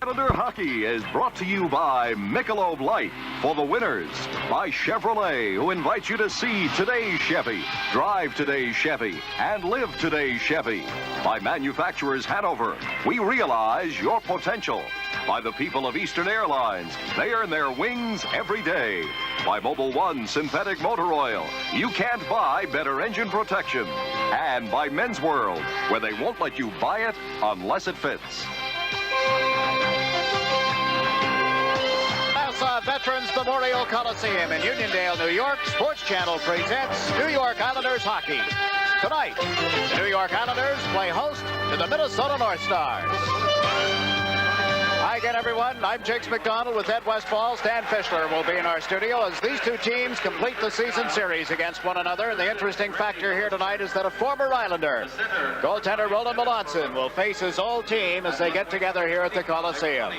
Islander Hockey is brought to you by Michelob Light for the winners, by Chevrolet, who invites you to see today's Chevy, drive today's Chevy, and live today's Chevy. By Manufacturers Hanover, we realize your potential. By the people of Eastern Airlines, they earn their wings every day. By Mobil One Synthetic Motor Oil, you can't buy better engine protection. And by Men's World, where they won't let you buy it unless it fits. Nassau Veterans Memorial Coliseum in Uniondale, New York, Sports Channel presents New York Islanders hockey. Tonight, the New York Islanders play host to the Minnesota North Stars. Hi again, everyone. I'm Jiggs McDonald with Ed Westfall. Stan Fischler will be in our studio as these two teams complete the season series against one another. And the interesting factor here tonight is that a former Islander, goaltender Roland Melanson, will face his old team as they get together here at the Coliseum.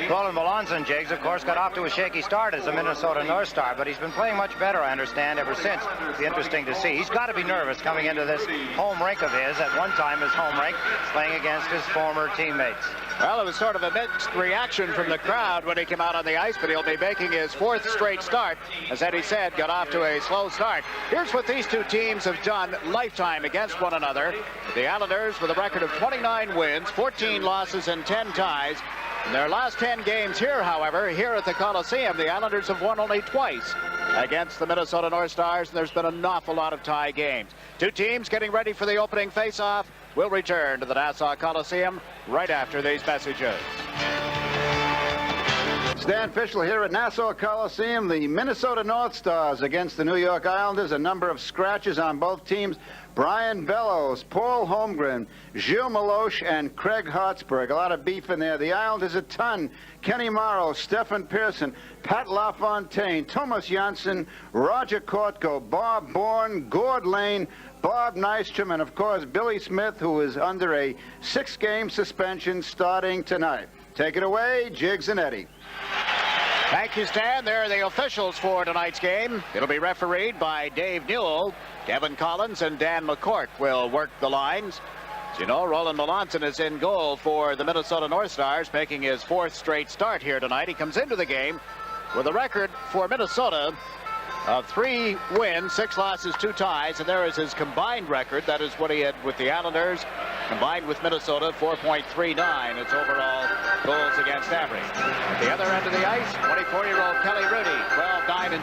Roland Melanson, Jiggs, of course, got off to a shaky start as a Minnesota North Star, but he's been playing much better, I understand, ever since. It'll be interesting to see. He's got to be nervous coming into this home rink of his, at one time his home rink, playing against his former teammates. Well, it was sort of a mixed reaction from the crowd when he came out on the ice, but he'll be making his fourth straight start. As Eddie said, got off to a slow start. Here's what these two teams have done lifetime against one another. The Islanders with a record of 29 wins, 14 losses, and 10 ties. In their last 10 games here, however, here at the Coliseum, the Islanders have won only twice against the Minnesota North Stars, and there's been an awful lot of tie games. Two teams getting ready for the opening face-off. We'll return to the Nassau Coliseum right after these messages. Stan Fischler here at Nassau Coliseum. The Minnesota North Stars against the New York Islanders. A number of scratches on both teams. Brian Bellows, Paul Holmgren, Gilles Meloche, and Craig Hartsburg. A lot of beef in there. The Islanders a ton. Kenny Morrow, Stefan Pearson, Pat LaFontaine, Thomas Janssen, Roger Kortko, Bob Bourne, Gord Lane, Bob Nystrom, and of course Billy Smith, who is under a 6-game suspension starting tonight. Take it away, Jiggs and Eddie. Thank you, Stan. There are the officials for tonight's game. It'll be refereed by Dave Newell. Kevin Collins and Dan McCourt will work the lines. As you know, Roland Melanson is in goal for the Minnesota North Stars, making his fourth straight start here tonight. He comes into the game with a record for Minnesota of 3 wins, 6 losses, 2 ties, and there is his combined record. That is what he had with the Islanders, combined with Minnesota, 4.39. It's overall goals against average. At the other end of the ice, 24-year-old Kelly Hrudey,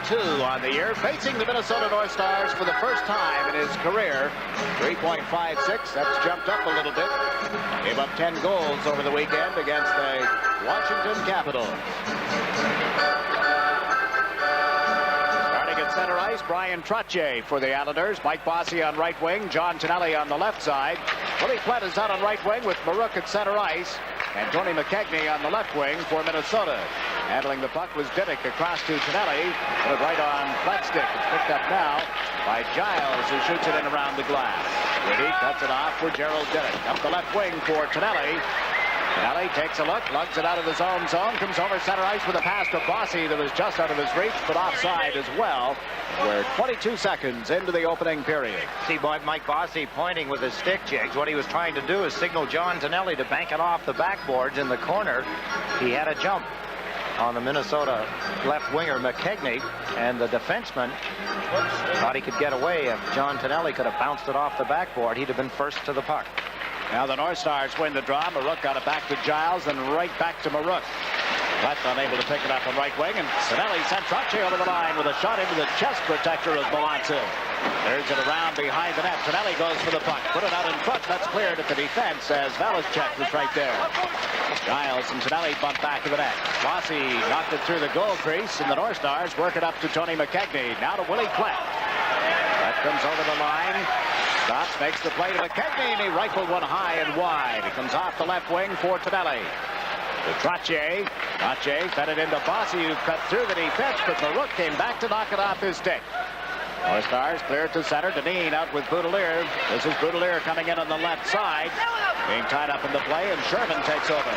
12-9-2 on the year, facing the Minnesota North Stars for the first time in his career. 3.56, that's jumped up a little bit. Gave up 10 goals over the weekend against the Washington Capitals. Center ice, Bryan Trottier for the Islanders. Mike Bossy on right wing, John Tonelli on the left side. Willie Plett is out on right wing with Maruk at center ice. And Tony McKegney on the left wing for Minnesota. Handling the puck was Diduck across to Tonelli. Put it right on Plett's stick. It's picked up now by Giles, who shoots it in around the glass. Hrudey cuts it off for Gerald Diduck. Up the left wing for Tonelli. Tonelli takes a look, lugs it out of his own zone, comes over center ice with a pass to Bossy that was just out of his reach, but offside as well. We're 22 seconds into the opening period. See Mike Bossy pointing with his stick, Jiggs. What he was trying to do is signal John Tonelli to bank it off the backboards in the corner. He had a jump on the Minnesota left winger McKegney, and the defenseman thought he could get away. If John Tonelli could have bounced it off the backboard, he'd have been first to the puck. Now the North Stars win the draw. Maruk got it back to Giles and right back to Maruk. But unable to pick it up on right wing, and Tonelli sent Trottier over the line with a shot into the chest protector of Melanson. There's it around behind the net. Tonelli goes for the puck. Put it out in front. That's cleared at the defense as Valachek was right there. Giles and Tonelli bump back to the net. Bossy knocked it through the goal crease, and the North Stars work it up to Tony McKegney. Now to Willie Plett. That comes over the line. Stops, makes the play to McKegney, and he rifled one high and wide. It comes off the left wing for Tonelli. To Trottier. Trottier fed it into Bossy, who cut through the defense, but Maruk came back to knock it off his stick. North Stars clear to center. Dineen out with Boutilier. This is Boutilier coming in on the left side. Being tied up in the play, and Sherman takes over.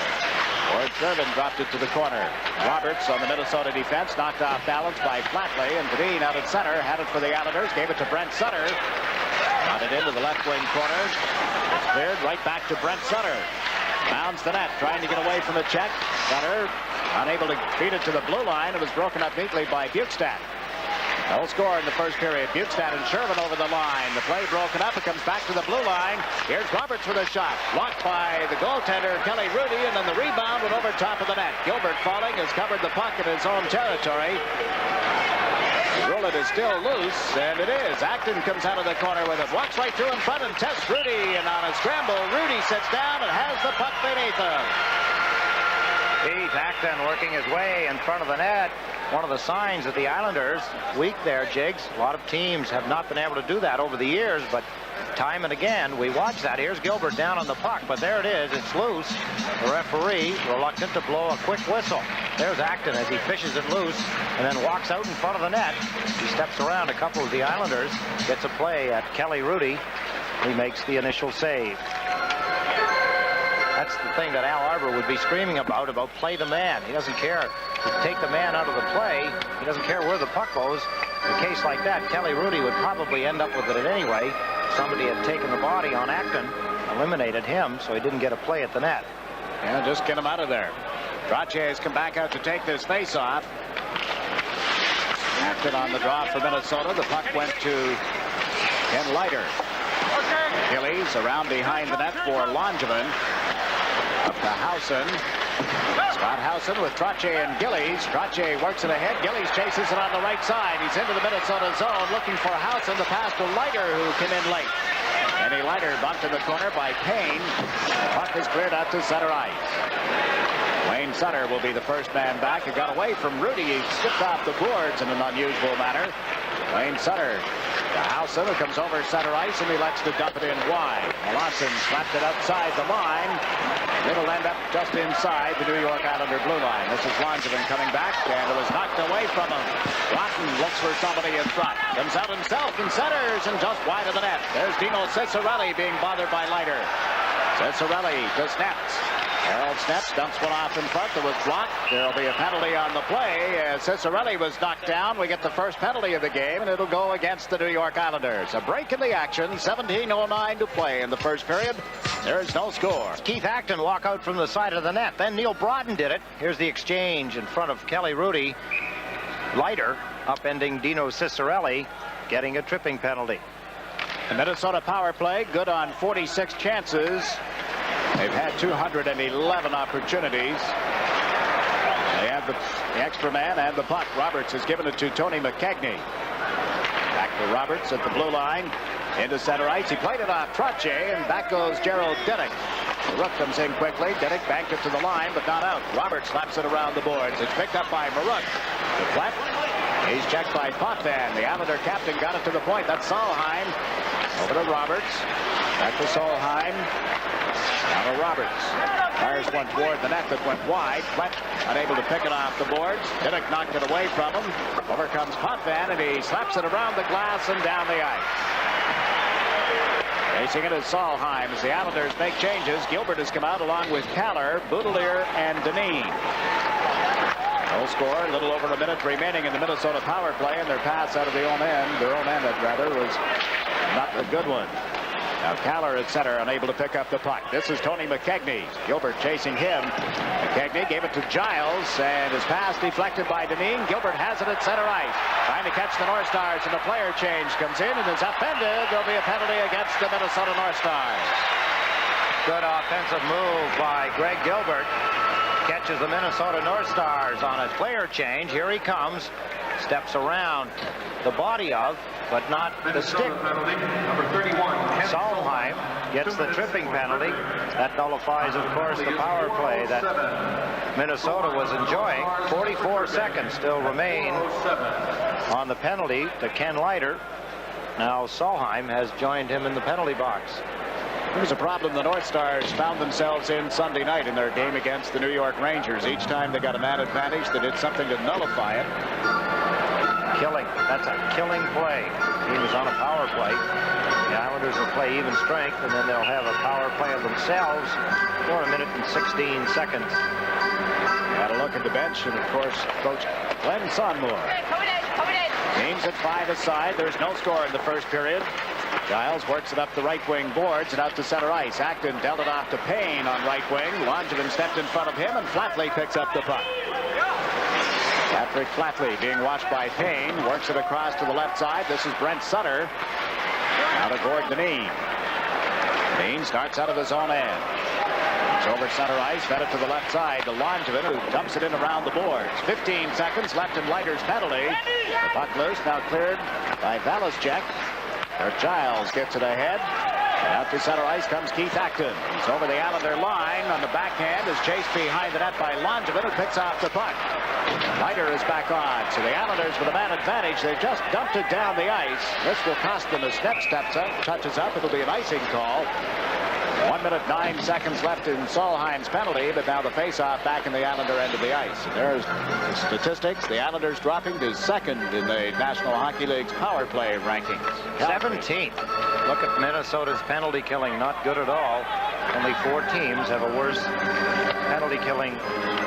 Gord Sherman dropped it to the corner. Roberts on the Minnesota defense, knocked off balance by Flatley, and Dineen out at center, had it for the Islanders, gave it to Brent Sutter. Got it into the left wing corner. It's cleared right back to Brent Sutter. Mounds the net, trying to get away from the check. Sutter unable to feed it to the blue line. It was broken up neatly by Bukestad. No score in the first period. Bukestad and Sherman over the line. The play broken up. It comes back to the blue line. Here's Roberts with a shot. Blocked by the goaltender, Hrudey, and then the rebound went over top of the net. Gilbert falling has covered the puck in his own territory. The bullet is still loose, and it is. Acton comes out of the corner with it. Walks right through in front and tests Hrudey, and on a scramble, Hrudey sits down and has the puck beneath him. Keith Acton working his way in front of the net. One of the signs that the Islanders weak there, Jiggs. A lot of teams have not been able to do that over the years, but time and again we watch that. Here's Gilbert down on the puck, but there it is. It's loose. The referee reluctant to blow a quick whistle. There's Acton as he fishes it loose and then walks out in front of the net. He steps around a couple of the Islanders, gets a play at Hrudey. He makes the initial save. That's the thing that Al Arbour would be screaming about play the man. He doesn't care to take the man out of the play. He doesn't care where the puck goes. In a case like that, Hrudey would probably end up with it anyway. Somebody had taken the body on Acton, eliminated him, so he didn't get a play at the net. Yeah, just get him out of there. Trottier has come back out to take this face-off. Acton on the draw for Minnesota. The puck went to Ken Leiter. Gillies around behind the net for Langevin. Up to Howson. Scott Howson with Trottier and Gillies. Trottier works it ahead. Gillies chases it on the right side. He's into the Minnesota zone looking for Howson. The pass to Leiter, who came in late. Any Leiter bumped in the corner by Payne. The puck is cleared out to center ice. Wayne Sutter will be the first man back. He got away from Hrudey. He skipped off the boards in an unusual manner. Wayne Sutter to Howson, who comes over center ice, and he lets to dump it in wide. Melanson slapped it outside the line. It'll end up just inside the New York Islander blue line. This is Langevin coming back, and it was knocked away from him. Rotten looks for somebody in front. Comes out himself and centers, and just wide of the net. There's Ciccarelli being bothered by Leiter. Ciccarelli to Snepsts. Gerald Snepsts dumps one off in front. That was blocked. There'll be a penalty on the play. As Ciccarelli was knocked down, we get the first penalty of the game, and it'll go against the New York Islanders. A break in the action. 17:09 to play in the first period. There is no score. Keith Acton walk out from the side of the net. Then Neil Broughton did it. Here's the exchange in front of Hrudey. Leiter upending Ciccarelli, getting a tripping penalty. The Minnesota power play good on 46 chances. They've had 211 opportunities. They have the extra man and the puck. Roberts has given it to Tony McKegney. Back to Roberts at the blue line. Into center ice. He played it off Trottier, and back goes Gerald Diduck. Maruk comes in quickly. Diduck banked it to the line, but not out. Roberts slaps it around the boards. It's picked up by Maruk. The flat. He's checked by Potvin. The Islander captain got it to the point. That's Solheim. Over to Roberts. Back to Solheim. Now to Roberts. Fires one toward the net that went wide. Flat unable to pick it off the boards. Diduck knocked it away from him. Over comes Potvin, and he slaps it around the glass and down the ice. Racing it is Solheim as the Islanders make changes. Gilbert has come out along with Kallur, Boutilier, and Dineen. No score. A little over a minute remaining in the Minnesota power play, and their pass out of their own end, was not a good one. Now Kallur at center, unable to pick up the puck. This is Tony McKegney. Gilbert chasing him. McKegney gave it to Giles, and his pass deflected by Dineen. Gilbert has it at center ice. Trying to catch the North Stars, and a player change comes in and is upended. There'll be a penalty against the Minnesota North Stars. Good offensive move by Greg Gilbert. Catches the Minnesota North Stars on a player change. Here he comes. Steps around the body of, but not the stick. Solheim gets the tripping penalty. That nullifies, of course, the power play that Minnesota was enjoying. 44 seconds still remain on the penalty to Ken Leiter. Now Solheim has joined him in the penalty box. Here's a problem the North Stars found themselves in Sunday night in their game against the New York Rangers. Each time they got a man advantage, they did something to nullify it. Killing. That's a killing play. The team is on a power play. The Islanders will play even strength, and then they'll have a power play of themselves for 1 minute and 16 seconds. Had a look at the bench, and of course, Coach Glenn Sonmore. Teams at 5 aside. There's no score in the first period. Giles works it up the right wing boards and out to center ice. Acton dealt it off to Payne on right wing. Langevin stepped in front of him, and Flatley picks up the puck. Patrick Flatley being watched by Payne. Works it across to the left side. This is Brent Sutter. Now to Gord Dineen. Dineen starts out of his own end. It's over center ice. Fed it to the left side to Langevin, who dumps it in around the boards. 15 seconds left in Leiter's penalty. The puck loose, now cleared by Valaschek. Where Giles gets it ahead. And out to center ice comes Keith Acton. He's over the Islander line on the backhand, is chased behind the net by Langevin, who picks off the puck. Leiter is back on, so the Islanders with a man advantage. They just dumped it down the ice. This will cost them as Snepsts touches up. It'll be an icing call. 1 minute 9 seconds left in Solheim's penalty, but now the face-off back in the Islander end of the ice. And there's the statistics. The Islanders dropping to second in the National Hockey League's power play rankings. 17th. Look at Minnesota's penalty killing, not good at all. Only 4 teams have a worse penalty killing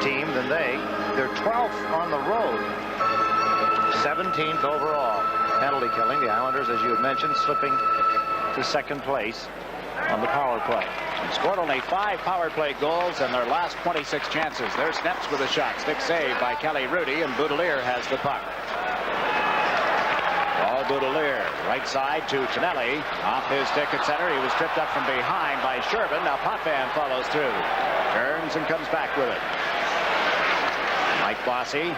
team than they. They're 12th on the road. 17th overall penalty killing. The Islanders, as you had mentioned, slipping to second place on the power play. They scored only 5 power play goals in their last 26 chances. There's Snepsts with a shot. Stick save by Hrudey, and Boutilier has the puck. Ball Boutilier, right side to Tonelli. Off his stick at center. He was tripped up from behind by Shervin. Now Potvin follows through. Turns and comes back with it. Mike Bossy.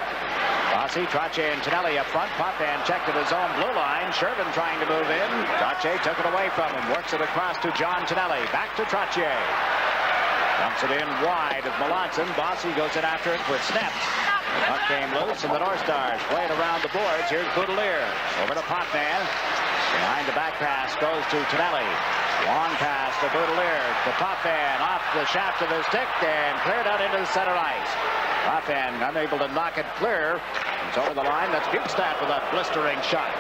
Bossy, Trottier, and Tonelli up front. Potvin checked at his own blue line. Shervin trying to move in. Trottier took it away from him. Works it across to John Tonelli. Back to Trottier. Dumps it in wide of Melanson. Bossy goes in after it with Snepsts. Puck came loose, and the North Stars play it around the boards. Here's Boutilier. Over to Potvin. Behind the back pass goes to Tonelli. Long pass to Boutilier. To Potvin. Off the shaft of his stick and cleared out into the center ice. Potvin unable to knock it clear. It's over the line. That's Bukestad with a blistering shot.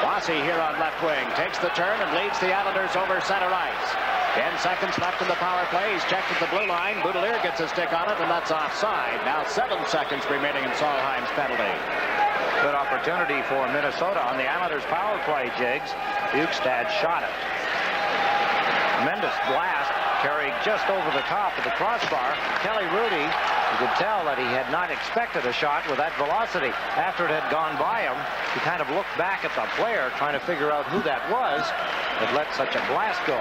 Bossy here on left wing takes the turn and leads the Islanders over center ice. 10 seconds left in the power play. He's checked at the blue line. Boutilier gets a stick on it, and that's offside. Now 7 seconds remaining in Solheim's penalty. Good opportunity for Minnesota on the Islanders' power play, Jiggs. Bukestad shot it. Tremendous blast, carried just over the top of the crossbar. Hrudey, you could tell that he had not expected a shot with that velocity. After it had gone by him, he kind of looked back at the player, trying to figure out who that was that let such a blast go.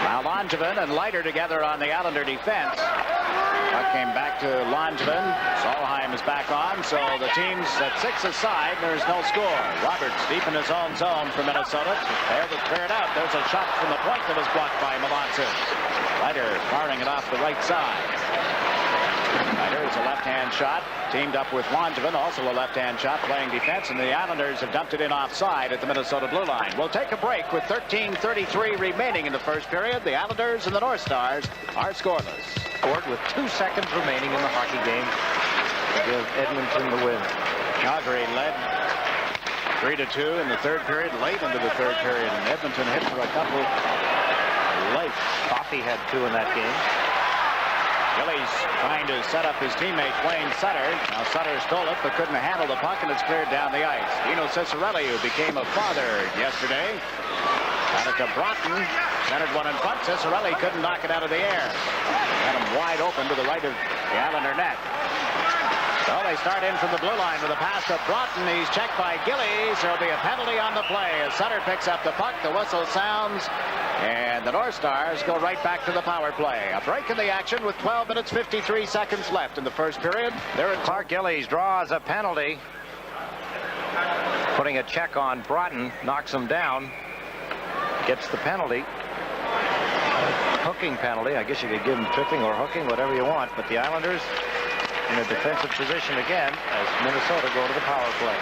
Now Langevin and Leiter together on the Islander defense. Puck came back to Langevin. Solheim is back on, so the team's at 6 aside. There's no score. Roberts deep in his own zone for Minnesota. There to clear it out. There's a shot from the point that was blocked by Melanson. Leiter firing it off the right side. Leiter is a left-hand shot. Teamed up with Langevin, also a left-hand shot, playing defense, and the Islanders have dumped it in offside at the Minnesota blue line. We'll take a break with 13:33 remaining in the first period. The Islanders and the North Stars are scoreless. Gord with 2 seconds remaining in the hockey game to give Edmonton the win. Calgary led 3-2 in the third period, late into the third period, and Edmonton hit for a couple late. Bossy had 2 in that game. Gillies trying to set up his teammate Wayne Sutter. Now Sutter stole it but couldn't handle the puck, and it's cleared down the ice. Ciccarelli, who became a father yesterday. Got it to Broughton. Centered one in front. Ciccarelli couldn't knock it out of the air. Got him wide open to the right of the Islander net. So they start in from the blue line with a pass to Broughton. He's checked by Gillies. There'll be a penalty on the play as Sutter picks up the puck. The whistle sounds, and the North Stars go right back to the power play. A break in the action with 12 minutes 53 seconds left in the first period. There at Clark Gillies draws a penalty. Putting a check on Broughton, knocks him down. Gets the penalty. Hooking penalty. I guess you could give him tripping or hooking, whatever you want. But the Islanders in a defensive position again as Minnesota go to the power play.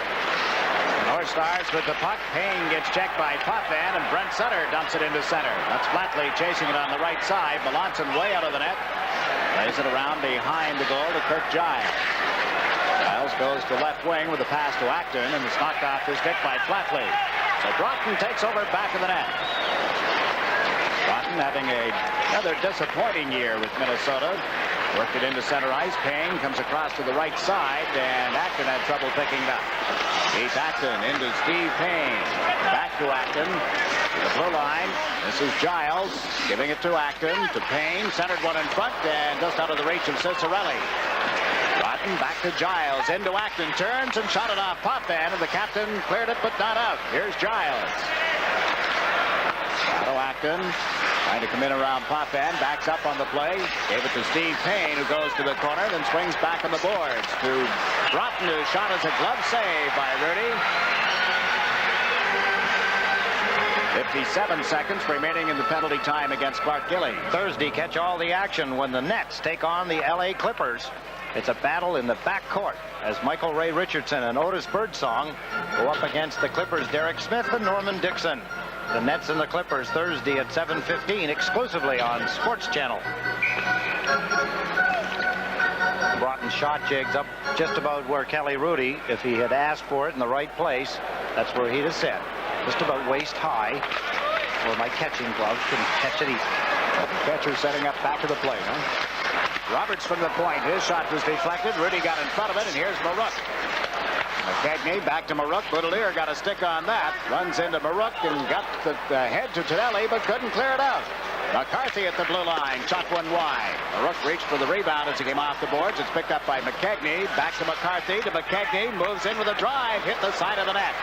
The North Stars with the puck. Payne gets checked by Potvin, and Brent Sutter dumps it into center. That's Flatley chasing it on the right side. Melanson way out of the net. Plays it around behind the goal to Kirk Giles. Giles goes to left wing with a pass to Acton, and it's knocked off his stick by Flatley. So Broughton takes over back of the net. Broughton having another disappointing year with Minnesota. Worked it into center ice. Payne comes across to the right side, and Acton had trouble picking it up. He's Acton into Steve Payne. Back to Acton. To the blue line. This is Giles giving it to Acton. To Payne. Centered one in front, and just out of the reach of Ciccarelli. Rotten back to Giles. Into Acton. Turns and shot it off Potvin, and the captain cleared it, but not out. Here's Giles. Out to Acton. Trying to come in around Potvin. Backs up on the play. Gave it to Steve Payne, who goes to the corner, then swings back on the boards to Rotten, who shot as a glove save by Hrudey. 57 seconds remaining in the penalty time against Clark Gillies. Thursday catch all the action when the Nets take on the LA Clippers. It's a battle in the backcourt as Michael Ray Richardson and Otis Birdsong go up against the Clippers' Derek Smith and Norman Dixon. The Nets and the Clippers Thursday at 7:15 exclusively on SportsChannel. Broughton shot Jiggs up just about where Kelly Hrudey, if he had asked for it in the right place, that's where he'd have set. Just about waist high, where my catching glove can catch it easy. Catcher setting up back to the plate, huh? Roberts from the point. His shot was deflected. Hrudey got in front of it, and here's Maruk. McKegney back to Maruk. Boutilier got a stick on that. Runs into Maruk and got the head to Tonelli, but couldn't clear it out. McCarthy at the blue line. Shot one wide. Maruk reached for the rebound as he came off the boards. It's picked up by McKegney. Back to McCarthy. To McKegney. Moves in with a drive. Hit the side of the net.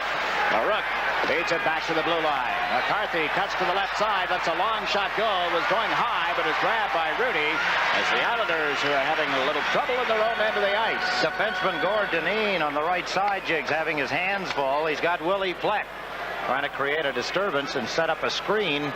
Maruk feeds it back to the blue line. McCarthy cuts to the left side. Lets a long shot go. Was going high, but is grabbed by Hrudey as the Islanders, who are having a little trouble in their own end of the ice. Defenseman Gord Dineen on the right side. Jiggs having his hands full. He's got Willie Plett trying to create a disturbance and set up a screen.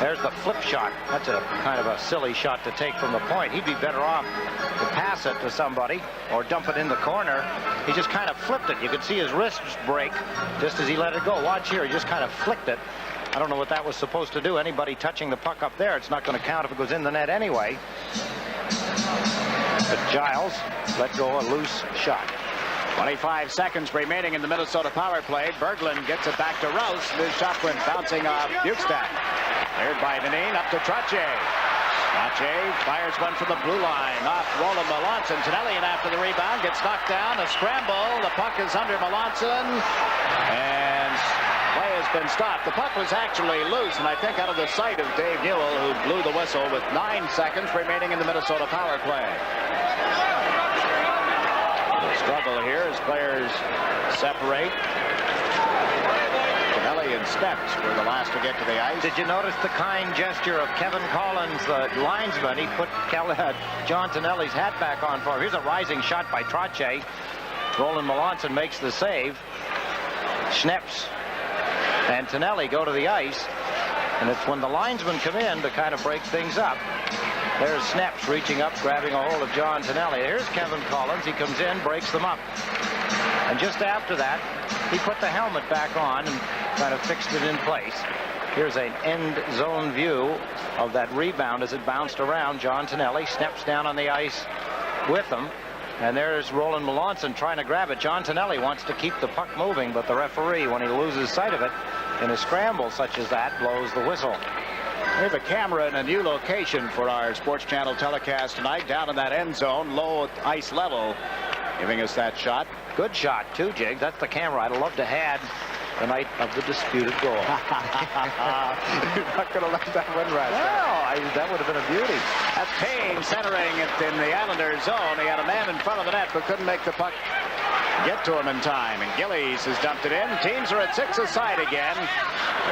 There's the flip shot. That's a kind of a silly shot to take from the point. He'd be better off to pass it to somebody or dump it in the corner. He just kind of flipped it. You could see his wrists break just as he let it go. Watch here. He just kind of flicked it. I don't know what that was supposed to do. Anybody touching the puck up there, it's not going to count if it goes in the net anyway. But Giles let go a loose shot. 25 seconds remaining in the Minnesota power play. Berglund gets it back to Rouse. This shot went bouncing off Bukestad. Cleared by Dineen up to Trottier. Trottier fires one from the blue line off Roland Melanson. Tonelli in after the rebound, gets knocked down. A scramble. The puck is under Melanson. And play has been stopped. The puck was actually loose, and I think out of the sight of Dave Newell, who blew the whistle with 9 seconds remaining in the Minnesota power play. Struggle here as players separate. Tonelli and Snepsts were the last to get to the ice. Did you notice the kind gesture of Kevin Collins, the linesman? He put John Tonelli's hat back on for him. Here's a rising shot by Trottier. Roland Melanson makes the save. Snepsts and Tonelli go to the ice, and it's when the linesmen come in to kind of break things up. There's Snepsts reaching up, grabbing a hold of John Tonelli. Here's Kevin Collins. He comes in, breaks them up. And just after that, he put the helmet back on and kind of fixed it in place. Here's an end zone view of that rebound as it bounced around. John Tonelli steps down on the ice with him. And there's Roland Melanson trying to grab it. John Tonelli wants to keep the puck moving, but the referee, when he loses sight of it in a scramble such as that, blows the whistle. We have a camera in a new location for our Sports Channel telecast tonight, down in that end zone, low ice level, giving us that shot. Good shot, too, Jiggs. That's the camera I'd love to have the night of the disputed goal. You're not going to let that one rest. Well, that would have been a beauty. That's Payne centering it in the Islanders zone. He had a man in front of the net, but couldn't make the puck get to him in time. And Gillies has dumped it in. Teams are at 6 aside again.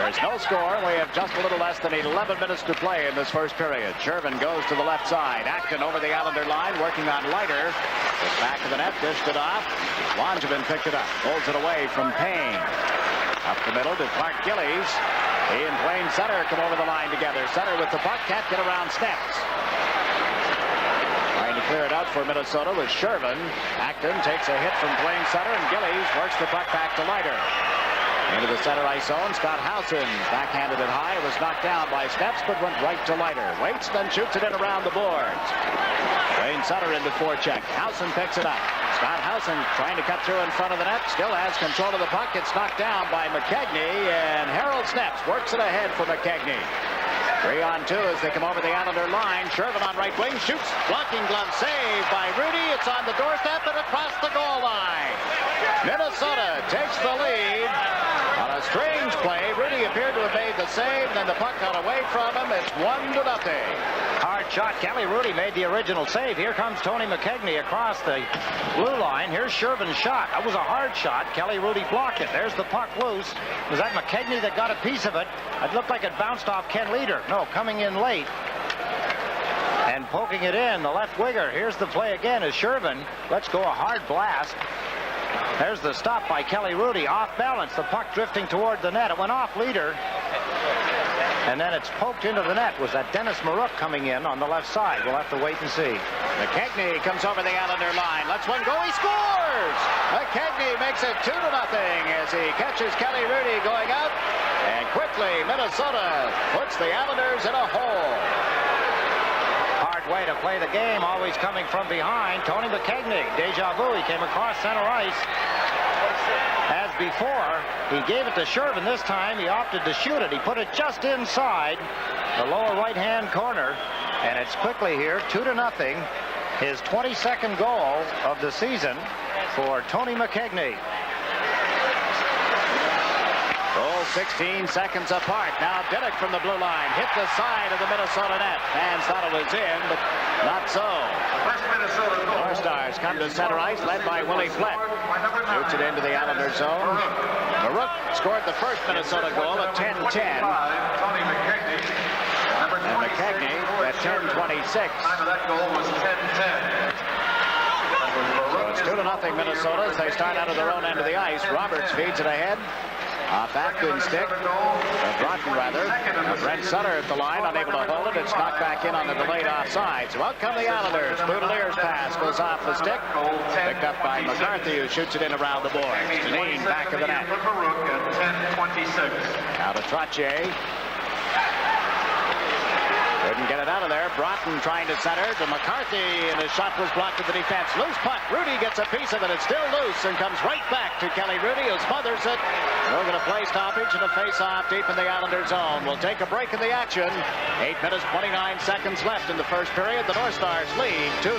There is no score, and we have just a little less than 11 minutes to play in this first period. Shervin goes to the left side. Acton over the Islander line, working on Leiter. Gets back of the net, dished it off. Langevin picked it up, pulls it away from Payne. Up the middle to Clark Gillies. He and Brent Sutter come over the line together. Sutter with the puck, can't get around Snepsts. Trying to clear it out for Minnesota with Shervin. Acton takes a hit from Brent Sutter, and Gillies works the puck back to Leiter. Into the center ice zone, Scott Howson backhanded it high. It was knocked down by Snepsts, but went right to Leiter. Waits, then shoots it in around the boards. Brent Sutter into forecheck. Howson picks it up. Scott Howson trying to cut through in front of the net. Still has control of the puck. It's knocked down by McKegney, and Harold Snepsts works it ahead for McKegney. 3-on-2 as they come over the Islander line. Shervin on right wing, shoots. Blocking glove save by Hrudey. It's on the doorstep and across the goal line. Minnesota takes the lead. On a strange play, Hrudey appeared to have made the save, then the puck got away from him. It's 1-0. Hard shot. Kelly Hrudey made the original save. Here comes Tony McKegney across the blue line. Here's Shervin's shot. That was a hard shot. Kelly Hrudey blocked it. There's the puck loose. Was that McKegney that got a piece of it? It looked like it bounced off Ken Leiter. No, coming in late and poking it in, the left winger. Here's the play again as Shervin lets go a hard blast. There's the stop by Kelly Hrudey. Off balance. The puck drifting toward the net. It went off Leiter. And then it's poked into the net. Was that Denis Maruk coming in on the left side? We'll have to wait and see. McKegney comes over the Islander line. Lets one go. He scores! McKegney makes it 2-0 as he catches Kelly Hrudey going out. And quickly, Minnesota puts the Islanders in a hole. Hard way to play the game, always coming from behind. Tony McKegney, deja vu. He came across center ice. As before, he gave it to Shervin. This time, he opted to shoot it. He put it just inside the lower right-hand corner. And it's quickly here, 2-0. His 22nd goal of the season for Tony McKegney. Goal 16 seconds apart. Now Diduck from the blue line hit the side of the Minnesota net. Fans thought it was in, but not so. North Stars come to center ice, led by Willie Flett. Shoots it into the Islander zone. Maruk scored the first Minnesota goal at 10-10. And McKegney at 10-26. So it's 2-0 Minnesota as they start out of their own end of the ice. Roberts feeds it ahead. Off Acton's stick. Broughton, rather. Brent Sutter at the line, unable to hold it. It's knocked back in on the delayed offside. So out come the Islanders. Boutilier's pass goes off the stick. Picked up by McCarthy, who shoots it in around the boards. Dineen back of the net. Now to Trottier. Couldn't get it out of there. Broughton trying to center to McCarthy, and his shot was blocked at the defense. Loose puck. Hrudey gets a piece of it. It's still loose and comes right back to Kelly Hrudey, who smothers it. We're going to play stoppage and a face-off deep in the Islander zone. We'll take a break in the action. 8 minutes, 29 seconds left in the first period. The North Stars lead 2-0.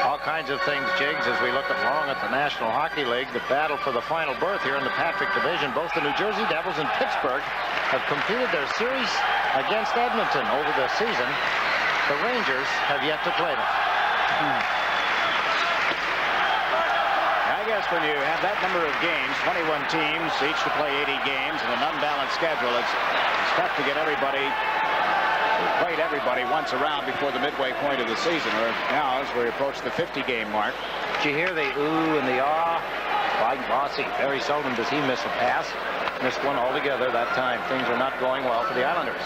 All kinds of things, Jiggs, as we look along at the National Hockey League. The battle for the final berth here in the Patrick Division. Both the New Jersey Devils and Pittsburgh have completed their series against Edmonton over the season. The Rangers have yet to play them. I guess when you have that number of games, 21 teams, each to play 80 games, and an unbalanced schedule, it's tough to get everybody, played everybody once around before the midway point of the season, or now as we approach the 50-game mark. Did you hear the ooh and the ah by Bossy? Very seldom does he miss a pass. Missed one altogether that time. Things are not going well for the Islanders.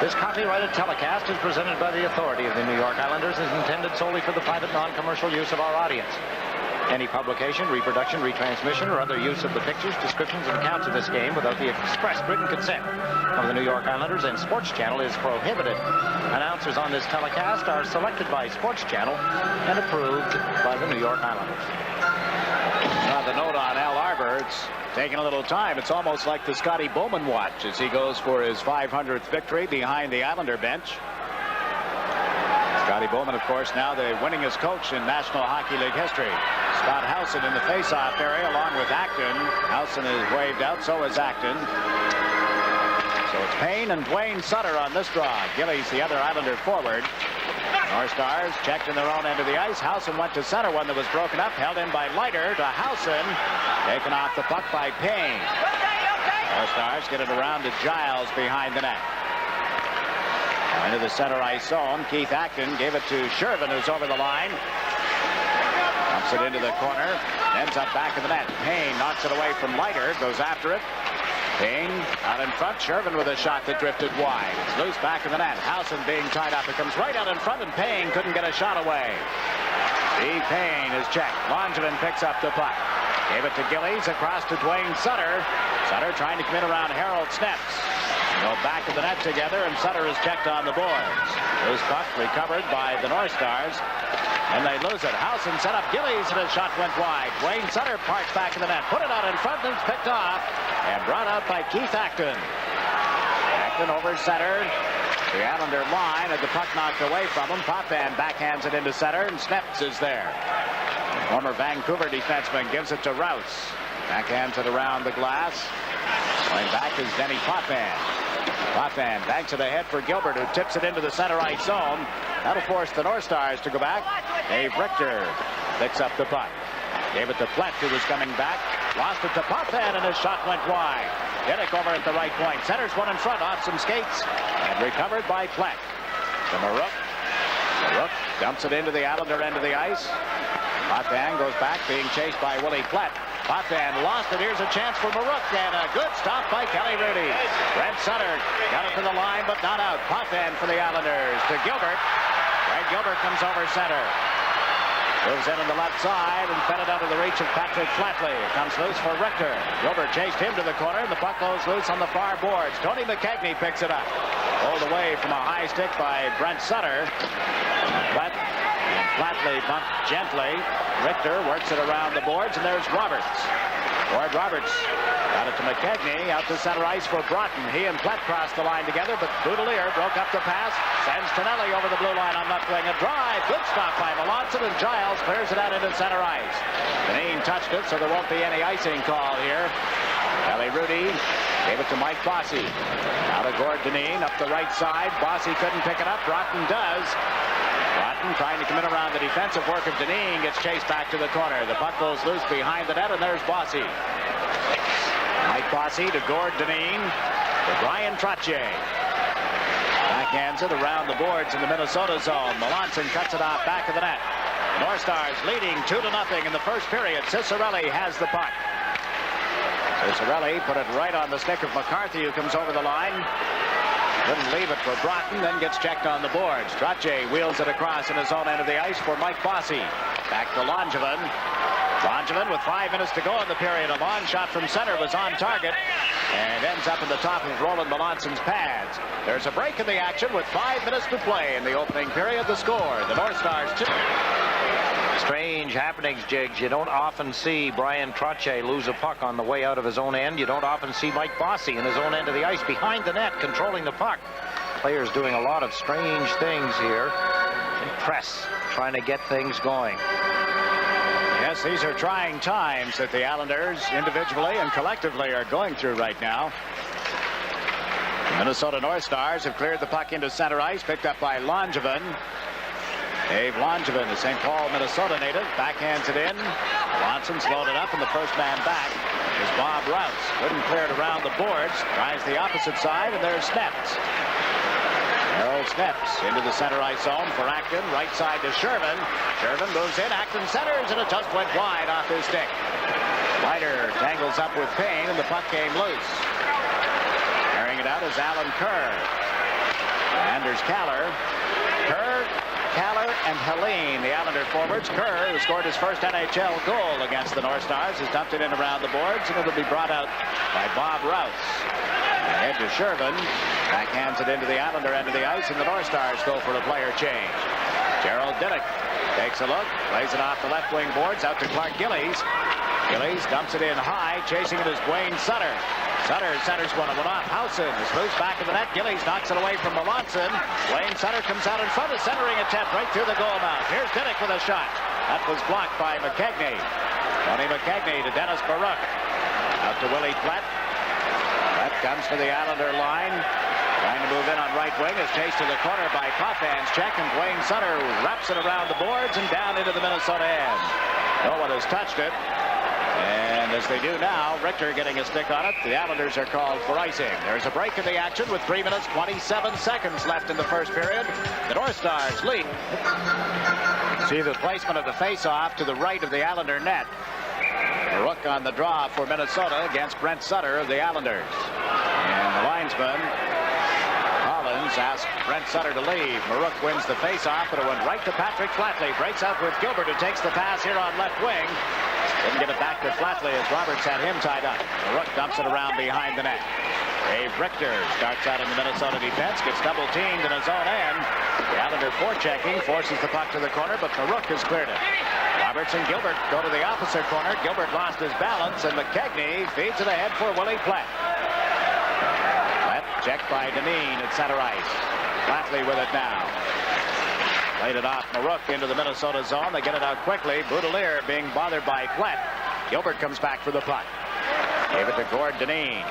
This copyrighted telecast is presented by the authority of the New York Islanders and is intended solely for the private non-commercial use of our audience. Any publication, reproduction, retransmission, or other use of the pictures, descriptions, and accounts of this game without the express written consent of the New York Islanders and SportsChannel is prohibited. Announcers on this telecast are selected by SportsChannel and approved by the New York Islanders. The note on Al Arbour, it's taking a little time. It's almost like the Scotty Bowman watch as he goes for his 500th victory behind the Islander bench. Scotty Bowman, of course, now the winningest coach in National Hockey League history. Scott Howson in the face-off area along with Acton. Howson is waved out, so is Acton. So it's Payne and Duane Sutter on this draw. Gillies, the other Islander forward. North Stars checked in their own end of the ice. Howson went to center, one that was broken up, held in by Leiter to Howson. Taken off the puck by Payne. North Stars get it around to Giles behind the net. Now into the center ice zone. Keith Acton gave it to Shervin, who's over the line. Dumps it into the corner. Ends up back of the net. Payne knocks it away from Leiter. Goes after it. Payne out in front. Shervin with a shot that drifted wide. It's loose back of the net. Howson being tied up. It comes right out in front, and Payne couldn't get a shot away. Steve Payne is checked. Langevin picks up the puck. Gave it to Gillies across to Duane Sutter. Sutter trying to come in around Harold Snepsts. Go back of the net together, and Sutter is checked on the boards. Loose puck recovered by the North Stars. And they lose it. Howson set up Gillies, and his shot went wide. Duane Sutter parks back in the net. Put it out in front, and it's picked off. And brought out by Keith Acton. Potvin over center. The Islander line had the puck knocked away from him. Potvin backhands it into center, and Snepsts is there. Former Vancouver defenseman gives it to Rouse. Backhands it around the glass. Going back is Denis Potvin. Potvin banks it ahead for Gilbert, who tips it into the center ice zone. That'll force the North Stars to go back. Dave Richter picks up the puck. Gave it to Flett, who was coming back. Lost it to Potvin, and his shot went wide. Diduck over at the right point. Centers one in front off some skates. And recovered by Flett. To Maruk. Maruk dumps it into the Islander end of the ice. Potvin goes back, being chased by Willie Flett. Potvin lost it. Here's a chance for Maruk, and a good stop by Hrudey. Brent Sutter got it to the line, but not out. Potvin for the Islanders to Gilbert. Right, Gilbert comes over center. Moves in on the left side and fed it out of the reach of Patrick Flatley. It comes loose for Richter. Gilbert chased him to the corner, and the puck goes loose on the far boards. Tony McKegney picks it up. Pulled away from a high stick by Brent Sutter. But Flatley bumped gently. Richter works it around the boards, and there's Roberts. Gord Roberts got it to McKegney, out to center ice for Broughton. He and Flett crossed the line together, but Boutilier broke up the pass, sends Tonelli over the blue line on left wing. A drive, good stop by Melanson, and Giles clears it out into center ice. Dineen touched it, so there won't be any icing call here. Hrudey gave it to Mike Bossy. Out of Gord Dineen, up the right side. Bossy couldn't pick it up. Broughton does. Broughton trying to come in around the defensive work of Dineen, gets chased back to the corner. The puck goes loose behind the net, and there's Bossy. Mike Bossy to Gord Dineen to Bryan Trottier. Backhands it around the boards in the Minnesota zone. Melanson cuts it off back of the net. North Stars leading 2-0 in the first period. Ciccarelli has the puck. Ciccarelli put it right on the stick of McCarthy, who comes over the line. Couldn't leave it for Broughton, then gets checked on the boards. Trottier wheels it across in his own end of the ice for Mike Bossy. Back to Langevin. Langevin with 5 minutes to go in the period. A long shot from center was on target and ends up in the top of Roland Melanson's pads. There's a break in the action with 5 minutes to play in the opening period. The score, the North Stars 2. Strange happenings, Jiggs. You don't often see Bryan Trottier lose a puck on the way out of his own end. You don't often see Mike Bossy in his own end of the ice behind the net controlling the puck. Players doing a lot of strange things here. And press, trying to get things going. Yes, these are trying times that the Islanders individually and collectively are going through right now. The Minnesota North Stars have cleared the puck into center ice, picked up by Langevin. Dave Langevin, the St. Paul, Minnesota native, backhands it in. Melanson's loaded up, and the first man back is Bob Rouse. Couldn't clear it around the boards. Tries the opposite side, and there's Snepsts. Gerald Snepsts into the center ice zone for Acton. Right side to Shervin. Shervin moves in. Acton centers, and it just went wide off his stick. Leiter tangles up with Payne, and the puck came loose. Carrying it out is Alan Kerr. And there's Kallur. Kerr, Kallur, and Hallin, the Islander forwards. Kerr, who scored his first NHL goal against the North Stars, has dumped it in around the boards, and it'll be brought out by Bob Rouse. Ahead to Shervin. Backhands it into the Islander end of the ice, and the North Stars go for a player change. Gerald Diduck takes a look, plays it off the left wing boards, out to Clark Gillies. Gillies dumps it in high, chasing it is Duane Sutter. Sutter centers one off. Howson is loose back of the net. Gillies knocks it away from Melanson. Duane Sutter comes out in front. A centering attempt right through the goal mouth. Here's Diduck with a shot. That was blocked by McKegney. Tony McKegney to Dennis Maruk. Out to Willie Flett. That comes to the Islander line. Trying to move in on right wing. Is chased to the corner by Potvin's check, and Duane Sutter wraps it around the boards and down into the Minnesota end. No one has touched it. And as they do now, Richter getting a stick on it. The Islanders are called for icing. There's a break in the action with 3 minutes, 27 seconds left in the first period. The North Stars lead. See the placement of the face-off to the right of the Islander net. Maruk on the draw for Minnesota against Brent Sutter of the Islanders. And the linesman asks Brent Sutter to leave. Maruk wins the face-off, but it went right to Patrick Flatley. Breaks out with Gilbert, who takes the pass here on left wing. Didn't get it back to Flatley as Roberts had him tied up. Maruk dumps it around behind the net. Dave Richter starts out in the Minnesota defense, gets double-teamed in his own end. The Islander forechecking, forces the puck to the corner, but Maruk has cleared it. Roberts and Gilbert go to the opposite corner. Gilbert lost his balance, and McKegney feeds it ahead for Willie Flett. Checked by Dineen at center ice. Flatley with it now. Laid it off Maruk into the Minnesota zone. They get it out quickly. Boutilier being bothered by Flat. Gilbert comes back for the puck. Gave it to Gord Dineen.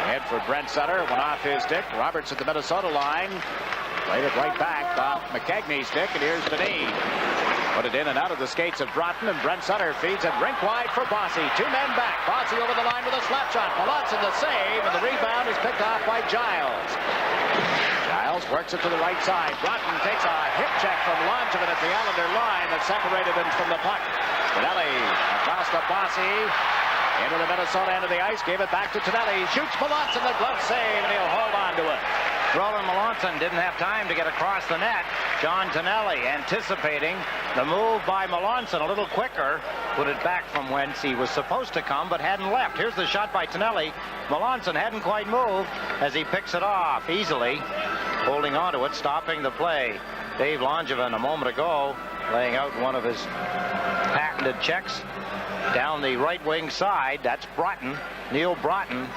Head for Brent Sutter. Went off his stick. Roberts at the Minnesota line. Played it right back off McKegney's stick. And here's Dineen. Put it in and out of the skates of Broughton. And Brent Sutter feeds it rink wide for Bossy. 2 men back. Bossy over the line with a slap shot. Melanson the save. And the rebound is picked off by Giles. Giles works it to the right side. Broughton takes a hip check from Langevin at the Islander line that separated him from the puck. Tonelli across the Bossy. Into the Minnesota end of the ice. Gave it back to Tonelli. Shoots Melanson. The glove save. And he'll hold on to it. Roland Melanson didn't have time to get across the net. John Tonelli anticipating the move by Melanson a little quicker. Put it back from whence he was supposed to come but hadn't left. Here's the shot by Tonelli. Melanson hadn't quite moved as he picks it off easily. Holding on to it, stopping the play. Dave Langevin a moment ago laying out one of his patented checks down the right wing side. That's Broughton. Neil Broughton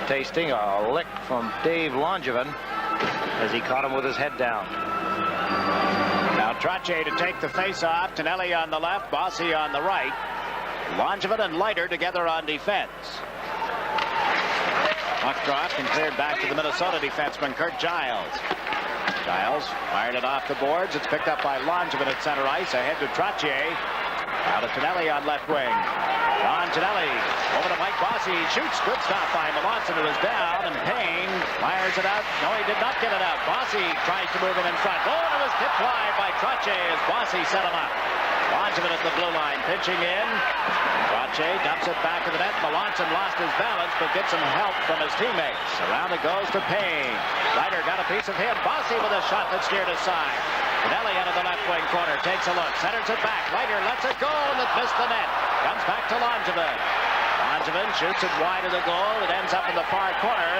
tasting a lick from Dave Langevin as he caught him with his head down. Now Trottier to take the face-off. Tonelli on the left, Bossy on the right. Langevin and Leiter together on defense. Puck dropped and cleared back to the Minnesota defenseman, Kurt Giles. Giles fired it off the boards. It's picked up by Langevin at center ice. Ahead to Trottier. Now to Tonelli on left wing. John Tonelli over to Mike Bossy. Shoots. Good stop by Melanson, who is down. And Payne fires it out. No, he did not get it out. Bossy tries to move it in front. Oh, and it was tipped wide by Trottier as Bossy set him up. Langevin at the blue line, pitching in. Trottier dumps it back to the net. Melanson lost his balance, but gets some help from his teammates. Around it goes to Payne. Leiter got a piece of him. Bossy with a shot that steered aside. Tonelli out of the left wing corner, takes a look, centers it back. Leiter lets it go, and it missed the net. Comes back to Langevin. Langevin shoots it wide of the goal. It ends up in the far corner.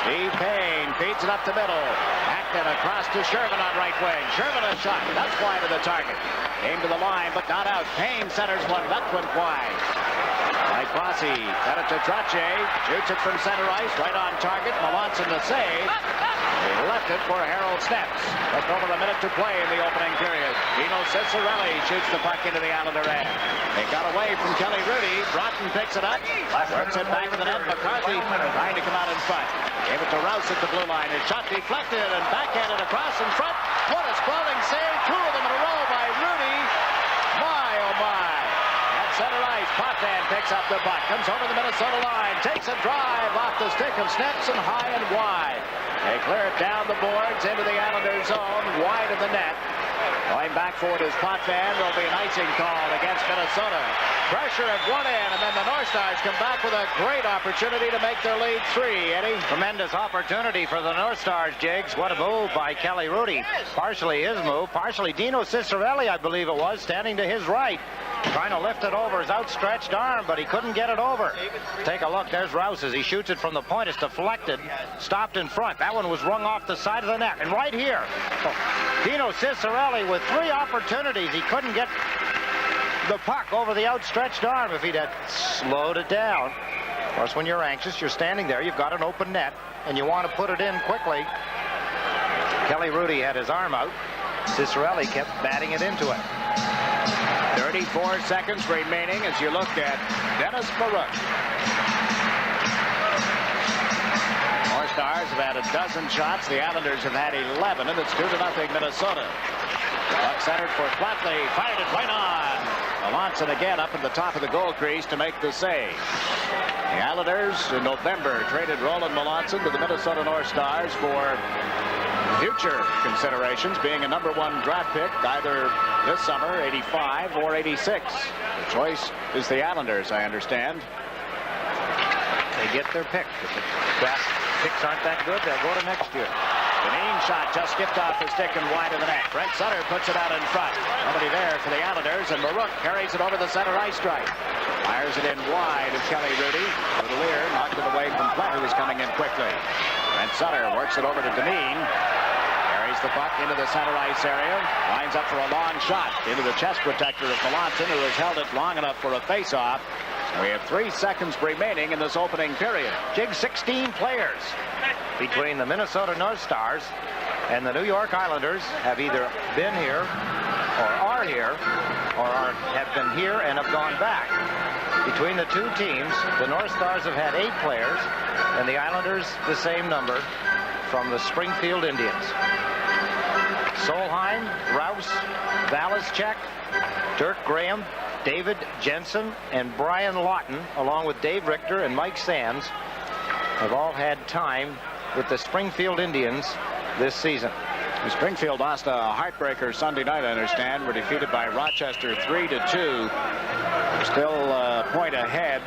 Steve Payne feeds it up the middle. Acton across to Sherman on right wing. Sherman a shot. That's wide of the target. Came to the line, but not out. Payne centers one. That went wide. Mike Bossy got it to Trottier. Shoots it from center ice. Right on target. Melanson the save. He left it for Harold Snepsts. Just over a minute to play in the opening period. Dino Ciccarelli shoots the puck into the Islander end. They got away from Hrudey. Broughton picks it up. Works it back to the net. McCarthy trying to come out in front. Gave it to Rouse at the blue line. His shot deflected and backhanded across in front. What a sprawling save. 2 of them in a row by Hrudey. My, oh my. At center ice, Potvin picks up the puck. Comes over the Minnesota line. Takes a drive off the stick of Snepsts and high and wide. They clear it down the boards into the Islander zone, wide of the net. Going back for it is Potvin. There'll be an icing call against Minnesota. Pressure at one end, and then the North Stars come back with a great opportunity to make their lead 3, Eddie. Tremendous opportunity for the North Stars, Jiggs. What a move by Hrudey. Partially his move, partially Dino Ciccarelli, I believe it was, standing to his right. Trying to lift it over his outstretched arm, but he couldn't get it over. Take a look. There's Rouse as he shoots it from the point. It's deflected. Stopped in front. That one was rung off the side of the net. And right here, Dino Ciccarelli with 3 opportunities. He couldn't get the puck over the outstretched arm if he'd had slowed it down. Of course, when you're anxious, you're standing there. You've got an open net, and you want to put it in quickly. Hrudey had his arm out. Ciccarelli kept batting it into it. 34 seconds remaining as you look at Denis Maruk. North Stars have had a dozen shots. The Islanders have had 11, and it's 2-0 Minnesota. Puck centered for Flatley. Fired it right on. Melanson again up at the top of the goal crease to make the save. The Islanders in November traded Roland Melanson to the Minnesota North Stars for future considerations, being a #1 draft pick either this summer, 85 or 86. The choice is the Islanders, I understand. They get their pick. If the draft picks aren't that good, they'll go to next year. Dineen shot just skipped off the stick and wide of the net. Brent Sutter puts it out in front. Nobody there for the Islanders, and Maruk carries it over the center ice stripe. Fires it in wide of Hrudey. Boutilier knocked it away from Flatley, who was coming in quickly. Brent Sutter works it over to Dineen. Carries the puck into the center ice area. Lines up for a long shot into the chest protector of Melanson, who has held it long enough for a face-off. We have 3 seconds remaining in this opening period. Jiggs 16 players between the Minnesota North Stars and the New York Islanders have either been here or are here or have been here and have gone back. Between the two teams, the North Stars have had 8 players and the Islanders the same number from the Springfield Indians. Solheim, Rouse, Valaschek, Dirk Graham, David Jensen, and Brian Lawton, along with Dave Richter and Mike Sands, have all had time with the Springfield Indians this season. Springfield lost a heartbreaker Sunday night, I understand. Were defeated by Rochester 3-2. Still a point ahead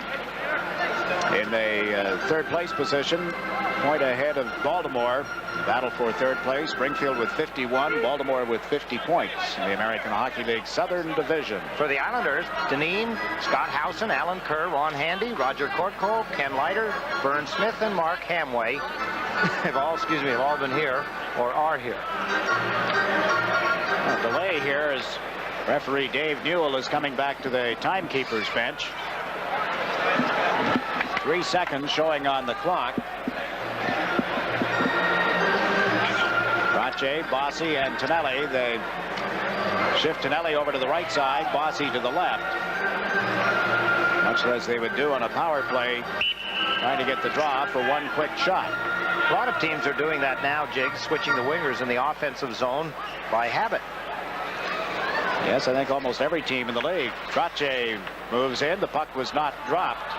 in a third place position. Point ahead of Baltimore. Battle for third place. Springfield with 51. Baltimore with 50 points in the American Hockey League Southern Division. For the Islanders, Dineen, Scott Howson, Alan Kerr, Ron Handy, Roger Kortko, Ken Leiter, Vern Smith, and Mark Hamway have all been here or are here. A delay here as referee Dave Newell is coming back to the timekeeper's bench. 3 seconds showing on the clock. Trottier, Bossy, and Tonelli. They shift Tonelli over to the right side, Bossy to the left. Much as they would do on a power play, trying to get the draw for one quick shot. A lot of teams are doing that now, Jiggs, switching the wingers in the offensive zone by habit. Yes, I think almost every team in the league. Trottier moves in. The puck was not dropped.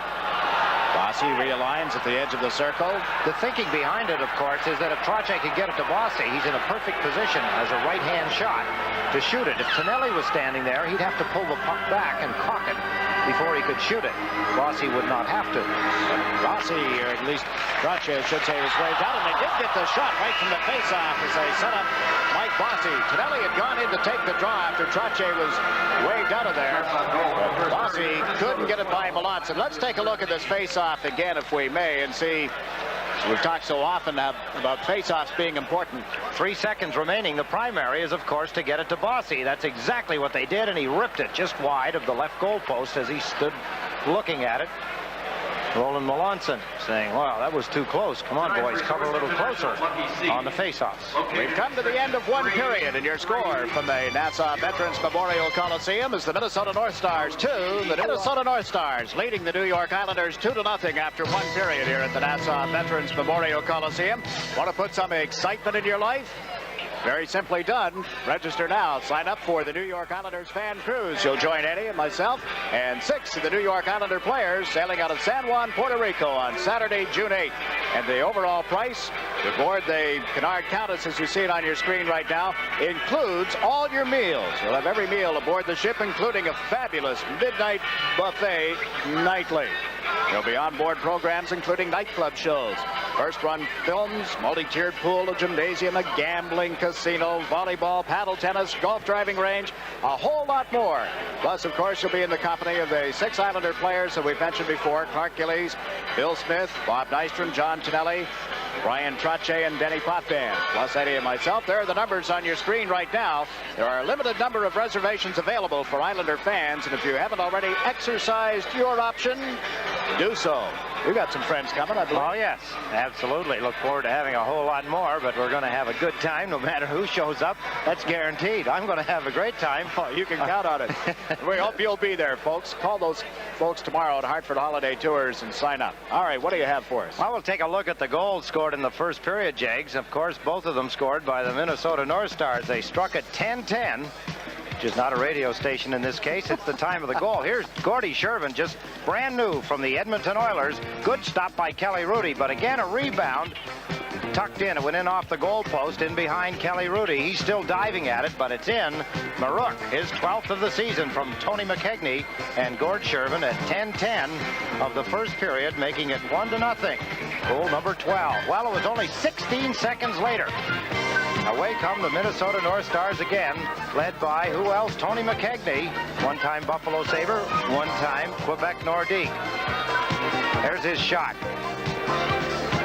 Bossy realigns at the edge of the circle. The thinking behind it, of course, is that if Trottier could get it to Bossy, he's in a perfect position as a right-hand shot to shoot it. If Tonelli was standing there, he'd have to pull the puck back and cock it before he could shoot it. Bossy would not have to. But Bossy, or at least Trottier should say, was waved out, and they did get the shot right from the face-off as they set up Mike Bossy. Tonelli had gone in to take the draw after Trottier was waved out of there. But Bossy couldn't get it by Melanson. Let's take a look at this face-off again, if we may, and see. We've talked so often about face-offs being important. 3 seconds remaining. The primary is, of course, to get it to Bossy. That's exactly what they did, and he ripped it just wide of the left goal post as he stood looking at it. Roland Melanson saying, wow, that was too close. Come on, boys, cover a little closer on the face-offs. We've come to the end of one period, and your score from the Nassau Veterans Memorial Coliseum is the Minnesota North Stars 2. The Minnesota North Stars leading the New York Islanders 2-0 after one period here at the Nassau Veterans Memorial Coliseum. Want to put some excitement in your life? Very simply done. Register now. Sign up for the New York Islanders fan cruise. You'll join Eddie and myself and 6 of the New York Islander players sailing out of San Juan, Puerto Rico on Saturday, June 8th. And the overall price aboard the Canard Countess, as you see it on your screen right now, includes all your meals. You'll have every meal aboard the ship, including a fabulous midnight buffet nightly. There'll be onboard programs including nightclub shows, first-run films, multi-tiered pool, a gymnasium, a gambling casino, volleyball, paddle tennis, golf driving range, a whole lot more. Plus, of course, you'll be in the company of the 6 Islander players that we've mentioned before: Clark Gillies, Bill Smith, Bob Nystrom, John Tonelli, Brian Trottier, and Denny Potvin, plus Eddie and myself. There are the numbers on your screen right now. There are a limited number of reservations available for Islander fans, and if you haven't already exercised your option, do so. We've got some friends coming, I believe. Oh, yes, absolutely. Look forward to having a whole lot more, but we're going to have a good time no matter who shows up. That's guaranteed. I'm going to have a great time. Oh, you can count on it. We hope you'll be there, folks. Call those folks tomorrow at Hartford Holiday Tours and sign up. All right, what do you have for us? Well, we'll take a look at the goals scored in the first period, Jiggs. Of course, both of them scored by the Minnesota North Stars. They struck at 10-10. Which is not a radio station in this case. It's the time of the goal. Here's Gordy Shervin, just brand new from the Edmonton Oilers. Good stop by Hrudey, but again a rebound tucked in. It went in off the goal post, in behind Hrudey. He's still diving at it, but it's in. Maruk, his 12th of the season from Tony McKegney, and Gord Shervin at 10-10 of the first period, making it 1-0. Goal number 12. Well, it was only 16 seconds later. Away come the Minnesota North Stars again, led by, who else? Tony McKegney, one-time Buffalo Sabre, one-time Quebec Nordique. There's his shot.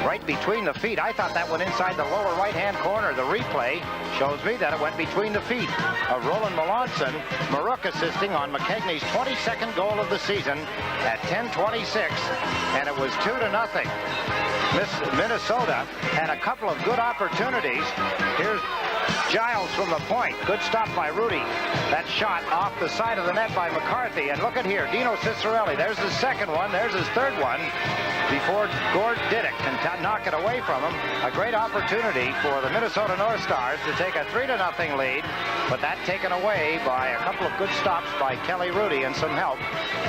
right between the feet. I thought that went inside the lower right-hand corner. The replay shows me that it went between the feet of Roland Melanson. Maruk assisting on McKegney's 22nd goal of the season at 10:26, and it was 2-0. Minnesota had a couple of good opportunities. Here's Giles from the point. Good stop by Hrudey. That shot off the side of the net by McCarthy. And look at here, Dino Ciccarelli. There's his second one. There's his third one before Gord Diduck can knock it away from him. A great opportunity for the Minnesota North Stars to take a 3-0 lead, but that taken away by a couple of good stops by Kelly Hrudey and some help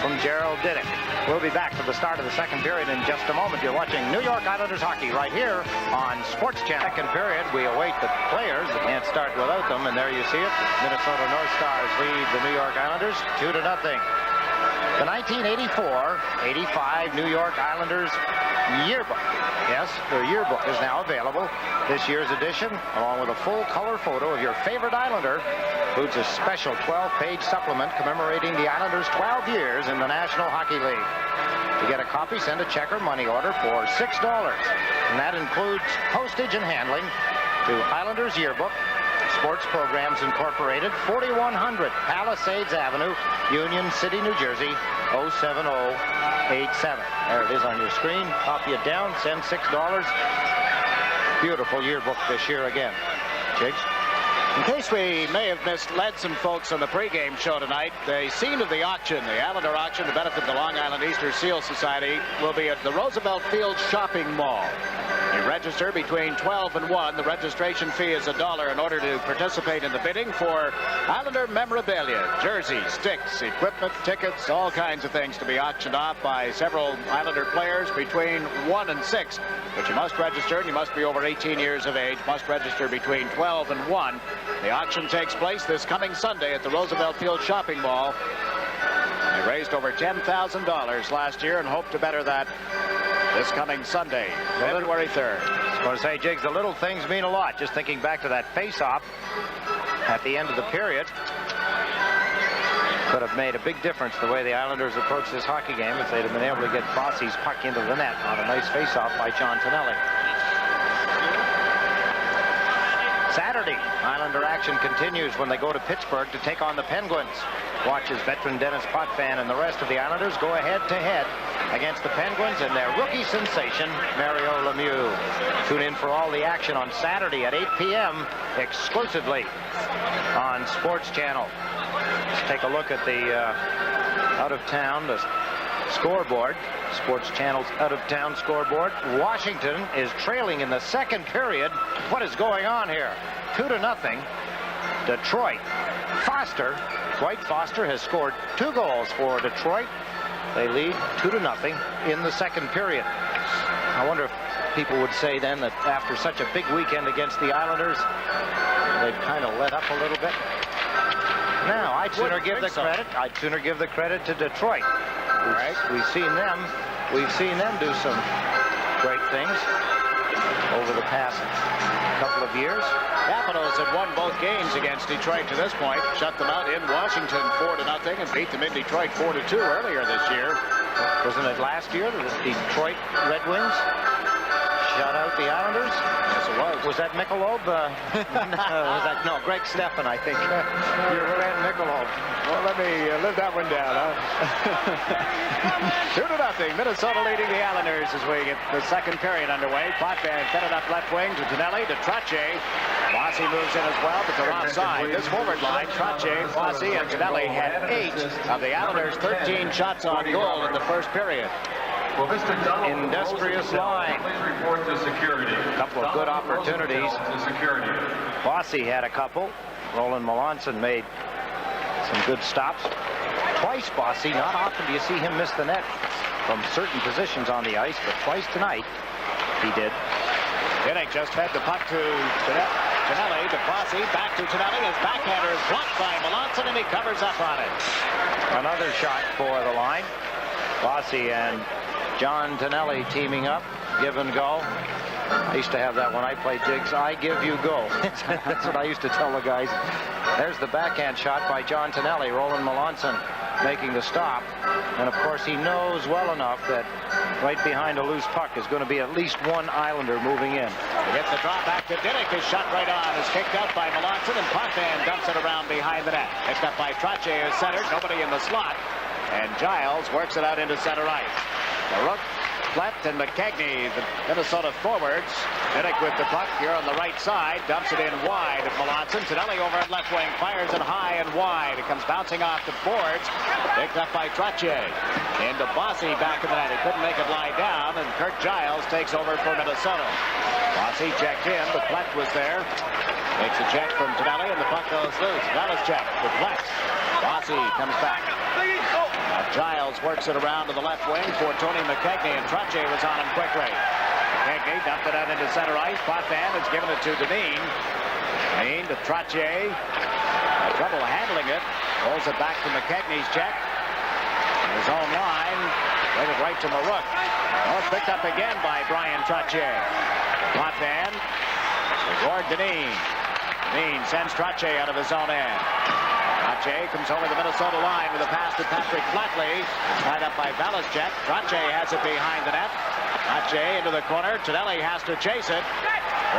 from Gerald Diduck. We'll be back for the start of the second period in just a moment. You're watching New York Islanders hockey right here on SportsChannel. Second period, we await the players. They can't start without them, and there you see it. Minnesota North Stars lead the New York Islanders 2-0. The 1984-85 New York Islanders yearbook. Yes, their yearbook is now available. This year's edition, along with a full color photo of your favorite Islander, includes a special 12-page supplement commemorating the Islanders' 12 years in the National Hockey League. To get a copy, send a check or money order for $6. And that includes postage and handling to Islanders Yearbook, Sports Programs Incorporated, 4100 Palisades Avenue, Union City, New Jersey, 07087. There it is on your screen. Copy it down, send $6. Beautiful yearbook this year again. Jiggs? In case we may have misled some folks on the pregame show tonight, the scene of the auction, the Islander auction to benefit the Long Island Easter Seal Society, will be at the Roosevelt Field Shopping Mall. You register between 12 and 1. The registration fee is $1 in order to participate in the bidding for Islander memorabilia, jerseys, sticks, equipment, tickets, all kinds of things to be auctioned off by several Islander players between 1 and 6. But you must register, and you must be over 18 years of age. Must register between 12 and 1. The auction takes place this coming Sunday at the Roosevelt Field Shopping Mall. They raised over $10,000 last year and hope to better that this coming Sunday, February 3rd. I was going to say, Jiggs, the little things mean a lot. Just thinking back to that face-off at the end of the period. Could have made a big difference the way the Islanders approached this hockey game if they'd have been able to get Bossy's puck into the net on a nice face-off by John Tonelli. Saturday, Islander action continues when they go to Pittsburgh to take on the Penguins. Watch as veteran Denis Potvin and the rest of the Islanders go head-to-head against the Penguins and their rookie sensation, Mario Lemieux. Tune in for all the action on Saturday at 8 p.m. exclusively on SportsChannel. Let's take a look at the out-of-town, the scoreboard. SportsChannel's out-of-town scoreboard. Washington is trailing in the second period. What is going on here? 2-0. Detroit. Dwight Foster has scored 2 goals for Detroit. They lead 2-0 in the second period. I wonder if people would say then that after such a big weekend against the Islanders, they'd kind of let up a little bit. Now, I'd sooner give the credit to Detroit. We've seen them do some great things over the past couple of years. Capitals had won both games against Detroit to this point. Shut them out in Washington 4-0 and beat them in Detroit 4-2 earlier this year. Wasn't it last year that the Detroit Red Wings shut out the Islanders? Yes, it was. Was that Michelob? No, Greg Steffen, I think. Your friend Michelob. Well, let me live that one down, huh? 2-0. Minnesota leading the Islanders as we get the second period underway. Potvin fed it up left wing to Tonelli, to Trottier. Bossy moves in as well, but they're offside. This forward line, Trottier, Bossy, and Tonelli had 8 of the Islanders' 13 shots on goal in the first period. Industrious line. A couple of good opportunities. Bossy had a couple. Roland Melanson made some good stops. Twice Bossy. Not often do you see him miss the net from certain positions on the ice, but twice tonight he did. Dineen just fed the puck to Tonelli, to Bossy, back to Tonelli. His backhander is blocked by Melanson, and he covers up on it. Another shot for the line. Bossy and John Tonelli teaming up, give and go. I used to have that when I played Jiggs. I give, you go. That's what I used to tell the guys. There's the backhand shot by John Tonelli. Roland Melanson making the stop. And, of course, he knows well enough that right behind a loose puck is going to be at least one Islander moving in. He gets the drop back to Diduck. His shot right on is kicked out by Melanson, and Potvin dumps it around behind the net. Picked up by Trottier, who's centered. Nobody in the slot. And Giles works it out into center ice. Maruk, Flat, and McKegney, the Minnesota forwards. Diduck with the puck here on the right side. Dumps it in wide at Melanson. Tonelli over at left wing. Fires it high and wide. It comes bouncing off the boards. Picked up by Trottier. Into Bossy back in the net. He couldn't make it lie down. And Kurt Giles takes over for Minnesota. Bossy checked in. The Flat was there. Makes a check from Tonelli, and the puck goes loose. Dallas check with Flat. Bossy comes back. Now Giles works it around to the left wing for Tony McKegney, and Trottier was on him quickly. McKegney dumped it out into center ice. Potvin has given it to Dineen. Dineen to Trottier. Trouble handling it. Pulls it back to McKegney's check. His own line. Played it right to Maruk. Oh, picked up again by Bryan Trottier. Potvin. Gord Dineen. Dineen sends Trottier out of his own end. Trottier comes over the Minnesota line with a pass to Patrick Flatley. Tied up by Belichick. Trottier has it behind the net. Trottier into the corner. Tonelli has to chase it.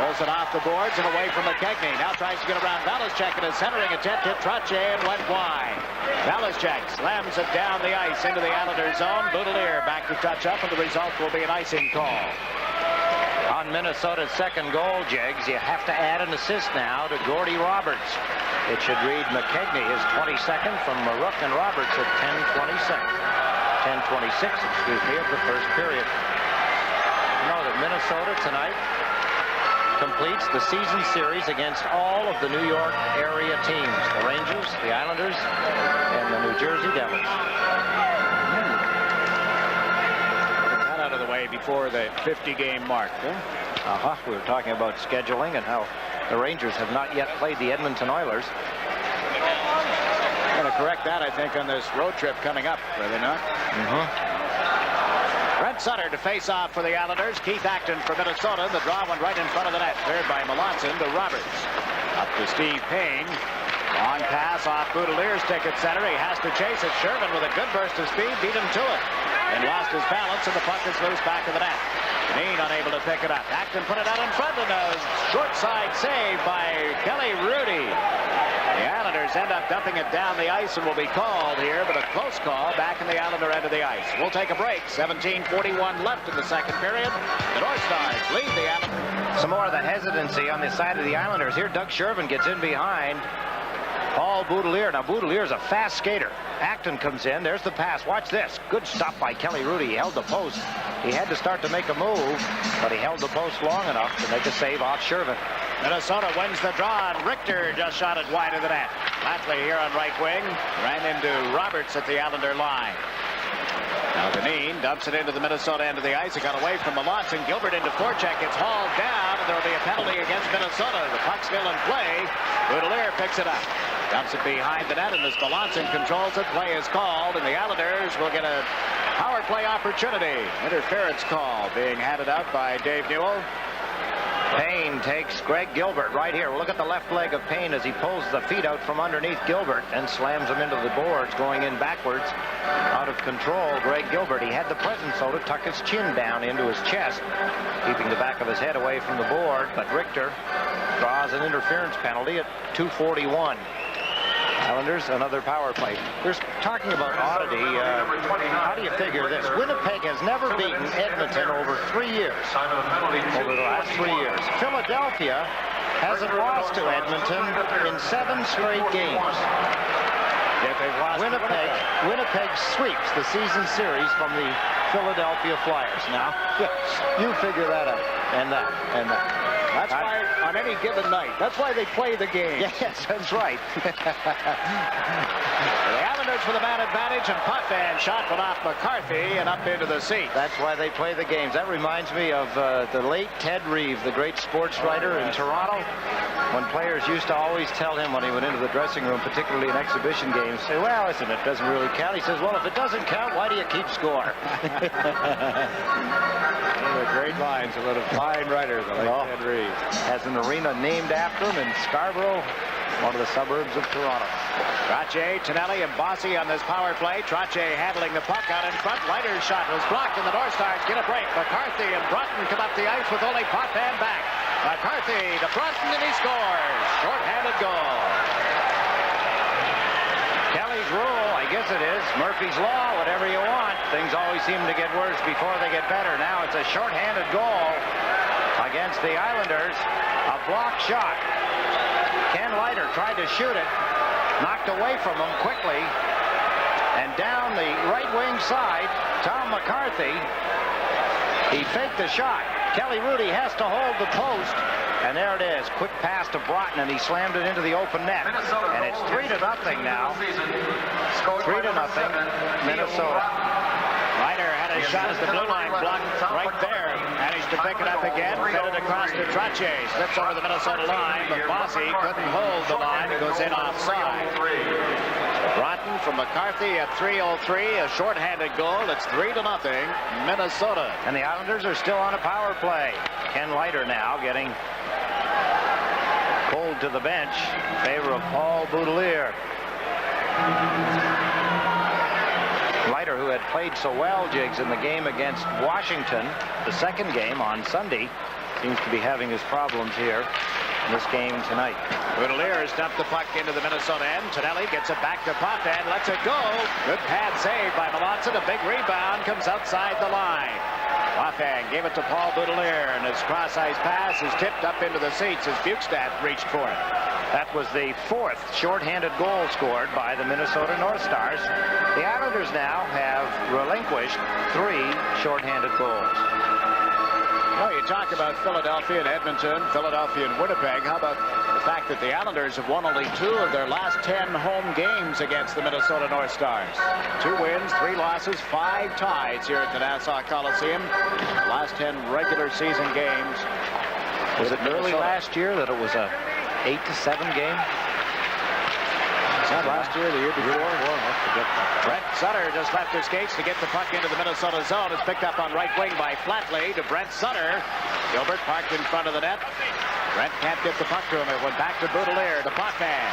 Pulls it off the boards and away from McKegney. Now tries to get around Belichick, and a centering attempt hit Trottier and went wide. Belichick slams it down the ice into the Islander zone. Boutilier back to touch up, and the result will be an icing call. On Minnesota's second goal, Jiggs, you have to add an assist now to Gordy Roberts. It should read McKegney, his 22nd from Maruk and Roberts at 10:26, of the first period. You know that Minnesota tonight completes the season series against all of the New York area teams, the Rangers, the Islanders, and the New Jersey Devils. Got out of the way before the 50-game mark. Huh? We were talking about scheduling and how the Rangers have not yet played the Edmonton Oilers. Going to correct that, I think, on this road trip coming up, are they not? Brent Sutter to face off for the Islanders. Keith Acton for Minnesota. The draw went right in front of the net. Cleared by Melanson to Roberts. Up to Steve Payne. Long pass off Boutilier's stick at center. He has to chase it. Shervin with a good burst of speed beat him to it. And lost his balance, and the puck is loose back of the net. Dineen unable to pick it up. Acton put it out in front, and a short side save by Hrudey. The Islanders end up dumping it down the ice and will be called here, but a close call back in the Islander end of the ice. We'll take a break. 17:41 left in the second period. The North Stars lead the Islanders. Some more of the hesitancy on the side of the Islanders. Here, Doug Shervin gets in behind Paul Boutilier. Now, Boutilier's a fast skater. Acton comes in. There's the pass. Watch this. Good stop by Hrudey. He held the post. He had to start to make a move, but he held the post long enough to make a save off Shervin. Minnesota wins the draw, and Richter just shot it wide of the net. Flatley here on right wing. Ran into Roberts at the Islander line. Now Dineen dumps it into the Minnesota end of the ice. It got away from Melanson. Gilbert into forecheck. It's hauled down, and there will be a penalty against Minnesota. The puck's still in play. Boutilier picks it up. Dumps it behind the net, and as Melanson controls it, play is called, and the Islanders will get a power play opportunity. Interference call being handed out by Dave Newell. Payne takes Greg Gilbert right here. Look at the left leg of Payne as he pulls the feet out from underneath Gilbert and slams him into the boards, going in backwards. Out of control, Greg Gilbert. He had the presence, though, to tuck his chin down into his chest, keeping the back of his head away from the board. But Richter draws an interference penalty at 2:41. Islanders, another power play. There's talking about oddity. How do you figure this? Winnipeg has never beaten Edmonton over 3 years. Over the last 3 years. Philadelphia hasn't lost to Edmonton in 7 straight games. Yet they've lost Winnipeg sweeps the season series from the Philadelphia Flyers. Now, you figure that out. And that. That's why on any given night. That's why they play the game. Yes, that's right. The Islanders with the man advantage, and Potvin shot one off McCarthy and up into the seat. That's why they play the games. That reminds me of the late Ted Reeve, the great sports writer in Toronto, when players used to always tell him when he went into the dressing room, particularly in exhibition games, say, well, listen, it doesn't really count. He says, well, if it doesn't count, why do you keep score? One of the great lines of a fine writer, the late Ted Reeve. Has an arena named after him in Scarborough, one of the suburbs of Toronto. Trottier, Tonelli, and Bossy on this power play. Trottier handling the puck out in front. Leiter's shot was blocked, and the North Stars get a break. McCarthy and Brunton come up the ice with only Potvin back. McCarthy to Brunton, and he scores. Short-handed goal. Kelly's rule, I guess it is. Murphy's Law, whatever you want. Things always seem to get worse before they get better. Now it's a short-handed goal against the Islanders. A block shot. Ken Leiter tried to shoot it. Knocked away from him quickly. And down the right wing side, Tom McCarthy. He faked the shot. Hrudey has to hold the post. And there it is. Quick pass to Broughton, and he slammed it into the open net. And it's 3-0 now. 3-0, Minnesota. Leiter had a shot at the blue line, blocked right there. Managed to pick it up again, fed it across to Trottier. Slips over the Minnesota line, but Bossy couldn't hold the line. It goes in offside. Broughton from McCarthy at 3:03, a shorthanded goal. It's 3-0, Minnesota. And the Islanders are still on a power play. Ken Leiter now getting pulled to the bench in favor of Paul Boutilier. Leiter, who had played so well, Jiggs, in the game against Washington, the second game on Sunday, seems to be having his problems here in this game tonight. Boutilier has dumped the puck into the Minnesota end. Tonelli gets it back to Potvin, lets it go. Good pad save by Melanson. A big rebound comes outside the line. Potvin gave it to Paul Boutilier, and his cross-ice pass is tipped up into the seats as Bukestad reached for it. That was the fourth shorthanded goal scored by the Minnesota North Stars. The Islanders now have relinquished 3 shorthanded goals. Well, you talk about Philadelphia and Edmonton, Philadelphia and Winnipeg. How about the fact that the Islanders have won only 2 of their last 10 home games against the Minnesota North Stars? 2 wins, 3 losses, 5 ties here at the Nassau Coliseum. Last 10 regular season games. Was it early last year that it was a 8-7 game? Was that last year or the year before? Brent Sutter just left his skates to get the puck into the Minnesota zone. It's picked up on right wing by Flatley to Brent Sutter. Gilbert parked in front of the net. Brent can't get the puck to him. It went back to Boutilier to Potvin.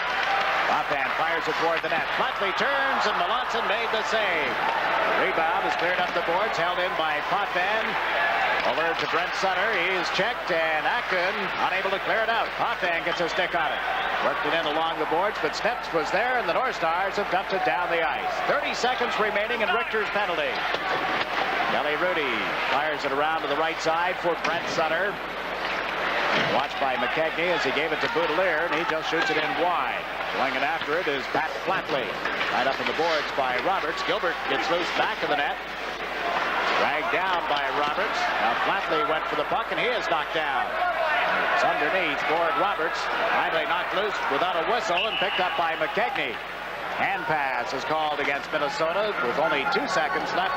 Potvin fires it toward the net. Flatley turns, and Melanson made the save. The rebound is cleared up the boards, held in by Potvin. Over to Brent Sutter. He is checked, and Acton unable to clear it out. Potvin gets a stick on it. Worked it in along the boards, but Snepsts was there, and the North Stars have dumped it down the ice. 30 seconds remaining in Richter's penalty. Hrudey fires it around to the right side for Brent Sutter. Watched by McKegney as he gave it to Boutilier, and he just shoots it in wide. Going in after it is Pat Flatley. Right up in the boards by Roberts. Gilbert gets loose back of the net. Dragged down by Roberts. Now Flatley went for the puck, and he is knocked down. It's underneath. Gord Roberts finally knocked loose without a whistle and picked up by McKegney. Hand pass is called against Minnesota with only 2 seconds left.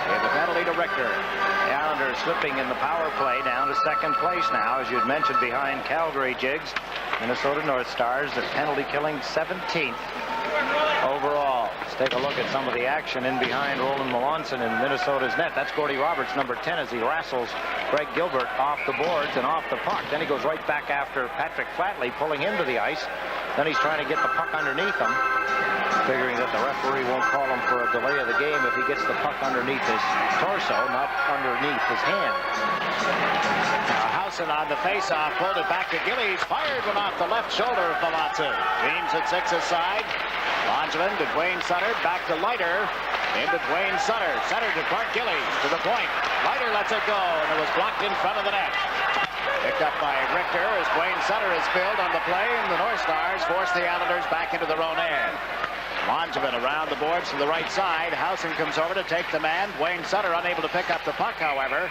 Gave the penalty to Richter. The Islanders slipping in the power play down to second place now, as you'd mentioned, behind Calgary. Jiggs. Minnesota North Stars, the penalty killing 17th overall. Let's take a look at some of the action in behind Roland Melanson in Minnesota's net. That's Gordy Roberts, number 10, as he wrestles Greg Gilbert off the boards and off the puck. Then he goes right back after Patrick Flatley, pulling him to the ice. Then he's trying to get the puck underneath him, figuring that the referee won't call him for a delay of the game if he gets the puck underneath his torso, not underneath his hand. Now Howson on the face-off, pulled it back to Gillies, fired one off the left shoulder of Melanson. James at 6's side. Langevin to Duane Sutter, back to Leiter, into Duane Sutter. Sutter to Clark Gillies, to the point. Leiter lets it go, and it was blocked in front of the net. Picked up by Richter as Duane Sutter is filled on the play, and the North Stars force the Islanders back into their own end. Langevin around the boards to the right side. Howson comes over to take the man. Duane Sutter unable to pick up the puck, however.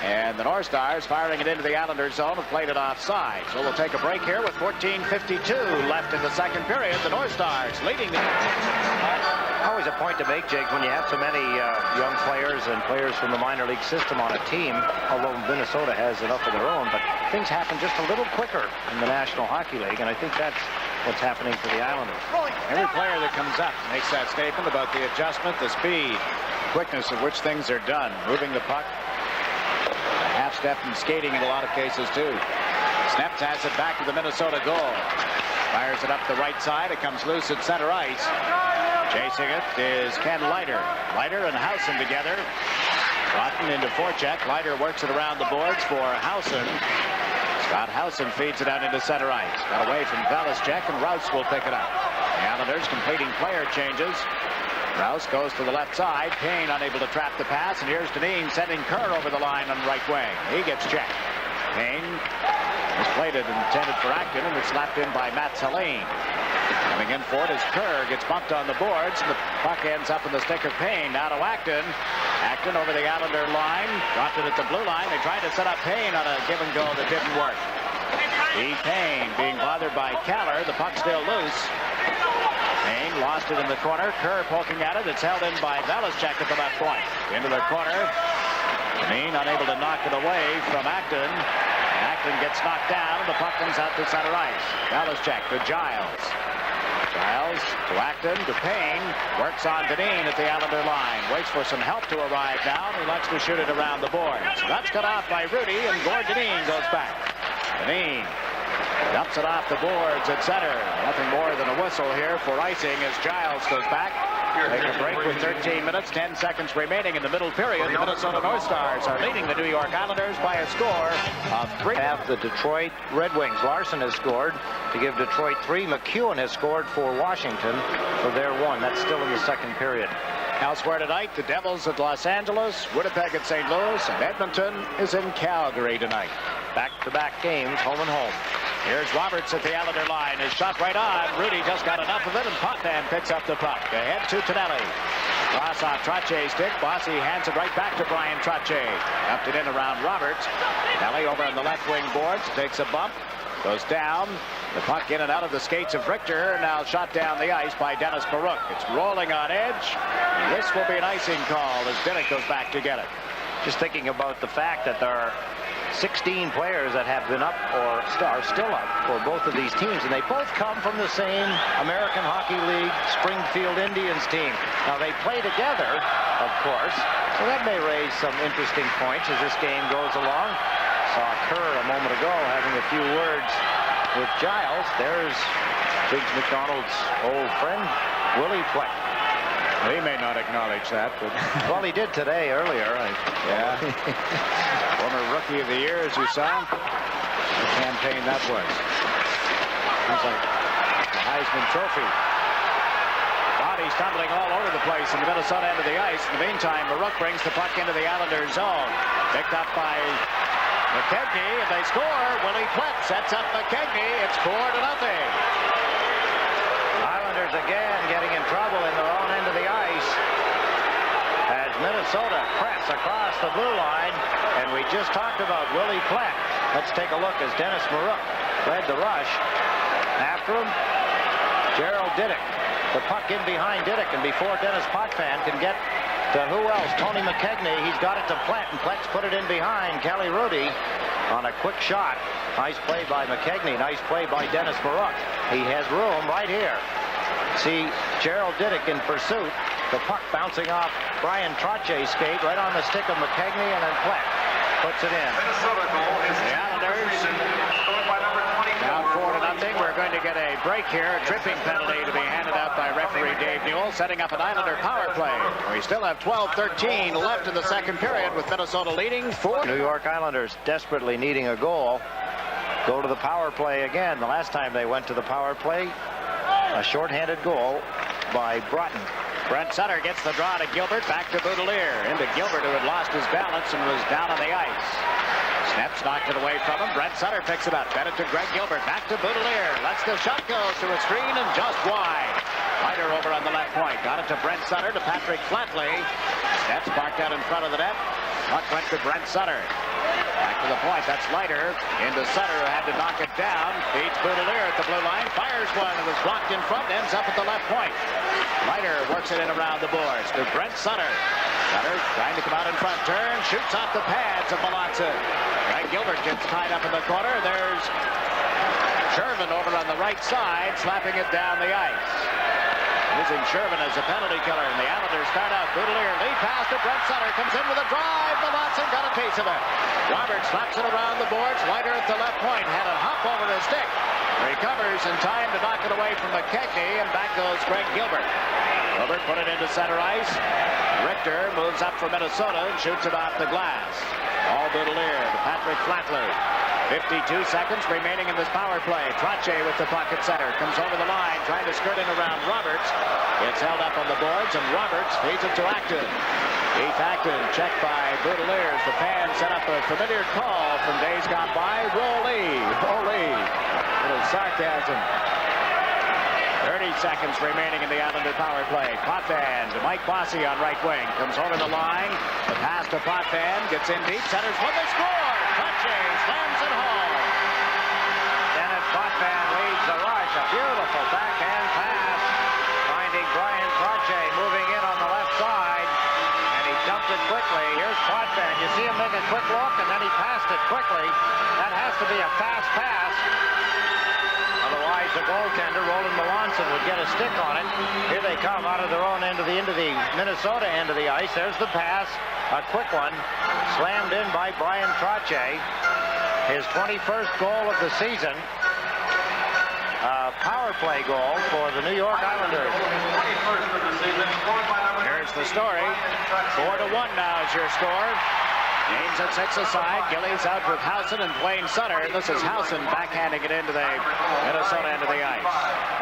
And the North Stars firing it into the Islanders zone have played it offside. So we'll take a break here with 14:52 left in the second period. The North Stars leading the... Always a point to make, Jake, when you have so many young players and players from the minor league system on a team, although Minnesota has enough of their own, but things happen just a little quicker in the National Hockey League, and I think that's what's happening for the Islanders. Every player that comes up makes that statement about the adjustment, the speed, quickness of which things are done. Moving the puck, half step and skating in a lot of cases too. Snepsts has it back to the Minnesota goal. Fires it up the right side. It comes loose at center ice. Chasing it is Ken Leiter. Leiter and Howson together. Potvin into forecheck. Leiter works it around the boards for Howson. Scott Howson feeds it out into center ice. Got away from Velasquez, and Rouse will pick it up. The Islanders completing player changes. Rouse goes to the left side. Payne unable to trap the pass, and here's Dineen sending Kerr over the line on the right wing. He gets checked. Payne was played it intended for Acton, and it's slapped in by Hallin. Coming in for it as Kerr gets bumped on the boards, and the puck ends up in the stick of Payne. Now to Acton. Acton over the Islander line. Dropped it at the blue line. They tried to set up Payne on a give and go that didn't work. Payne being bothered by Kallur. The puck still loose. Payne lost it in the corner. Kerr poking at it. It's held in by Velasquez at the left point. Into the corner. Dineen unable to knock it away from Acton. Acton gets knocked down. The puck comes out to center ice. Velasquez to Giles. Giles to Acton to Payne. Works on Dineen at the Islander line. Waits for some help to arrive down. He likes to shoot it around the boards. That's cut off by Hrudey, and Gord Dineen goes back. Dineen dumps it off the boards at center. Nothing more than a whistle here for icing as Giles goes back. Take a break with 13 minutes, 10 seconds remaining in the middle period. The Minnesota North Stars are leading the New York Islanders by a score of 3. Have the Detroit Red Wings. Larson has scored to give Detroit 3. McEwen has scored for Washington for their 1. That's still in the second period. Elsewhere tonight, the Devils at Los Angeles, Winnipeg at St. Louis, and Edmonton is in Calgary tonight. Back-to-back games, home and home. Here's Roberts at the Islander line. His shot right on. Hrudey just got enough of it, and Potvin picks up the puck. Ahead to Tonelli. Cross off Trottier's stick. Bossy hands it right back to Bryan Trottier. Upped it in around Roberts. Tonelli over on the left wing boards. Takes a bump. Goes down. The puck in and out of the skates of Richter. Now shot down the ice by Denis Maruk. It's rolling on edge. This will be an icing call as Diduck goes back to get it. Just thinking about the fact that there are 16 players that have been up or are still up for both of these teams, and they both come from the same American Hockey League Springfield Indians team. Now they play together, of course, so that may raise some interesting points as this game goes along. Saw Kerr a moment ago having a few words with Giles. There's Jiggs McDonald's old friend, Willie Fleck. He may not acknowledge that, but well, he did today earlier. Yeah. Former Rookie of the Year, as you saw. The campaign that was. Seems like the Heisman Trophy. Bodies tumbling all over the place in the Minnesota end of the ice. In the meantime, Maruk brings the puck into the Islanders' zone. Picked up by McKegney, and they score. Willie Fleck sets up McKegney. It's 4-0. Islanders again getting in trouble in their own end of the ice as Minnesota press across the blue line, and we just talked about Willie Fleck. Let's take a look as Denis Maruk led the rush. After him, Gerald Diduck. The puck in behind Diduck, and before Denis Potvin can get to who else? Tony McKegney. He's got it to Plett, and Plett's put it in behind Kelly Hrudey on a quick shot. Nice play by McKegney. Nice play by Denis Maruk. He has room right here. See Gerald Diduck in pursuit. The puck bouncing off Bryan Trottier's skate right on the stick of McKegney, and then Plett puts it in. The Islanders down 4-0. We're going to get a break here. A tripping penalty to be handed out by referee Dave Newell, setting up an Islander power play. We still have 12-13 left in the second period with Minnesota leading 4. New York Islanders desperately needing a goal. Go to the power play again. The last time they went to the power play, a shorthanded goal by Broughton. Brent Sutter gets the draw to Gilbert, back to Boutilier, into Gilbert, who had lost his balance and was down on the ice. Snepsts knocked it away from him. Brent Sutter picks it up. Bet it to Greg Gilbert, back to Boutilier. Lets the shot go through a screen and just wide. Leiter over on the left point. Got it to Brent Sutter, to Patrick Flatley. Snepsts parked out in front of the net. Puck went to Brent Sutter. Back to the point. That's Leiter. Into Sutter, who had to knock it down. Beats Boutilier at the blue line. Fires one and was blocked in front. Ends up at the left point. Leiter works it in around the boards to Brent Sutter. Sutter trying to come out in front. Turn. Shoots off the pads of Melanson. Greg Gilbert gets tied up in the corner. There's Shervin over on the right side, slapping it down the ice. Using Shervin as a penalty killer, and the Islanders start out. Boutilier lead pass to Brent Sutter, comes in with a drive. Melanson got a piece of it. Roberts slaps it around the boards. Leiter at the left point had a hop over his stick. Recovers in time to knock it away from McKegney, and back goes Greg Gilbert. Gilbert put it into center ice. Richter moves up for Minnesota and shoots it off the glass. All Boutilier to Patrick Flatley. 52 seconds remaining in this power play. Trottier with the puck at center. Comes over the line, trying to skirt in around Roberts. It's held up on the boards, and Roberts feeds it to Acton. Keith Acton checked by Boutilier. The fans set up a familiar call from days gone by. Roley. Little sarcasm. 30 seconds remaining in the Islander power play. Potvin to Mike Bossy on right wing. Comes over the line. The pass to Potvin. Gets in deep. Centers for the score. Trottier slams it home. Dennis Potvin leads the rush. A beautiful backhand pass. Finding Bryan Trottier moving in on the left side. And he dumped it quickly. Here's Potvin. You see him make a quick look, and then he passed it quickly. That has to be a fast pass. Otherwise, the goaltender, Roland Melanson, would get a stick on it. Here they come out of their own end of the Minnesota end of the ice. There's the pass. A quick one. Slammed in by Bryan Trottier. His 21st goal of the season. A power play goal for the New York Islanders. Here's the story. 4-1 now is your score. James at 6 aside. Gillies out with Howson and Duane Sutter. This is Howson backhanding it into the Minnesota end of the ice.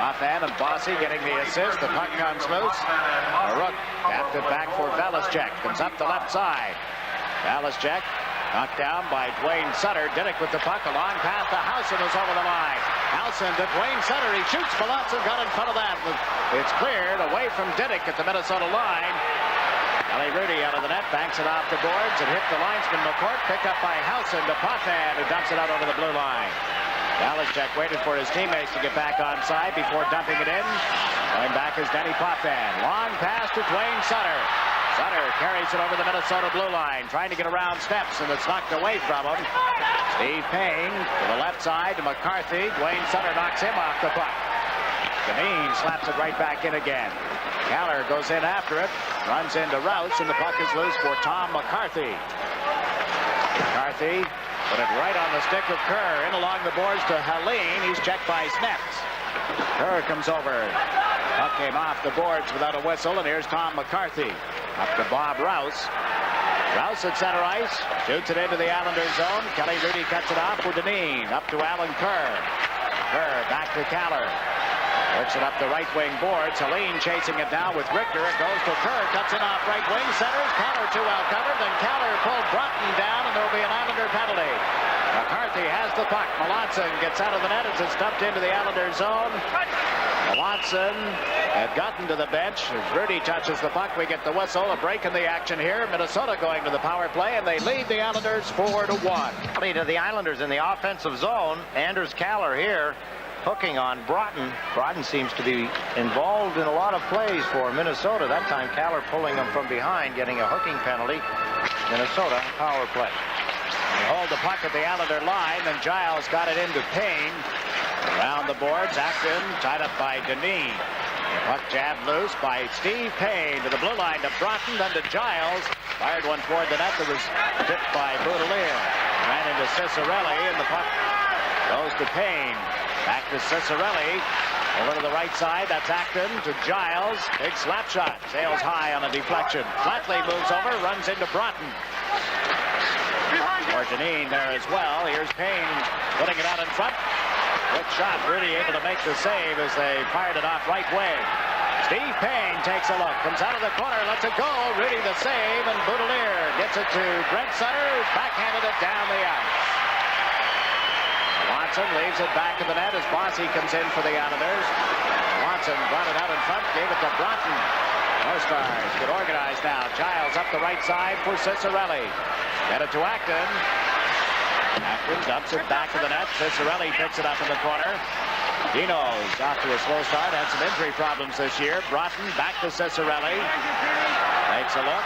Potvin and Bossy getting the assist. The puck comes loose. Maruk tapped it back for Valachek. Comes up the left side. Valachek knocked down by Duane Sutter. Diduck with the puck. A long pass to Howson is over the line. Howson to Duane Sutter. He shoots. Melanson got in front of that. It's cleared away from Diduck at the Minnesota line. Hrudey out of the net, banks it off the boards, and hit the linesman McCourt, picked up by Howson to Potvin, who dumps it out over the blue line. Valachek waited for his teammates to get back on side before dumping it in. Going back is Denis Potvin. Long pass to Duane Sutter. Sutter carries it over the Minnesota blue line, trying to get around Snepsts, and it's knocked away from him. Steve Payne to the left side to McCarthy. Duane Sutter knocks him off the puck. Dineen slaps it right back in again. Kallur goes in after it, runs into Rouse, and the puck is loose for Tom McCarthy. McCarthy put it right on the stick of Kerr, in along the boards to Hallin. He's checked by Snepsts. Kerr comes over. Puck came off the boards without a whistle, and here's Tom McCarthy. Up to Bob Rouse. Rouse at center ice, shoots it into the Islanders zone. Hrudey cuts it off for Dineen. Up to Alan Kerr. Kerr back to Kallur. Works it up the right wing boards. Hallin chasing it down with Richter. It goes to Kerr. Cuts it off right wing. Centers. Kallur too well covered. Then Kallur pulled Broughton down, and there will be an Islander penalty. McCarthy has the puck. Melanson gets out of the net as it's dumped into the Islander zone. Melanson had gotten to the bench. As Hrudey touches the puck, we get the whistle. A break in the action here. Minnesota going to the power play, and they lead the Islanders 4-1. To the Islanders in the offensive zone. Anders Kallur here. Hooking on Broughton. Broughton seems to be involved in a lot of plays for Minnesota. That time Kallur pulling them from behind, getting a hooking penalty. Minnesota power play. They hold the puck at the Islander line, and Giles got it into Payne. Around the boards, Acton tied up by Dineen. Puck jabbed loose by Steve Payne to the blue line to Broughton, then to Giles. Fired one toward the net that was tipped by Boutilier. Ran into Ciccarelli, and the puck goes to Payne. Back to Ciccarelli. Over to the right side. That's Acton to Giles. Big slap shot. Sails high on a deflection. Flatley moves over. Runs into Broughton. Or Dineen there as well. Here's Payne putting it out in front. Good shot. Hrudey able to make the save as they fired it off right wing. Steve Payne takes a look. Comes out of the corner. Lets it go. Hrudey the save. And Boutilier gets it to Brent Sutter. Backhanded it down the ice. Watson leaves it back to the net as Bossy comes in for the Islanders. Watson brought it out in front, gave it to Broughton. No Stars get organized now. Giles up the right side for Ciccarelli. Get it to Acton. Acton dumps it back to the net. Ciccarelli picks it up in the corner. Dino's off to a slow start. Had some injury problems this year. Broughton back to Ciccarelli. Takes a look.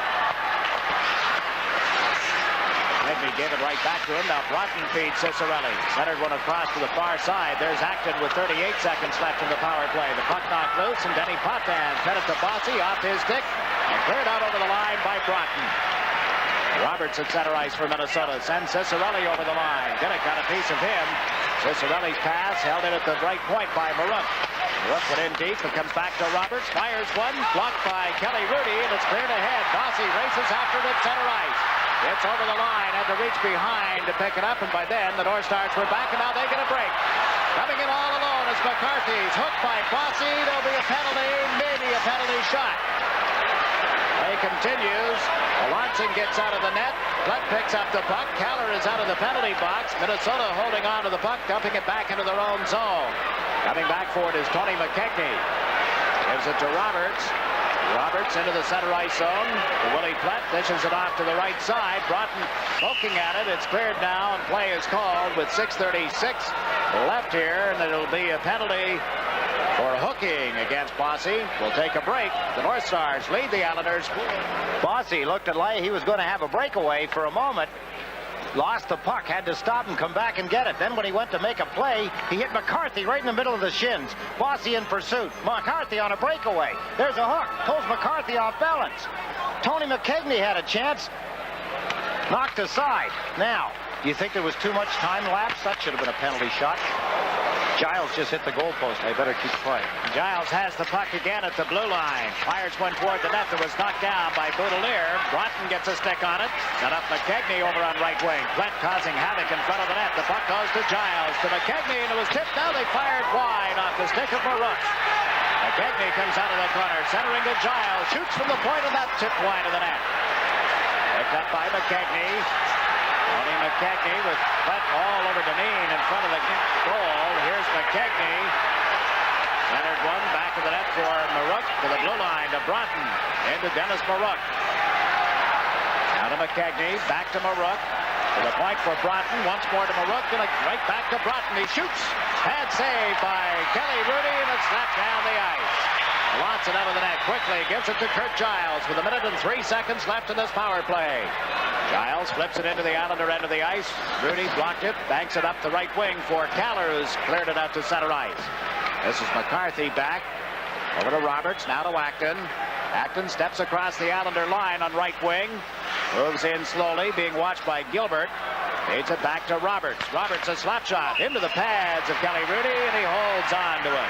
He gave it right back to him. Now Broughton feeds Ciccarelli. Centered one across to the far side. There's Acton with 38 seconds left in the power play. The puck knocked loose, and Denis Potvin fed it to Bossy off his stick and cleared out over the line by Broughton. Roberts at center ice for Minnesota. Sends Ciccarelli over the line. Diduck got a piece of him. Ciccarelli's pass held in at the right point by Maruk. Maruk went in deep and comes back to Roberts. Fires one, blocked by Hrudey, and it's cleared ahead. Bossy races after it at center ice. It's over the line, had to reach behind to pick it up, and by then the North Stars were back, and now they get a break. Coming in all alone is McCarthy's hooked by Bossy. There'll be a penalty, maybe a penalty shot. Play continues. Melanson gets out of the net. Blood picks up the puck. Kallur is out of the penalty box. Minnesota holding on to the puck, dumping it back into their own zone. Coming back for it is Tony McKechnie. Gives it to Roberts. Roberts into the center ice zone. Willie Platt dishes it off to the right side. Broughton poking at it. It's cleared now, and play is called with 6:36 left here, and it'll be a penalty for hooking against Bossy. We'll take a break. The North Stars lead the Islanders. Bossy looked at like he was going to have a breakaway for a moment. Lost the puck, had to stop and come back and get it. Then when he went to make a play, he hit McCarthy right in the middle of the shins. Bossy in pursuit. McCarthy on a breakaway. There's a hook. Pulls McCarthy off balance. Tony McKechnie had a chance. Knocked aside. Now, do you think there was too much time lapse? That should have been a penalty shot. Giles just hit the goalpost. I better keep quiet. Giles has the puck again at the blue line. Fires one toward the net that was knocked down by Boutilier. Broughton gets a stick on it. Set up McKechnie over on right wing. Brent causing havoc in front of the net. The puck goes to Giles. To McKechnie, and it was tipped. Now they fired wide off the stick of Maruk. McKechnie comes out of the corner, centering to Giles. Shoots from the point, and that tipped wide of the net. Picked up by McKechnie. Tony McKechnie with Brent all over Dineen in front of the goal. Here's McKechnie. Centered one back of the net for Maruk to the blue line to Broughton. Into Denis Maruk. Now to McKechnie. Back to Maruk. To the point for Broughton. Once more to Maruk. And right back to Broughton. He shoots. Pad save by Hrudey, and it's slapped down the ice. Melanson out of the net quickly. Gives it to Kurt Giles with 1 minute and 3 seconds left in this power play. Giles flips it into the Islander end of the ice. Hrudey blocked it, banks it up the right wing for Kallur, who's cleared it out to center ice. This is McCarthy back. Over to Roberts, now to Acton. Acton steps across the Islander line on right wing. Moves in slowly, being watched by Gilbert. Feeds it back to Roberts. Roberts a slap shot into the pads of Hrudey, and he holds on to it.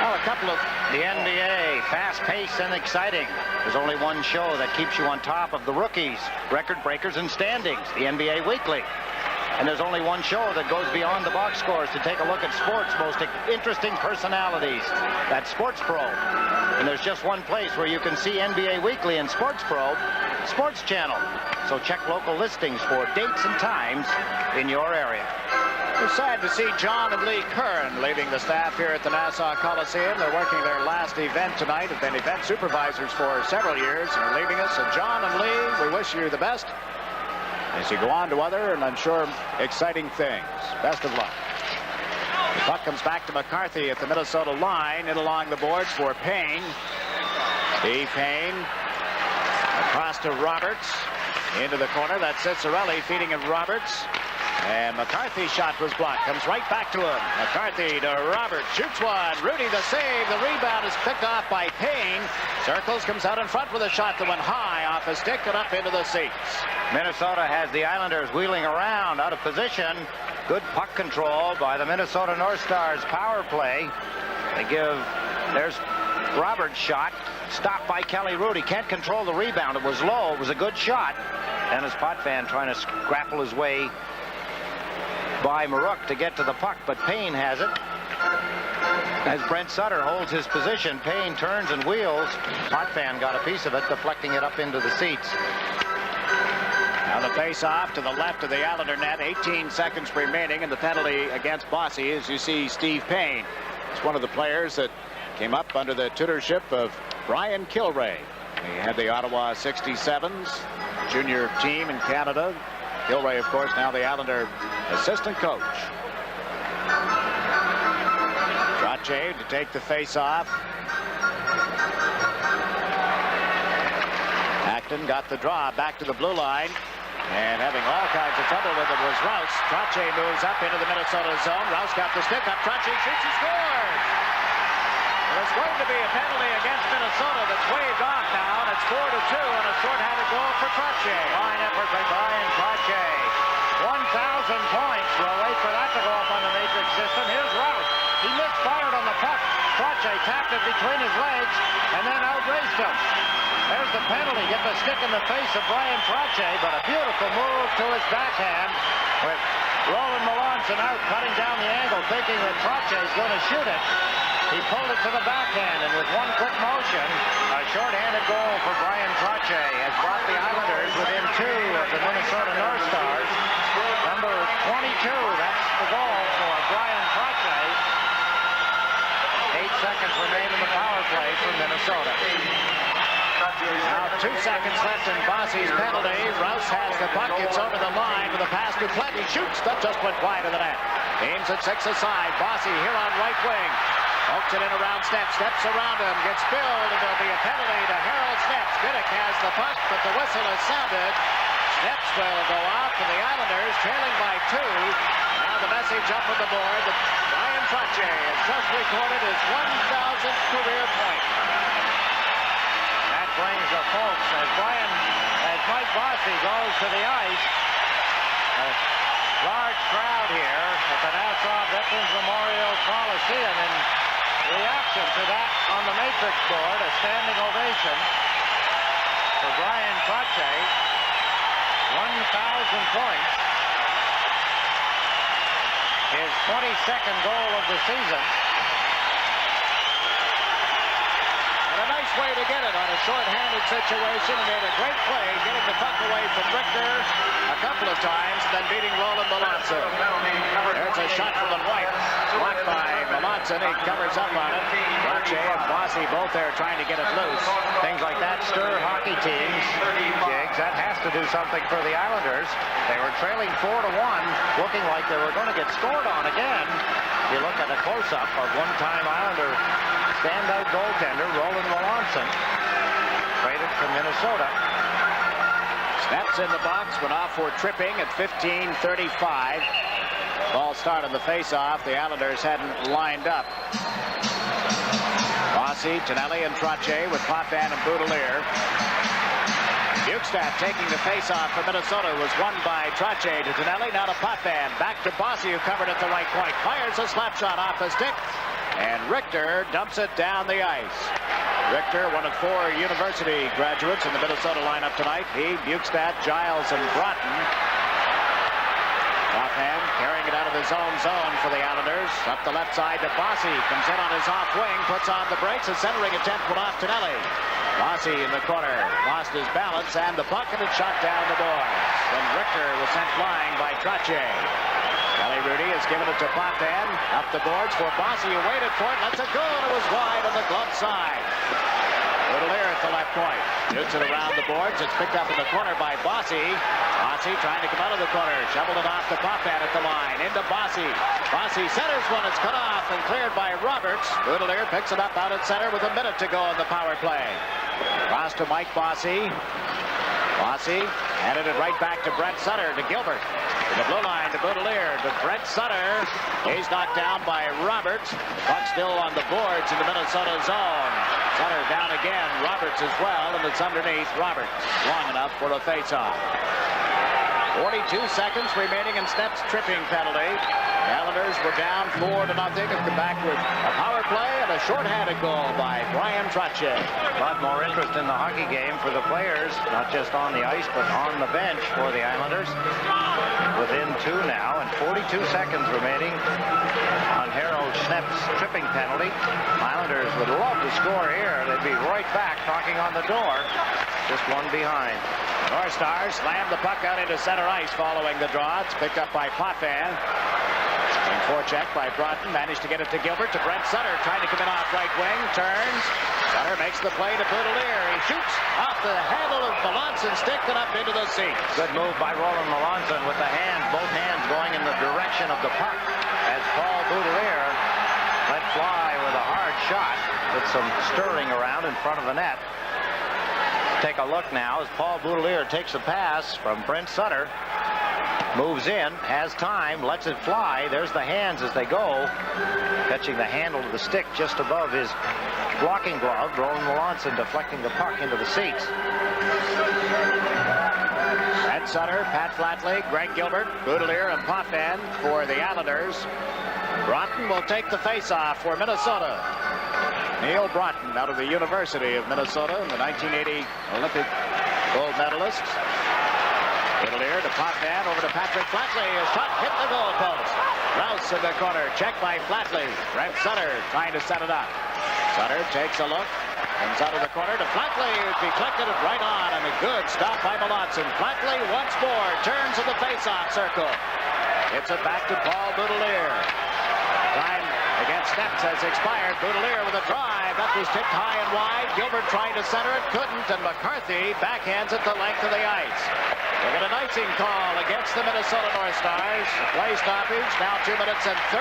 Well, a couple of the NBA, fast-paced and exciting. There's only one show that keeps you on top of the rookies, record breakers, and standings, the NBA Weekly. And there's only one show that goes beyond the box scores to take a look at sports' most interesting personalities. That's Sports Pro. And there's just one place where you can see NBA Weekly and Sports Pro, SportsChannel. So check local listings for dates and times in your area. We're sad to see John and Lee Curran leaving the staff here at the Nassau Coliseum. They're working their last event tonight. Have been event supervisors for several years and are leaving us. So John and Lee, we wish you the best as you go on to other and I'm sure exciting things. Best of luck. The puck comes back to McCarthy at the Minnesota line. In along the boards for Payne. Steve Payne across to Roberts. Into the corner. That's Ciccarelli feeding him Roberts. And McCarthy's shot was blocked. Comes right back to him. McCarthy to Roberts. Shoots one. Hrudey the save. The rebound is picked off by Payne. Circles, comes out in front with a shot that went high off a stick and up into the seats. Minnesota has the Islanders wheeling around out of position. Good puck control by the Minnesota North Stars power play. There's Roberts' shot. Stopped by Hrudey. Can't control the rebound. It was low. It was a good shot. Dennis Potvin trying to grapple his way by Maruk to get to the puck, but Payne has it. As Brent Sutter holds his position, Payne turns and wheels. Potvin got a piece of it, deflecting it up into the seats. Now the face-off to the left of the Islander net. 18 seconds remaining, and the penalty against Bossy, as you see Steve Payne. It's one of the players that came up under the tutorship of Brian Kilray. He had the Ottawa 67s, junior team in Canada. Kilray, of course, now the Islander assistant coach. Trottier to take the face-off. Acton got the draw back to the blue line. And having all kinds of trouble with it was Rouse. Trottier moves up into the Minnesota zone. Rouse got the stick up. Trottier shoots and scores. There's going to be a penalty against Minnesota that's waved off now, and it's 4-2 and a short-handed goal for Trottier. Fine effort by Bryan Trottier. points. We'll wait for that to go up on the matrix system. Here's Rouse. He misfired on the puck. Trottier tapped it between his legs and then outraced him. There's the penalty. Get the stick in the face of Bryan Trottier, but a beautiful move to his backhand with Roland Melanson out, cutting down the angle, thinking that Trottier is going to shoot it. He pulled it to the backhand, and with one quick motion, a short-handed goal for Bryan Trottier has brought the Islanders within 2 of the Minnesota North Stars. Number 22, that's the goal for Bryan Trottier. 8 seconds remain in the power play for Minnesota. Now 2 seconds left in Bossy's penalty. Rouse has the puck. It's over the line with a pass to Flatley. Shoots. That just went wide of the net. Aims at 6 aside. Bossy here on right wing. Pokes it in around Snepsts. Steps around him. Gets spilled. And there'll be a penalty to Harold Snepsts. Diduck has the puck, but the whistle is sounded. Snepsts will go off, and the Islanders trailing by 2. Now the message up on the board that Bryan Trottier has just recorded his 1,000th career point. That brings the folks as Mike Bossy goes to the ice. A large crowd here at the Nassau Veterans Memorial Coliseum in reaction to that on the matrix board. A standing ovation for Bryan Trottier. 1,000 points. His 22nd goal of the season. And a nice way to get it on a short-handed situation. He made a great play, getting the puck away from Richter a couple of times, then beating Roland Melanson. There's a shot from the right. Blocked by Melanson. He covers up on it. Trottier and Bossy both there trying to get it loose. Things like that stir hockey teams. Jiggs, that has to do something for the Islanders. They were trailing 4-1, looking like they were going to get scored on again. You look at a close-up of one-time Islander standout goaltender Roland Melanson, traded from Minnesota. Snepsts in the box, went off for tripping at 15:35. Ball start on the face-off. The Islanders hadn't lined up. Bossy, Tonelli, and Trottier with Potvin and Boutilier. Bukestad taking the face-off for Minnesota was won by Trottier to Tonelli, now to Potvin. Back to Bossy, who covered at the right point. Fires a slap shot off the stick, and Richter dumps it down the ice. Richter, one of 4 university graduates in the Minnesota lineup tonight. He, Bukestad, Giles, and Broughton. Potvin carrying it out of his own zone for the Islanders. Up the left side to Bossy. Comes in on his off wing, puts on the brakes. A centering attempt went off Tonelli. Bossy in the corner, lost his balance, and the puck, and it shot down the boards. Then Richter was sent flying by Trottier. Hrudey has given it to Potvin. Up the boards for Bossy, who waited for it. Lets it go, and it was wide on the glove side. Boutilier at the left point. Shoots it around the boards. It's picked up in the corner by Bossy. Bossy trying to come out of the corner. Shoveled it off to Potvin at the line. Into Bossy. Bossy centers one. It's cut off and cleared by Roberts. Boutilier picks it up out at center with a minute to go in the power play. Pass to Mike Bossy. Bossy handed it right back to Brent Sutter, to Gilbert. To the blue line to Boutilier, to Brent Sutter. He's knocked down by Roberts. Puck still on the boards in the Minnesota zone. Sutter down again. Roberts as well, and it's underneath Roberts. Long enough for a face-off. 42 seconds remaining in Snepsts' tripping penalty. The Islanders were down 4-0 and come back with a power play and a short-handed goal by Bryan Trottier. A lot more interest in the hockey game for the players, not just on the ice, but on the bench for the Islanders. Within 2 now, and 42 seconds remaining on Harold Snepsts' tripping penalty. Islanders would love to score here. They'd be right back knocking on the door. Just one behind. North Stars slammed the puck out into center ice following the draw. It's picked up by Potvin. And forecheck by Broughton. Managed to get it to Gilbert, to Brent Sutter. Trying to come in off right wing. Turns. Sutter makes the play to Boutilier. He shoots off the handle of Melanson's stick and up into the seats. Good move by Roland Melanson with the hands, both hands going in the direction of the puck as Paul Boutilier let fly with a hard shot with some stirring around in front of the net. Take a look now as Paul Boutilier takes a pass from Brent Sutter. Moves in, has time, lets it fly. There's the hands as they go. Catching the handle of the stick just above his blocking glove. Roland Melanson deflecting the puck into the seats. Brent Sutter, Pat Flatley, Greg Gilbert, Boutilier, and Potvin for the Islanders. Broughton will take the face-off for Minnesota. Neil Broughton out of the University of Minnesota, the 1980 Olympic gold medalist. Boutilier to Potvin, over to Patrick Flatley. His shot hit the goal post. Rouse in the corner, checked by Flatley. Brent Sutter trying to set it up. Sutter takes a look. Comes out of the corner to Flatley, who deflected it right on, and a good stop by Melanson. Flatley once more turns in the face-off circle. Hits it back to Paul Boutilier. Time against Snepsts has expired. Boutilier with a drive. That was tipped high and wide. Gilbert trying to center it, couldn't, and McCarthy backhands it the length of the ice. We get an icing call against the Minnesota North Stars. Play stoppage, now 2 minutes and 13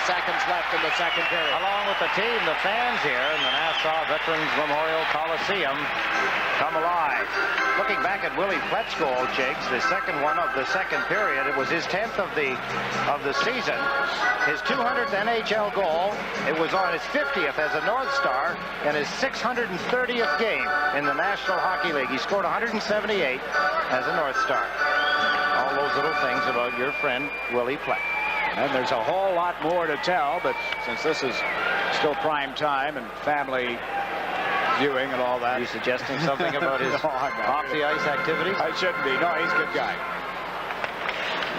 seconds left in the second period. Along with the team, the fans here in the Nassau Veterans Memorial Coliseum come alive. Looking back at Willie Plett's goal, Jiggs, the second one of the second period, it was his 10th of the season. His 200th NHL goal. It was on his 50th as a North Star and his 630th game in the National Hockey League. He scored 178 as a North Star. All those little things about your friend Willie Plett. And there's a whole lot more to tell, but since this is still prime time and family viewing and all that. Are you suggesting something about his No, off-the-ice activities? I shouldn't be. No, he's a good guy.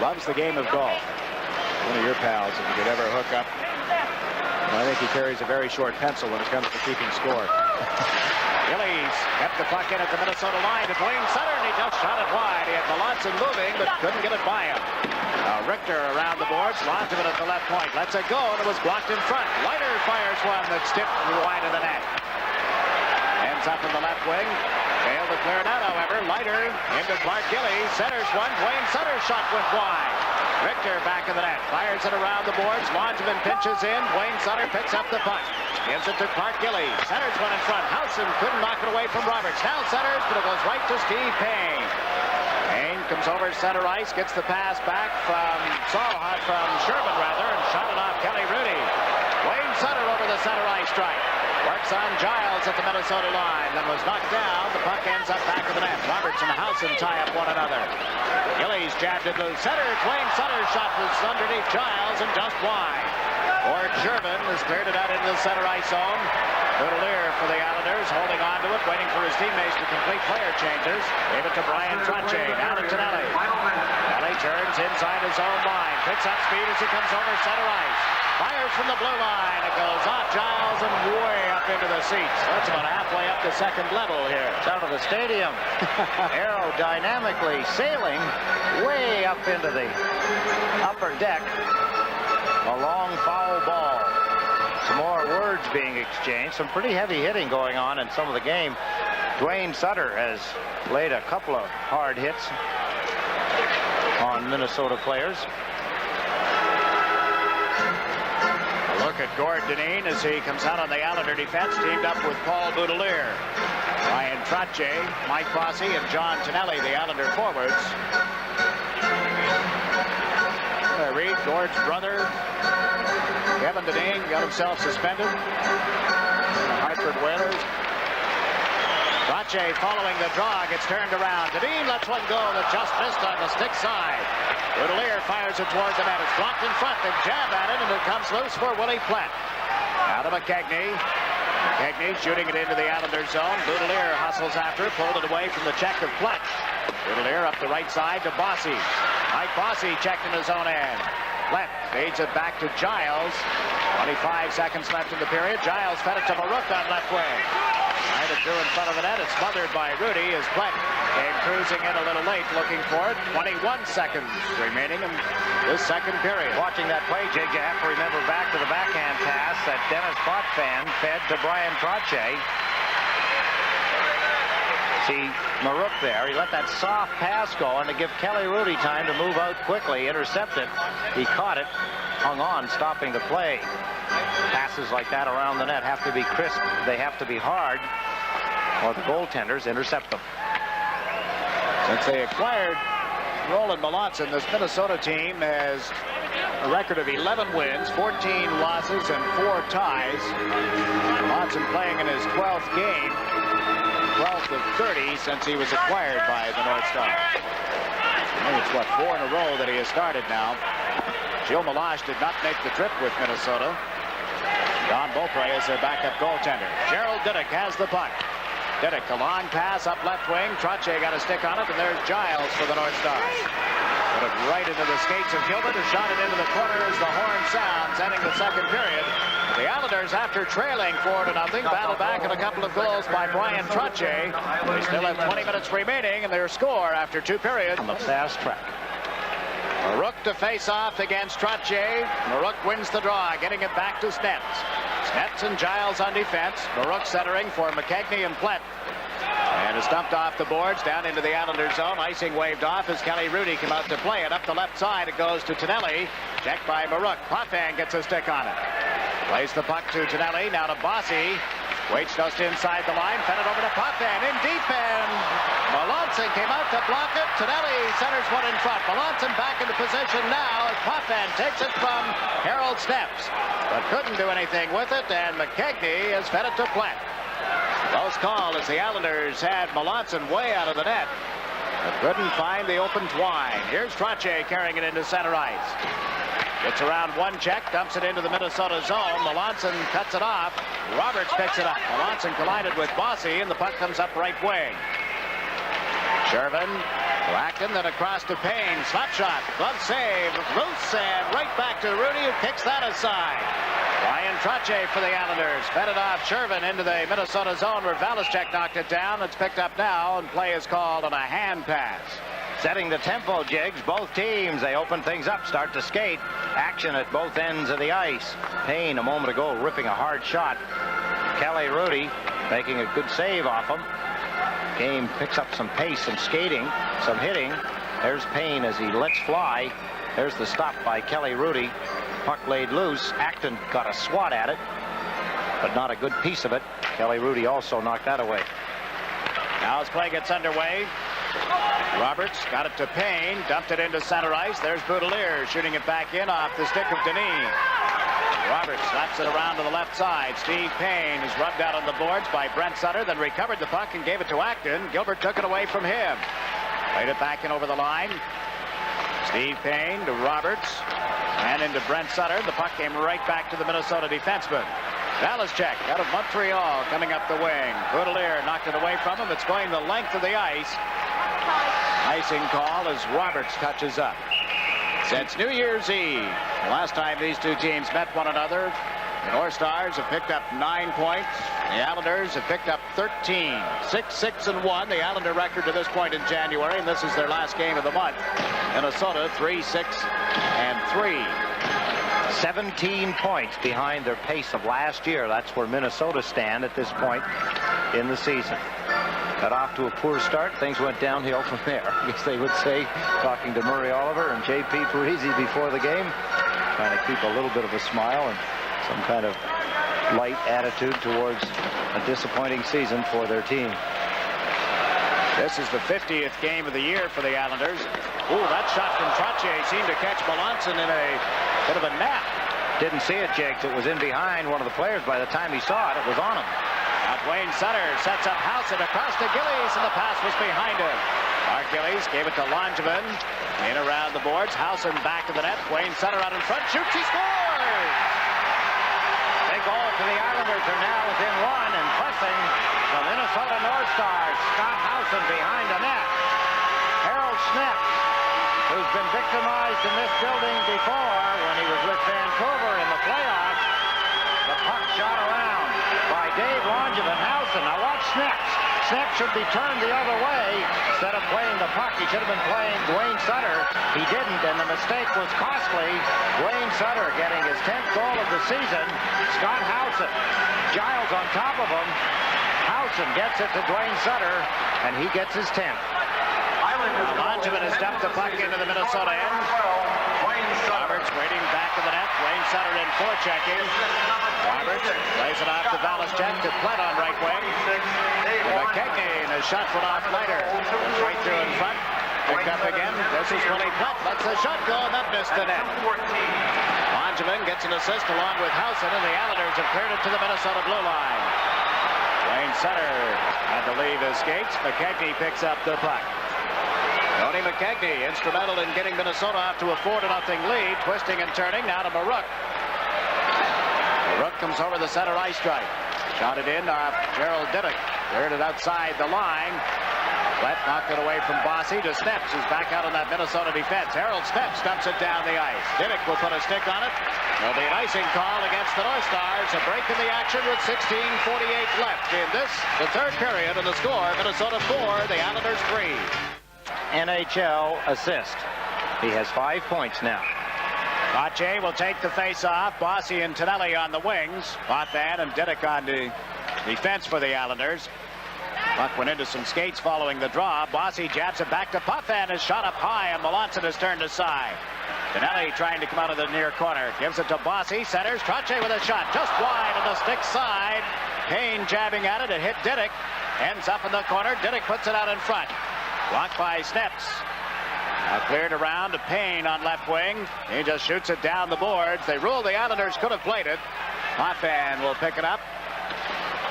Loves the game of golf. One of your pals, if you could ever hook up. I think he carries a very short pencil when it comes to keeping score. Gillies kept the puck in at the Minnesota line to Duane Sutter, and he just shot it wide. He had Melanson moving, but couldn't get it by him. Richter around the boards, Langevin at the left point. Lets it go, and it was blocked in front. Leiter fires one that's tipped wide of the net. Ends up in the left wing. Failed to clear it out, however. Leiter into Clark Gillies. Centers one. Duane Sutter's shot went wide. Richter back of the net. Fires it around the boards. Langevin pinches in. Duane Sutter picks up the puck. Gives it to Clark Gillies. Centers one in front. Howson couldn't knock it away from Roberts. Now centers, but it goes right to Steve Payne. Payne comes over center ice. Gets the pass back from Sherman, and shot it off Hrudey. Duane Sutter over the center ice strike. Works on Giles at the Minnesota line, then was knocked down. The puck ends up back of the net. Roberts and Howson tie up one another. Gillies jabbed it to center. Duane Sutter's shot was underneath Giles and just wide. Gord Sherman has cleared it out into the center ice zone. Boutilier for the Islanders, holding on to it, waiting for his teammates to complete player changes. Gave it to Bryan Trottier, down to Tonelli. Tonelli turns inside his own line, picks up speed as he comes over center ice. Fires from the blue line. It goes off Giles and way up into the seats. That's about halfway up the second level here. It's out of the stadium. Aerodynamically sailing way up into the upper deck. A long foul ball. Some more words being exchanged. Some pretty heavy hitting going on in some of the game. Duane Sutter has laid a couple of hard hits on Minnesota players. Look at Gord Dineen as he comes out on the Islander defense, teamed up with Paul Boutilier. Ryan Trottier, Mike Bossy, and John Tonelli, the Islander forwards. Reed, Gord's brother, Kevin Dineen, got himself suspended. The Hartford Whalers. Trottier following the draw, gets turned around. Dineen lets one go that just missed on the stick side. Boutilier fires it toward the net. It's blocked in front. They jab at it, and it comes loose for Willie Plett. Out of McKegney. McKegney shooting it into the Islanders zone. Boutilier hustles after it, pulled it away from the check of Plett. Boutilier up the right side to Bossy. Mike Bossy checked in his own end. Plett fades it back to Giles. 25 seconds left in the period. Giles fed it to Maruk on left wing. Right it through in front of the net. It's smothered by Hrudey as Plett came cruising in a little late looking for it. 21 seconds remaining in this second period. Watching that play, Jig, you have to remember back to the backhand pass that Denis Potvin fed to Bryan Trottier. See Maruk there. He let that soft pass go, and to give Hrudey time to move out quickly, intercept it. He caught it, hung on, stopping the play. Passes like that around the net have to be crisp. They have to be hard, or the goaltenders intercept them. Since they acquired Roland Melanson, this Minnesota team has a record of 11 wins, 14 losses, and 4 ties. Melanson playing in his 12th game, 12th of 30 since he was acquired by the North Stars. I think it's, what, 4 in a row that he has started now. Gilles Melanson did not make the trip with Minnesota. Don Beaupre is their backup goaltender. Gerald Diduck has the puck. Diduck, a long pass up left wing. Trottier got a stick on it, and there's Giles for the North Stars. Put it right into the skates of Gilbert, who shot it into the corner as the horn sounds, ending the second period. The Islanders, after trailing 4-0, battle back in a couple of goals by Bryan Trottier. They still have 20 minutes remaining in their score after 2 periods. On the fast track. Maruk to face off against Trottier. Maruk wins the draw, getting it back to Snepsts. Snepsts and Giles on defense. Maruk centering for McKegney and Plett. And is dumped off the boards down into the Islander zone. Icing waved off as Hrudey came out to play it. Up the left side, it goes to Tonelli. Checked by Maruk. Potvin gets a stick on it. Plays the puck to Tonelli. Now to Bossy. Waits just inside the line. Fed it over to Potvin. In deep end. Melanson came out to block it. Tonelli centers one in front. Melanson back into position now as Potvin takes it from Harold Snepsts. But couldn't do anything with it. And McKegney has fed it to Plett. Close call as the Islanders had Melanson way out of the net. But couldn't find the open twine. Here's Trottier carrying it into center ice. Gets around one check, dumps it into the Minnesota zone. Melanson cuts it off. Roberts picks it up. Melanson collided with Bossy, and the puck comes up right wing. Shervin, Acton, then across to Payne. Slap shot, glove save, loose, and right back to Hrudey, who kicks that aside. Ryan Trottier for the Islanders. Fed it off Shervin into the Minnesota zone where Valachek knocked it down. It's picked up now, and play is called on a hand pass. Setting the tempo, Jiggs. Both teams, they open things up, start to skate. Action at both ends of the ice. Payne, a moment ago, ripping a hard shot. Hrudey making a good save off him. Game picks up some pace, some skating, some hitting. There's Payne as he lets fly. There's the stop by Hrudey. Puck laid loose. Acton got a swat at it, but not a good piece of it. Hrudey also knocked that away. Now as play gets underway, Roberts got it to Payne, dumped it into center ice. There's Boutilier shooting it back in off the stick of Dineen. Roberts slaps it around to the left side. Steve Payne is rubbed out on the boards by Brent Sutter, then recovered the puck and gave it to Acton. Gilbert took it away from him. Played it back in over the line. Steve Payne to Roberts and into Brent Sutter. The puck came right back to the Minnesota defenseman. Valachek out of Montreal coming up the wing. Boutilier knocked it away from him. It's going the length of the ice. Icing call as Roberts touches up. Since New Year's Eve, the last time these two teams met one another, the North Stars have picked up 9 points. The Islanders have picked up 13. 6-6-1, the Islander record to this point in January, and this is their last game of the month. Minnesota 3-6-3. 17 points behind their pace of last year. That's where Minnesota stand at this point in the season. Got off to a poor start. Things went downhill from there, I guess they would say, talking to Murray Oliver and J.P. Parisi before the game, trying to keep a little bit of a smile and some kind of light attitude towards a disappointing season for their team. This is the 50th game of the year for the Islanders. Ooh, that shot from Trottier seemed to catch Melanson in a bit of a nap. Didn't see it, Jake. It was in behind one of the players. By the time he saw it, it was on him. Now Duane Sutter sets up Howson across to Gillies, and the pass was behind him. Mark Gillies gave it to Langevin. In around the boards. Howson back to the net. Duane Sutter out in front. Shoots. He scores! Big goal for the Islanders. Are now within one and pressing the Minnesota North Stars. Scott Howson behind the net. Harold Snepsts, who's been victimized in this building before when he was with Vancouver in the playoffs. The puck shot around by Dave Langevin. Howson. Now watch Snepsts. Snepsts should be turned the other way instead of playing the puck. He should have been playing Duane Sutter. He didn't, and the mistake was costly. Duane Sutter getting his 10th goal of the season. Scott Howson. Giles on top of him. Howson gets it to Duane Sutter, and he gets his 10th. Langevin has dumped the puck into the Minnesota end. Roberts waiting back to the net. Duane Sutter in forechecking. Roberts plays it off to Valachek to Plett on right wing. McKegney and a shot went off Leiter. Right through in front. Picked up again. This is Willie Plett. Lets the shot go, and that missed the net. Langevin gets an assist along with Howson, and the Islanders have cleared it to the Minnesota blue line. Wayne Sutter had to leave his skates. McKegney picks up the puck. Tony McKegney instrumental in getting Minnesota off to a 4-0 lead. Twisting and turning now to Maruk. Maruk comes over the center ice stripe. Shot it in off Gerald Diduck. Cleared it outside the line. Left knocked it away from Bossy to Snepsts, who's back out on that Minnesota defense. Harold Snepsts dumps it down the ice. Diduck will put a stick on it. There'll be an icing call against the North Stars. A break in the action with 16:48 left in this, the third period, and the score, Minnesota 4, the Islanders 3. NHL assist. He has 5 points now. Trottier will take the face-off. Bossy and Tonelli on the wings. Potvin and Diduck on the defense for the Islanders. Puck went into some skates following the draw. Bossy jabs it back to Potvin. Is shot up high, and Melanson is turned aside. Tonelli trying to come out of the near corner. Gives it to Bossy. Centers. Trottier with a shot. Just wide on the stick side. Payne jabbing at it. It hit Diduck. Ends up in the corner. Diduck puts it out in front. Blocked by Snepsts. Now cleared around to Payne on left wing. He just shoots it down the boards. They ruled the Islanders could have played it. Potvin will pick it up.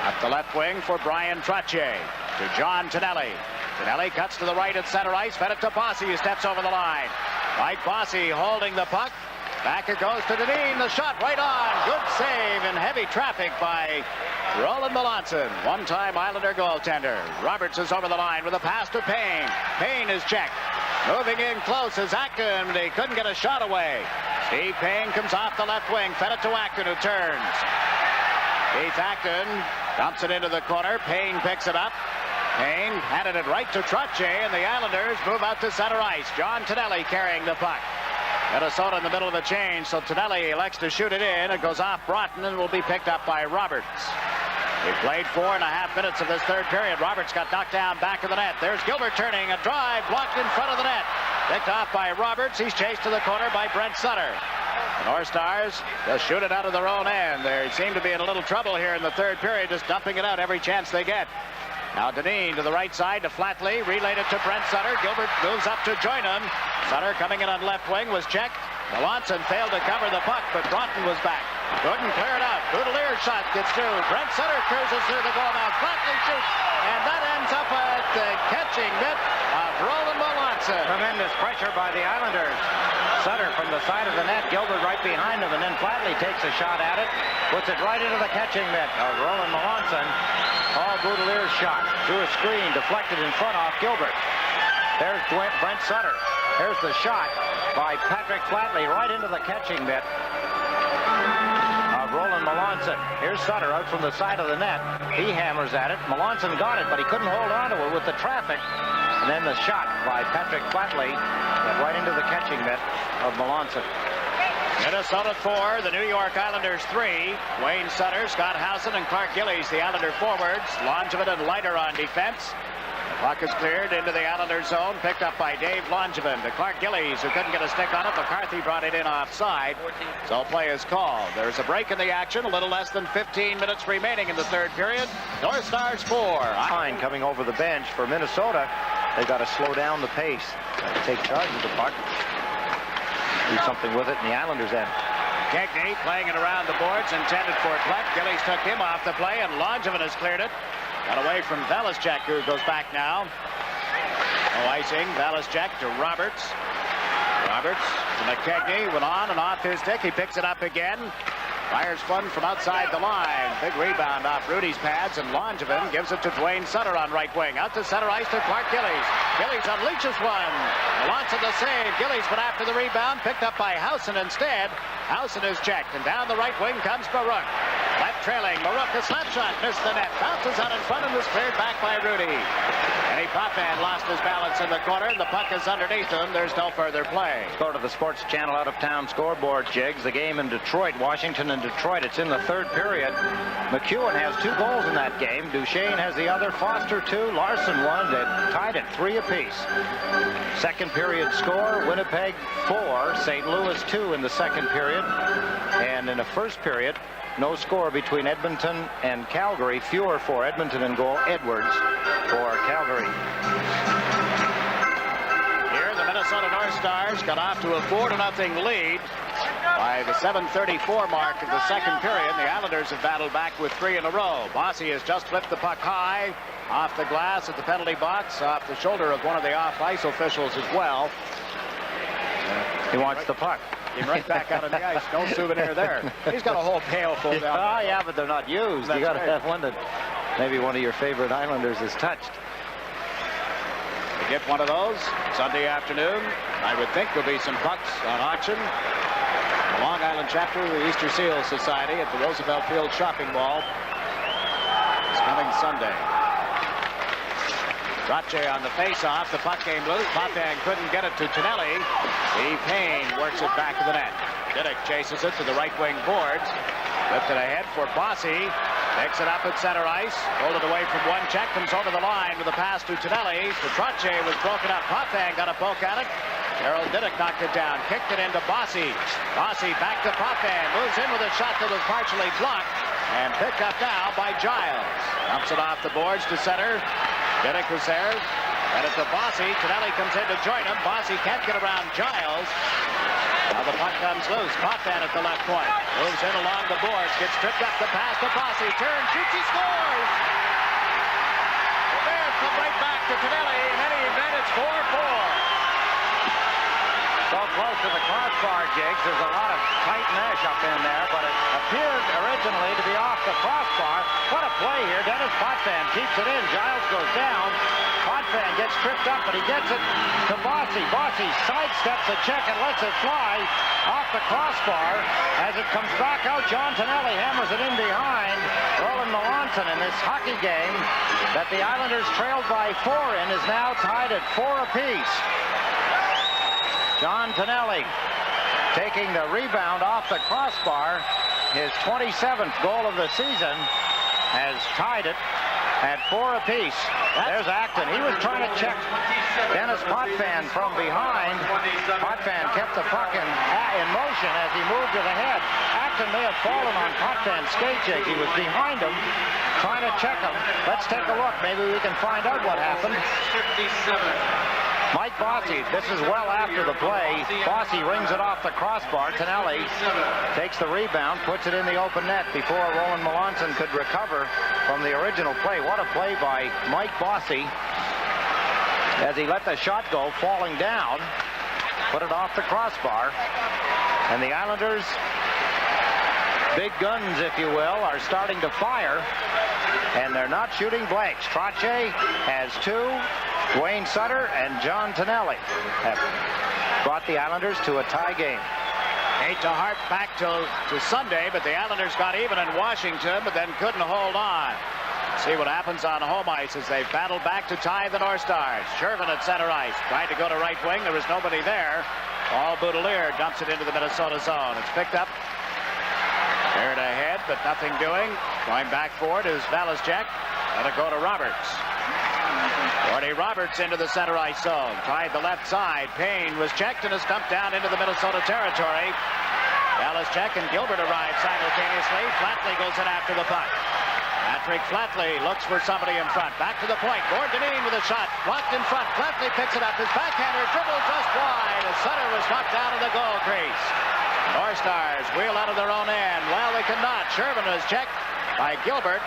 Up the left wing for Bryan Trottier. To John Tonelli. Tonelli cuts to the right at center ice. Fed it to Bossy, who steps over the line. Mike Bossy holding the puck. Back it goes to Dineen. The shot right on. Good save in heavy traffic by Roland Melanson. One-time Islander goaltender. Roberts is over the line with a pass to Payne. Payne is checked. Moving in close is Acton, but he couldn't get a shot away. Steve Payne comes off the left wing. Fed it to Acton, who turns. Keith Acton dumps it into the corner. Payne picks it up. Payne handed it right to Trottier, and the Islanders move out to center ice. John Tonelli carrying the puck. Minnesota in the middle of the change, so Tonelli elects to shoot it in. It goes off Broughton and will be picked up by Roberts. We played 4.5 minutes of this third period. Roberts got knocked down back of the net. There's Gilbert turning. A drive blocked in front of the net. Picked off by Roberts. He's chased to the corner by Brent Sutter. The North Stars just shoot it out of their own end. They seem to be in a little trouble here in the third period, just dumping it out every chance they get. Now Dineen to the right side to Flatley. Relayed it to Brent Sutter. Gilbert moves up to join him. Sutter coming in on left wing was checked. Melanson failed to cover the puck, but Broughton was back. Couldn't clear it out. Boutilier shot gets through. Brent Sutter cruises through the goal. Now Flatley shoots, and that ends up at the catching mitt of Roland Melanson. Tremendous pressure by the Islanders. Sutter from the side of the net. Gilbert right behind him, and then Flatley takes a shot at it. Puts it right into the catching mitt of Roland Melanson. Paul Boutilier's shot through a screen, deflected in front off Gilbert. There's Brent Sutter. Here's the shot by Patrick Flatley right into the catching mitt of Roland Melanson. Here's Sutter out from the side of the net. He hammers at it. Melanson got it, but he couldn't hold on to it with the traffic. And then the shot by Patrick Flatley went right into the catching mitt of Melanson. Minnesota 4, the New York Islanders 3. Wayne Sutter, Scott Howson, and Clark Gillies, the Islander forwards. Langevin and Leiter on defense. The puck is cleared into the Islander zone, picked up by Dave Langevin to Clark Gillies, who couldn't get a stick on it. McCarthy brought it in offside, so play is called. There's a break in the action, a little less than 15 minutes remaining in the third period. North Stars 4. Fine coming over the bench for Minnesota. They've got to slow down the pace, take charge of the puck, do something with it in the Islanders' end. Kegney playing it around the boards, intended for Kleck. Gillies took him off the play, and Langevin has cleared it. Got away from Velasquez, who goes back now. No icing. Velasquez to Roberts. Roberts to McKegney. Went on and off his stick. He picks it up again. Fires one from outside the line. Big rebound off Hrudey's pads, and Langevin gives it to Duane Sutter on right wing. Out to center ice to Clark Gillies. Gillies unleashes one. Melanson the save. Gillies went after the rebound. Picked up by Howson instead. Howson is checked, and down the right wing comes Maruk. Left trailing. Maruk, a slap shot. Missed the net. Bounces out in front and was cleared back by Hrudey. Kenny Potvin lost his balance in the corner. The puck is underneath him. There's no further play. Let's go to the Sports Channel out-of-town scoreboard, Jiggs. The game in Detroit, Washington and Detroit. It's in the third period. McEwen has 2 goals in that game. Duchesne has the other. Foster 2. Larson 1. They tied at 3 apiece. Second period score, Winnipeg 4. St. Louis 2 in the second period. And in the first period, no score between Edmonton and Calgary. Fewer for Edmonton and goal. Edwards for Calgary. Here, the Minnesota North Stars got off to a 4-0 lead. By the 7:34 mark of the second period, the Islanders have battled back with 3 in a row. Bossy has just flipped the puck high off the glass at the penalty box, off the shoulder of one of the off-ice officials as well. He wants the puck. Came right back out on the ice. No souvenir there. He's got a whole pail full down. Oh, yeah, but they're not used. You got to have one that maybe one of your favorite Islanders has touched. To get one of those Sunday afternoon, I would think there'll be some pucks on auction. The Long Island chapter of the Easter Seal Society at the Roosevelt Field Shopping Mall. It's coming Sunday. Trottier on the face-off. The puck came loose. Potvin couldn't get it to Tonelli. Payne works it back to the net. Diduck chases it to the right wing boards. Lifted ahead for Bossy. Picks it up at center ice. Pulled it away from one check. Comes over the line with a pass to Tonelli. The Trottier was broken up. Potvin got a poke at it. Gerald Diduck knocked it down. Kicked it into Bossy. Bossy back to Potvin. Moves in with a shot that was partially blocked. And picked up now by Giles. Dumps it off the boards to center. Diduck was there. And it's to Bossy. Tonelli comes in to join him. Bossy can't get around Giles. Now the puck comes loose. Potvin at the left point. Moves in along the boards. Gets tripped up the pass to Bossy. Turns, shoots, he scores! The Bears come right back to Tonelli. In any event, it's 4-4. So close to the crossbar, Jiggs. There's a lot of tight mesh up in there, but it appeared originally to be off the crossbar. What a play here. Denis Potvin keeps it in. Giles goes down. Potvin gets tripped up, but he gets it to Bossy. Bossy sidesteps a check and lets it fly off the crossbar. As it comes back out, John Tonelli hammers it in behind Roland Melanson. In this hockey game that the Islanders trailed by 4 in is now tied at 4 apiece. John Tonelli taking the rebound off the crossbar. His 27th goal of the season has tied it at 4 apiece. There's Acton. He was trying to check Denis Potvin from behind. Potvin kept the puck in motion as he moved to the head. Acton may have fallen on Potvin's skate jig. He was behind him, trying to check him. Let's take a look. Maybe we can find out what happened. Mike Bossy, this is well after the play. Bossy rings it off the crossbar. Tonelli takes the rebound, puts it in the open net before Roland Melanson could recover from the original play. What a play by Mike Bossy as he let the shot go, falling down, put it off the crossbar. And the Islanders, big guns, if you will, are starting to fire, and they're not shooting blanks. Trottier has 2. Duane Sutter and John Tonelli have brought the Islanders to a tie game. Hate to harp back to Sunday, but the Islanders got even in Washington, but then couldn't hold on. See what happens on home ice as they battle back to tie the North Stars. Shervin at center ice. Tried to go to right wing. There was nobody there. Paul Boutilier dumps it into the Minnesota zone. It's picked up. Cleared ahead, but nothing doing. Going back for it is Valasek. Let it go to Roberts. Gordy Roberts into the center ice zone. Tried the left side. Payne was checked and is dumped down into the Minnesota territory. Valasek and Gilbert arrive simultaneously. Flatley goes in after the puck. Patrick Flatley looks for somebody in front. Back to the point. Gord Dineen with a shot. Blocked in front. Flatley picks it up. His backhander dribbled just wide. And Sutter was knocked down in the goal crease. North Stars wheel out of their own end. Well, they cannot. Shervin is checked by Gilbert.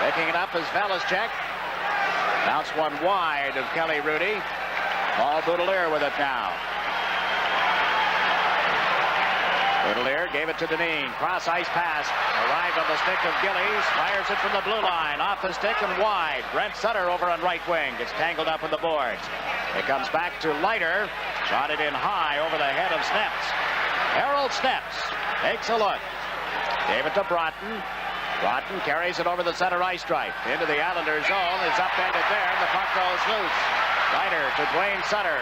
Picking it up is Valasek. Bounce one wide of Kelly Hrudey. Paul Boutilier with it now. Boutilier gave it to Dineen. Cross ice pass. Arrived on the stick of Gillies. Fires it from the blue line. Off the stick and wide. Brent Sutter over on right wing. Gets tangled up in the boards. It comes back to Leiter. Shot it in high over the head of Snepsts. Harold Snepsts takes a look. Gave it to Broughton. Broughton carries it over the center ice stripe. Into the Islanders zone. It's upended there. The puck goes loose. Leiter to Duane Sutter.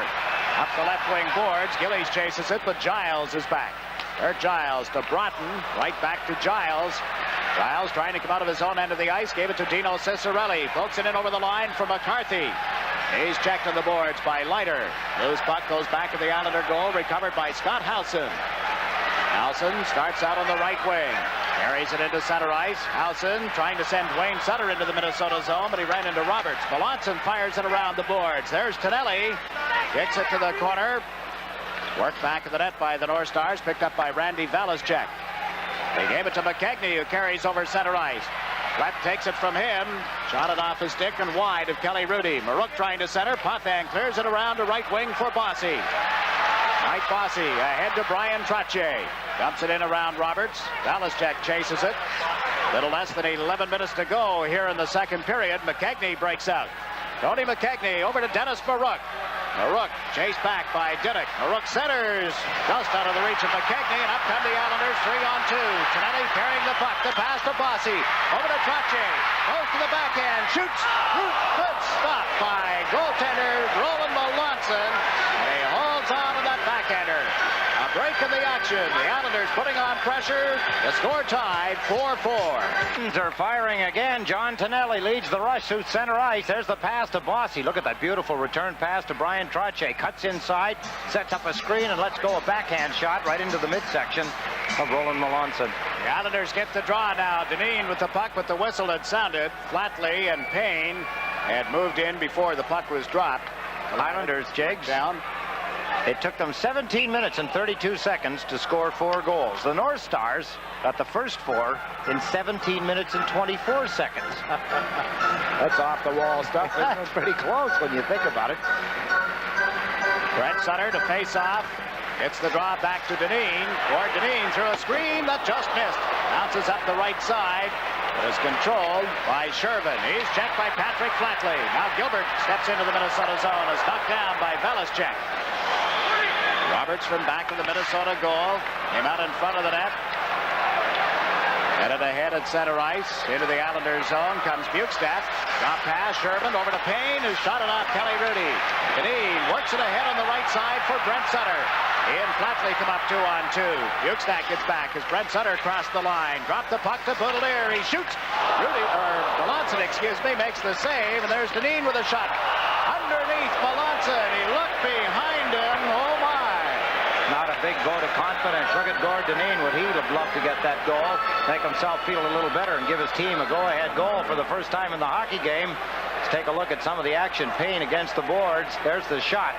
Up the left wing boards. Gillies chases it, but Giles is back. Giles to Broughton. Right back to Giles. Giles trying to come out of his own end of the ice. Gave it to Ciccarelli. Pokes it in over the line for McCarthy. He's checked on the boards by Leiter. Loose puck goes back to the Islander goal. Recovered by Scott Howson. Howson starts out on the right wing. Carries it into center ice. Howson trying to send Duane Sutter into the Minnesota zone, but he ran into Roberts. Melanson fires it around the boards. There's Tonelli. Kicks it to the corner. Worked back of the net by the North Stars, picked up by Randy Valachek. They gave it to McKegney, who carries over center ice. Brett takes it from him, shot it off his stick and wide of Kelly Hrudey. Maruk trying to center, Potvin clears it around to right wing for Bossy. Mike Bossy ahead to Bryan Trottier. Dumps it in around Roberts. Valachek chases it. Little less than 11 minutes to go here in the second period. McKegney breaks out. Tony McKegney over to Denis Maruk. Maruk chased back by Diduck. Maruk centers just out of the reach of McKegney, and up come the Islanders 3-on-2. Tonelli carrying the puck. The pass to Bossy. Over to Trottier. Goes to the backhand. Shoots. Good stop by goaltender Roland Melanson. And he holds on to that backhander. A break in the action. The Islanders putting on pressure. The score tied 4-4. They're firing again. John Tonelli leads the rush to center ice. There's the pass to Bossy. Look at that beautiful return pass to Bryan Trottier. Cuts inside, sets up a screen, and lets go a backhand shot right into the midsection of Roland Melanson. The Islanders get the draw now. Dineen with the puck, but the whistle had sounded. Flatley and Payne had moved in before the puck was dropped. The Islanders, Jiggs, down. It took them 17 minutes and 32 seconds to score 4 goals. The North Stars got the first 4 in 17 minutes and 24 seconds. That's off-the-wall stuff. That's pretty close when you think about it. Brent Sutter to face off. Gets the draw back to Dineen. Gord Dineen through a screen that just missed. Bounces up the right side. It is controlled by Shervin. He's checked by Patrick Flatley. Now Gilbert steps into the Minnesota zone. Is knocked down by Valachek. Roberts from back of the Minnesota goal. Came out in front of the net. Headed ahead at center ice. Into the Islanders zone comes Bukestad. Drop pass. Shervin over to Payne, who shot it off Kelly Hrudey. Dineen works it ahead on the right side for Brent Sutter. He and Flatley come up 2-on-2. Bukestad gets back as Brent Sutter crossed the line. Dropped the puck to Boutilier. He shoots. Melanson, makes the save. And there's Dineen with a shot. Underneath Melanson. He looked behind him. Oh, my. Not a big vote of confidence. Look at Gord Dineen. Would he have loved to get that goal? Make himself feel a little better and give his team a go-ahead goal for the first time in the hockey game. Let's take a look at some of the action. Payne against the boards. There's the shot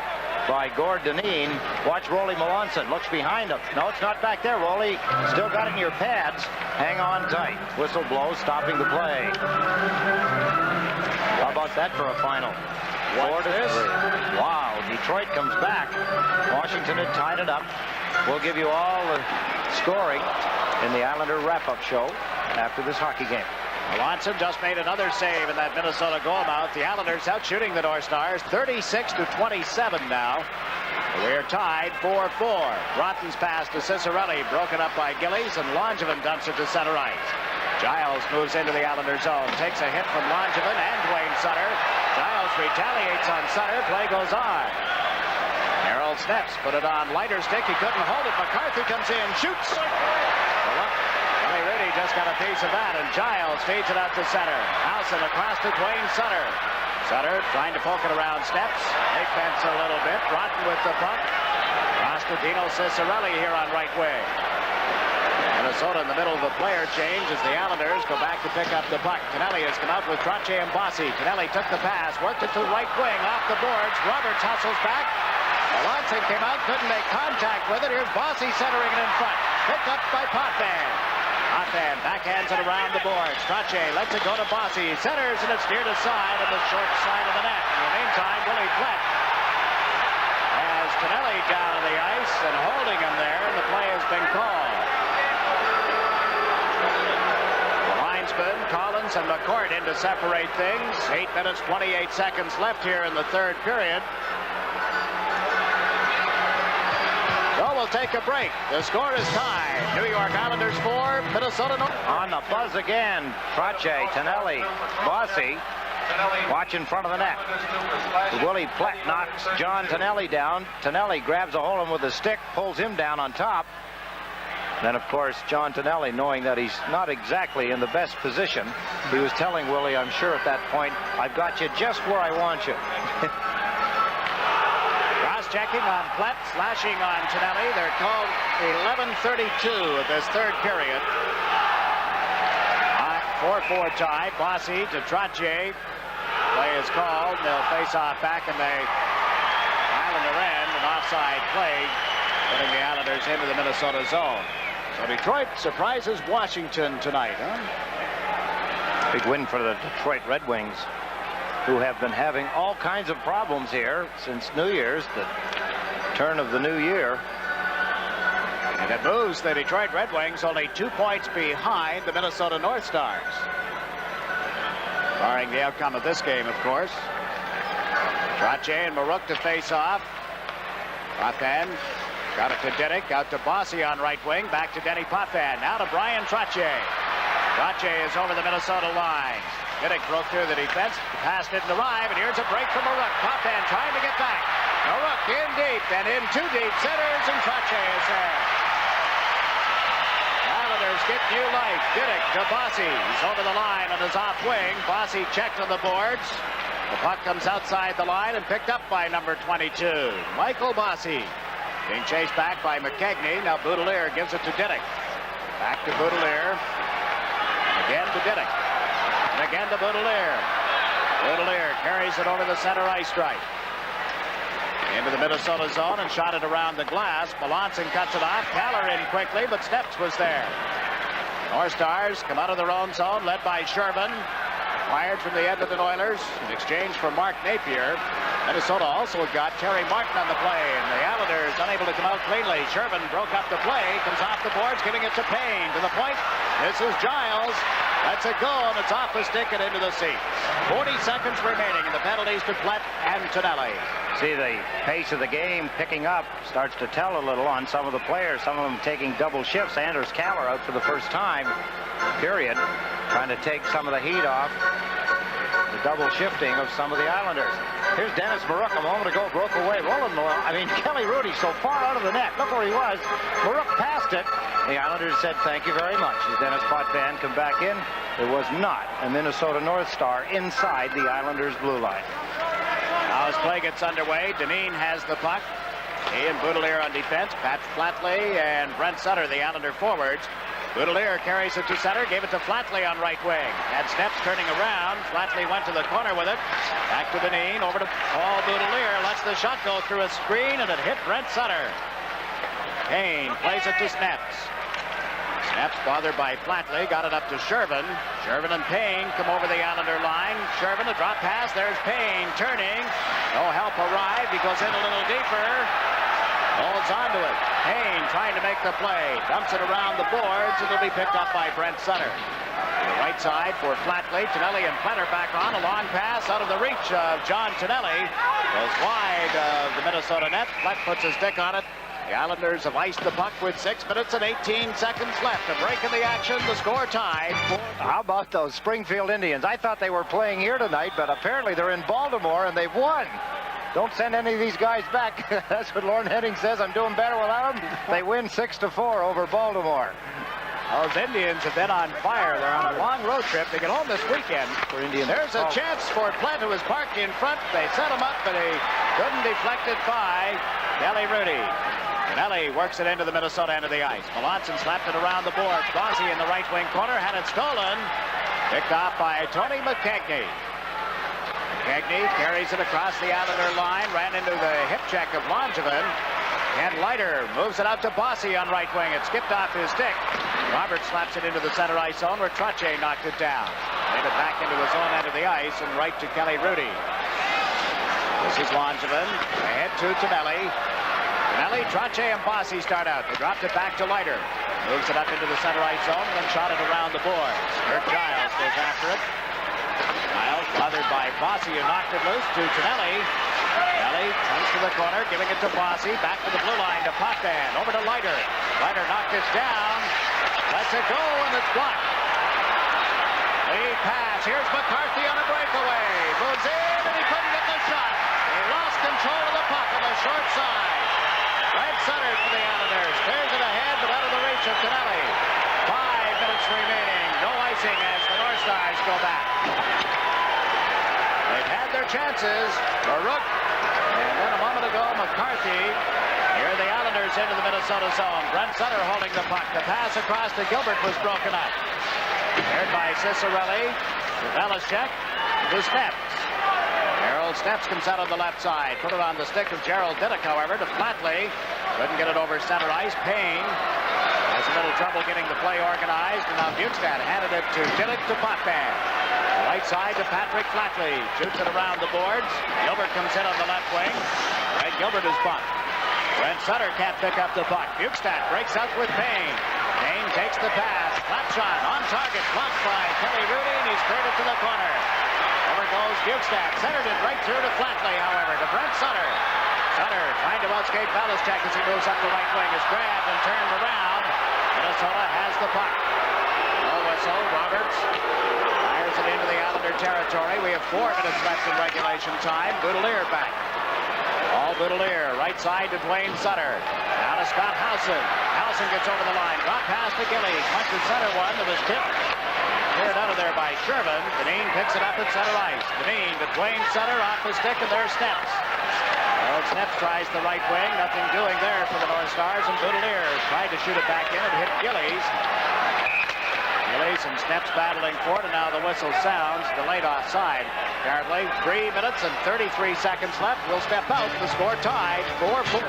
by Gord Dineen. Watch Rolly Melanson. Looks behind him. No, it's not back there, Rolly. Still got it in your pads. Hang on tight. Whistle blows, stopping the play. How about that for a final? 4-3. Wow, Detroit comes back. Washington had tied it up. We'll give you all the scoring in the Islander wrap-up show after this hockey game. Melanson just made another save in that Minnesota goal mouth. The Islanders out shooting the North Stars 36-27 now. We're tied 4-4. Broughton's pass to Ciccarelli, broken up by Gillies, and Langevin dumps it to center ice. Giles moves into the Islander zone, takes a hit from Langevin and Duane Sutter. Giles retaliates on Sutter. Play goes on. Gerald Snepsts put it on Leiter's stick. He couldn't hold it. McCarthy comes in, shoots. Hrudey just got a piece of that, and Giles feeds it out to center. Howson across to Duane Sutter. Sutter trying to poke it around Snepsts. They fence a little bit. Broughton with the puck. Across to Ciccarelli here on right wing. Minnesota in the middle of the player change as the Islanders go back to pick up the puck. Tonelli has come out with Trottier and Bossy. Tonelli took the pass, worked it to right wing, off the boards. Roberts hustles back. Melanson came out, couldn't make contact with it. Here's Bossy centering it in front. Picked up by Potvin. Potvin backhands it around the boards. Trottier lets it go to Bossy. Centers, and it's steered aside on the short side of the net. In the meantime, Willie Flett has Tonelli down on the ice and holding him there, and the play has been called. The linesmen, Collins and McCourt in to separate things. 8 minutes, 28 seconds left here in the third period. So we'll take a break. The score is tied. New York Islanders 4, Minnesota North. On the buzz again. Trottier, Tonelli, Bossy. Watch in front of the net. Willie Flett knocks John Tonelli down. Tonelli grabs a hold of him with a stick, pulls him down on top. Then, of course, John Tonelli, knowing that he's not exactly in the best position, he was telling Willie, I'm sure at that point, I've got you just where I want you. Checking on Flett, slashing on Tonelli. They're called 11:32 of this third period. 4-4 tie. Bossy to Trottier. Play is called. They'll face off back in the Islander end. An offside play putting the Islanders into the Minnesota zone. So Detroit surprises Washington tonight, huh? Big win for the Detroit Red Wings, who have been having all kinds of problems here since New Year's, the turn of the new year. And it moves the Detroit Red Wings only 2 points behind the Minnesota North Stars. Barring the outcome of this game, of course. Trottier and Maruk to face off. Potvin got it to Diduck, out to Bossy on right wing, back to Denis Potvin, now to Bryan Trottier. Trottier is over the Minnesota line. Diduck broke through the defense, the pass didn't arrive, and here's a break from Maruk. Potvin trying to get back. Maruk in deep, and in too deep, centers, and Trottier is there. Islanders get new life. Diduck to Bossy. He's over the line on his off wing. Bossy checked on the boards. The puck comes outside the line and picked up by number 22, Michael Bossy. Being chased back by McKegney. Now Boutilier gives it to Diduck. Back to Boutilier. Again to Diduck. And again to Boutilier. Boutilier carries it over the center ice stripe. Into the Minnesota zone and shot it around the glass. Melanson cuts it off. Kallur in quickly, but Snepsts was there. North Stars come out of their own zone, led by Sherman. Fired from the Edmonton Oilers in exchange for Mark Napier. Minnesota also got Terry Martin on the play, and the Islanders unable to come out cleanly. Sherman broke up the play, comes off the boards, giving it to Payne. To the point, this is Giles. That's a goal, and it's off the stick and into the seats. 40 seconds remaining, and the penalties to Plett and Tonelli. See, the pace of the game picking up starts to tell a little on some of the players, some of them taking double shifts. Anders Kallur out for the first time, period, trying to take some of the heat off the double shifting of some of the Islanders. Here's Denis Maruk a moment ago, broke away, rolling along. I mean, Hrudey so far out of the net. Look where he was. Maruk passed it. The Islanders said thank you very much. As Denis Potvin come back in, there was not a Minnesota North Star inside the Islanders' blue line. Now as play gets underway, Dineen has the puck. He and Boutilier on defense. Pat Flatley and Brent Sutter, the Islander forwards. Boutilier carries it to center, gave it to Flatley on right wing. Had Snepsts turning around. Flatley went to the corner with it. Back to Dineen, over to Paul Boutilier. Lets the shot go through a screen, and it hit Brent Sutter. Payne plays it to Snepsts. Snepsts bothered by Flatley, got it up to Shervin. Shervin and Payne come over the Islander line. Shervin, a drop pass. There's Payne turning. No help arrived. He goes in a little deeper. Holds on to it. Payne trying to make the play. Dumps it around the boards. It'll be picked up by Brent Sutter. The right side for Flatley. Tonelli and Plett are back on. A long pass out of the reach of John Tonelli. Goes wide of the Minnesota net. Plett puts his stick on it. The Islanders have iced the puck with 6 minutes and 18 seconds left. A break in the action. The score tied. How about those Springfield Indians? I thought they were playing here tonight, but apparently they're in Baltimore and they've won. Don't send any of these guys back. That's what Lorne Henning says. I'm doing better without them. They win 6-4 over Baltimore. Those Indians have been on fire. They're on a long road trip. They get home this weekend. There's a chance for Plett, who was parked in front. They set him up, but he couldn't deflect it by Hrudey. Tonelli works it into the Minnesota end of the ice. Melanson slapped it around the board. Bossy in the right wing corner had it stolen. Picked off by Tony McKegney. McKegney carries it across the Islander line. Ran into the hip check of Langevin. And Leiter moves it out to Bossy on right wing. It skipped off his stick. Robert slaps it into the center ice zone where Trottier knocked it down. Made it back into his own end of the ice and right to Hrudey. This is Langevin. Ahead to Tonelli. Tonelli, Trottier, and Bossy start out. They dropped it back to Leiter. Moves it up into the center ice zone and then shot it around the boards. Giles goes after it. Giles bothered by Bossy, who knocked it loose to Tonelli. Tonelli comes to the corner, giving it to Bossy. Back to the blue line to Potvin. Over to Leiter. Leiter knocked it down. Lets it go, and it's blocked. Lead pass. Here's McCarthy on a breakaway. Moves in, and he couldn't get the shot. He lost control of the puck on the short side. Brent Sutter for the Islanders. Clears it ahead, but out of the reach of Tonelli. 5 minutes remaining. No icing as the North Stars go back. They've had their chances. Maruk, and then a moment ago, McCarthy. Here the Islanders into the Minnesota zone. Brent Sutter holding the puck. The pass across to Gilbert was broken up. Cleared by Ciccarelli. To Belichick. To Snepsts. Gerald Snepsts comes out on the left side. Put it on the stick of Gerald Diduck, however, to Flatley. Couldn't get it over center ice. Payne has a little trouble getting the play organized. And now Bukestad handed it to Diduck to Potvin. Right side to Patrick Flatley. Shoots it around the boards. Gilbert comes in on the left wing. Right, Gilbert is bumped. Brent Sutter can't pick up the puck. Bukestad breaks out with Payne. Payne takes the pass. Flat shot on target. Blocked by Hrudey, and he's cleared it to the corner. Over goes Bukestad. Centered it right through to Flatley, however, to Brent Sutter. Sutter trying to outscape Belichick as he moves up the right wing. Is grabbed and turned around. Minnesota has the puck. No whistle. Roberts fires it into the Islander territory. We have 4 minutes left in regulation time. Boutilier back. All Boutilier, right side to Duane Sutter. Now to Scott Howson. Howson gets over the line. Drop pass to Gillies. Punches center one that was tipped. Cleared out of there by Sherman. Dineen picks it up at center ice. Dineen to Duane Sutter off the stick, and there's Snepsts. Well, Snepsts tries the right wing. Nothing doing there for the North Stars, and Boutilier tried to shoot it back in and hit Gillies. Gillies and Snepsts battling for it, and now the whistle sounds. Delayed offside. Apparently, 3 minutes and 33 seconds left. We'll step out. The score tied 4-4.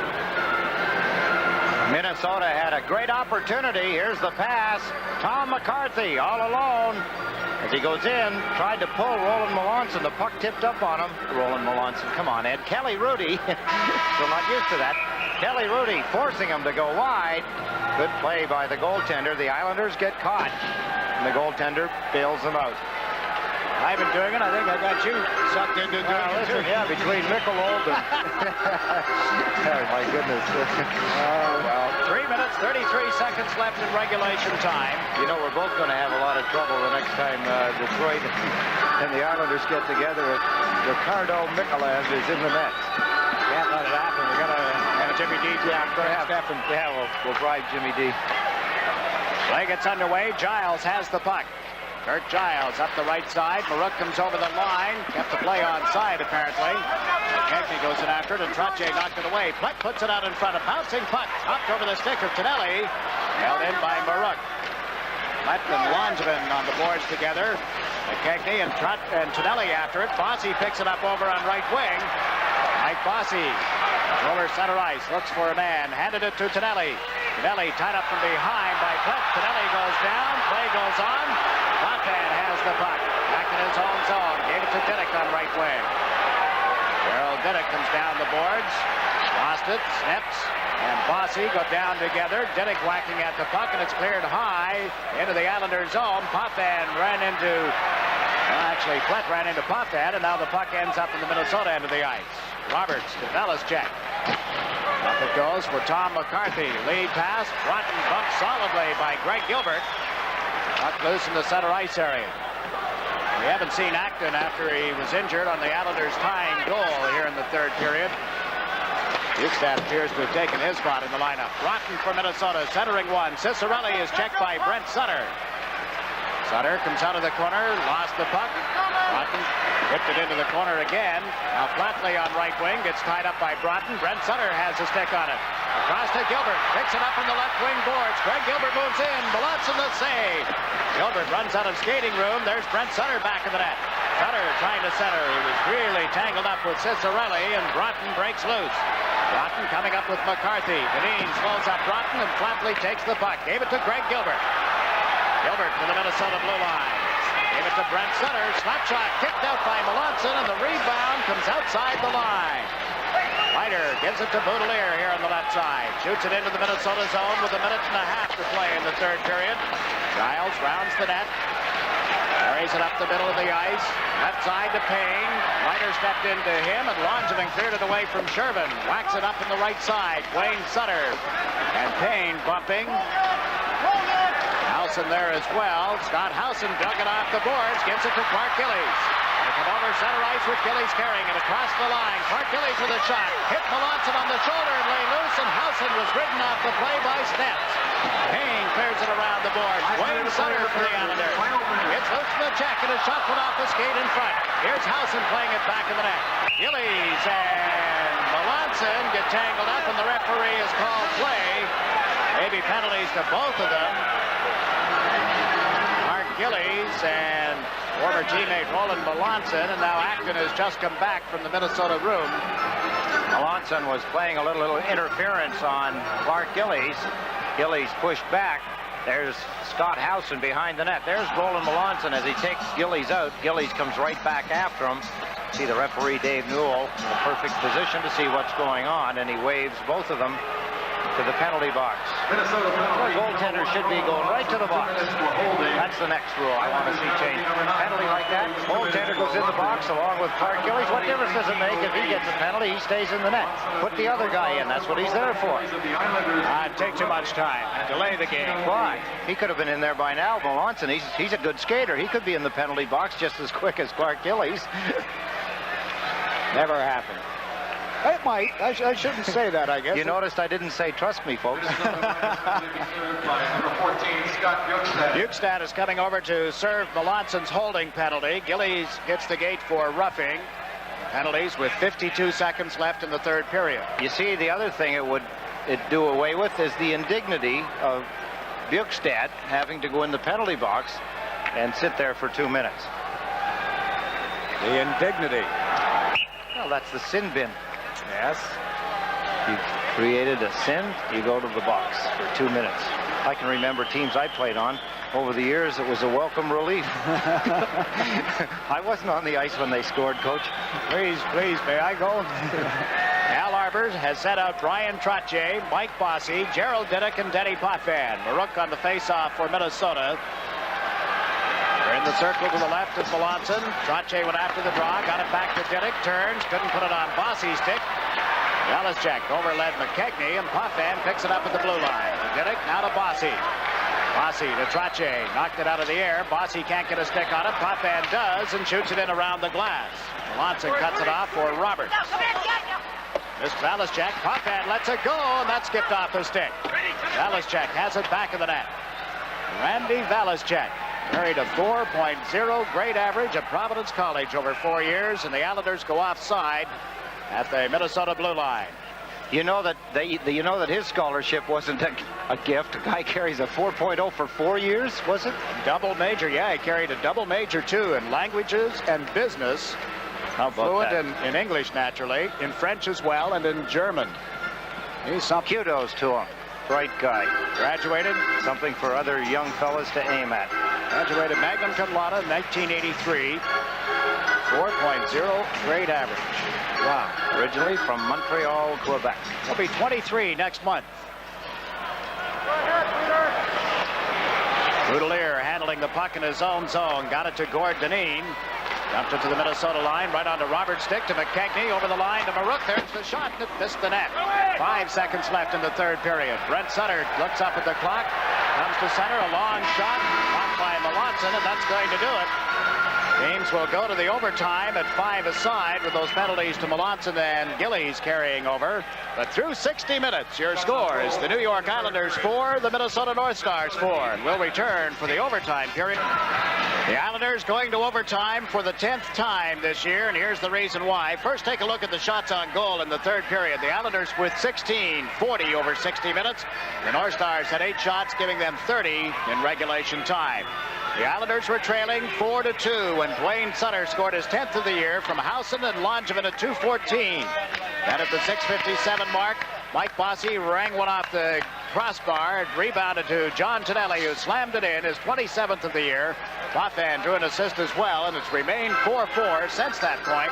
Minnesota had a great opportunity. Here's the pass. Tom McCarthy all alone. As he goes in, tried to pull Roland Melanson. The puck tipped up on him. Roland Melanson, come on, Ed. Hrudey, still not used to that. Hrudey forcing him to go wide. Good play by the goaltender. The Islanders get caught, and the goaltender bails them out. I've been doing it. I think I got you sucked into doing it too. Yeah, between Michelob and... Oh, my goodness. Well, 3 minutes, 33 seconds left in regulation time. You know, we're both going to have a lot of trouble the next time Detroit and the Islanders get together. Ricardo Michelob is in the net. Can't let it happen. We're going to have Jimmy D. Yeah, we're going to have Stephen. Yeah, we'll bribe Jimmy D. Play gets underway. Giles has the puck. Kurt Giles up the right side. Maruk comes over the line. Kept the play onside, apparently. McKechnie goes in after it, and Trottier knocked it away. Plett puts it out in front. A bouncing puck. Hopped over the stick of Tonelli. Held in by Maruk. Plett and Langevin on the boards together. McKechnie and Tonelli after it. Bossy picks it up over on right wing. Mike Bossy over center ice. Looks for a man. Handed it to Tonelli. Tonelli tied up from behind by Plett. Tonelli goes down. Play goes on. Potvin has the puck. Back in his own zone. Gave it to Diduck on right wing. Gerald Diduck comes down the boards. Lost it. Snepsts and Bossy go down together. Diduck whacking at the puck, and it's cleared high into the Islander zone. Potvin ran into... Well, actually, Plett ran into Potvin, and now the puck ends up in the Minnesota end of the ice. Roberts to Belichick. Up it goes for Tom McCarthy. Lead pass. Broughton bumped solidly by Greg Gilbert. Puck loose in the center ice area. We haven't seen Acton after he was injured on the Islanders' tying goal here in the third period. Bukestad appears to have taken his spot in the lineup. Broughton for Minnesota, centering one. Ciccarelli is checked by Brent Sutter. Sutter comes out of the corner, lost the puck. Broughton whipped it into the corner again. Now Flatley on right wing gets tied up by Broughton. Brent Sutter has a stick on it. Across to Gilbert, picks it up from the left wing boards. Greg Gilbert moves in, Melanson the save. Gilbert runs out of skating room. There's Brent Sutter back in the net. Sutter trying to center. He was really tangled up with Ciccarelli, and Broughton breaks loose. Broughton coming up with McCarthy. Dineen slows up Broughton, and Flatley takes the puck. Gave it to Greg Gilbert. Gilbert to the Minnesota blue line. Gave it to Brent Sutter. Slap shot kicked out by Melanson, and the rebound comes outside the line. Leiter gives it to Boutilier here on the left side. Shoots it into the Minnesota zone with 1.5 minutes to play in the third period. Giles rounds the net. Carries it up the middle of the ice. Left side to Payne. Leiter stepped into him, and Langevin cleared it away from Sherman. Whacks it up in the right side. Duane Sutter and Payne bumping. Howson there as well. Scott Howson dug it off the boards. Gives it to Clark Gillies. They come over center ice with Gillies carrying it across the line. Clark Gillies with a shot. Hit Melanson on the shoulder and lay loose, and Howson was ridden off the play by Snepsts. Payne clears it around the board. Duane Sutter for the Islanders. It's loose to the check, and a shot went off the skate in front. Here's Howson playing it back in the net. Gillies and Melanson get tangled up, and the referee has called play. Maybe penalties to both of them. Mark Gillies and former teammate Roland Melanson, and now Acton has just come back from the Minnesota room. Melanson was playing a little interference on Clark Gillies. Gillies pushed back. There's Scott Howson behind the net. There's Roland Melanson as he takes Gillies out. Gillies comes right back after him. See the referee, Dave Newell, in the perfect position to see what's going on, and he waves both of them to the penalty box. The goaltender should be going right to the box. That's the next rule I want to see changed. Penalty like that, goaltender goes in the box along with Clark Gillies. What difference does it make if he gets a penalty? He stays in the net. Put the other guy in. That's what he's there for. Take too much time. Delay the game. Why? He could have been in there by now. Melanson, he's a good skater. He could be in the penalty box just as quick as Clark Gillies. Never happened. It might. I shouldn't say that, I guess. You noticed I didn't say trust me, folks. Bukestad is coming over to serve Melanson's holding penalty. Gillies gets the gate for roughing. Penalties with 52 seconds left in the third period. You see, the other thing it would do away with is the indignity of Bukestad having to go in the penalty box and sit there for 2 minutes. The indignity. Well, that's the sin bin. Yes. You created a sin, you go to the box for 2 minutes. I can remember teams I played on. Over the years, it was a welcome relief. I wasn't on the ice when they scored, Coach. Please, may I go? Al Arbour has sent out Bryan Trottier, Mike Bossy, Gerald, Diduck, and Denny Potvin. Maruk on the face-off for Minnesota. They're in the circle to the left is Melanson. Trottier went after the draw, got it back to Diduck, turns, couldn't put it on Bossy's stick. Belichick overled McKegney, and Potvin picks it up at the blue line. Diduck now to Bossy. Bossy to Trottier, knocked it out of the air. Bossy can't get a stick on it. Potvin does and shoots it in around the glass. Melanson cuts it off for Roberts. This Belichick, Potvin lets it go, and that skipped off the stick. Belichick has it back of the net. Randy Belichick carried a 4.0 grade average at Providence College over 4 years, and the Islanders go offside at the Minnesota blue line. You know that his scholarship wasn't a gift. A guy carries a 4.0 for 4 years, was it? Double major, yeah. He carried a double major, too, in languages and business. How about Fluent that? in English, naturally, in French as well, and in German. He's something. Kudos to him. Bright guy. Graduated. Something for other young fellas to aim at. Graduated magna cum laude in 1983. 4.0 grade average. Wow. Originally from Montreal, Quebec. He'll be 23 next month. Boutilier handling the puck in his own zone. Got it to Gord Dineen. Dumped it to the Minnesota line, right onto Robert's stick to McKegney, over the line to Maruk. There's the shot, and it missed the net. 5 seconds left in the third period. Brent Sutter looks up at the clock, comes to center, a long shot, blocked by Melanson, and that's going to do it. Games will go to the overtime at 5 aside with those penalties to Melanson and Gillies carrying over. But through 60 minutes, your score is the New York Islanders 4, the Minnesota North Stars 4. And we'll return for the overtime period. The Islanders going to overtime for the 10th time this year, and here's the reason why. First, take a look at the shots on goal in the third period. The Islanders with 16, 40 over 60 minutes. The North Stars had 8 shots, giving them 30 in regulation time. The Islanders were trailing 4-2 when Brent Sutter scored his 10th of the year from Howson and Langevin at 2:14. Then at the 6:57 mark, Mike Bossy rang one off the crossbar. It rebounded to John Tonelli, who slammed it in, his 27th of the year. Potvin drew an assist as well, and it's remained 4-4 since that point.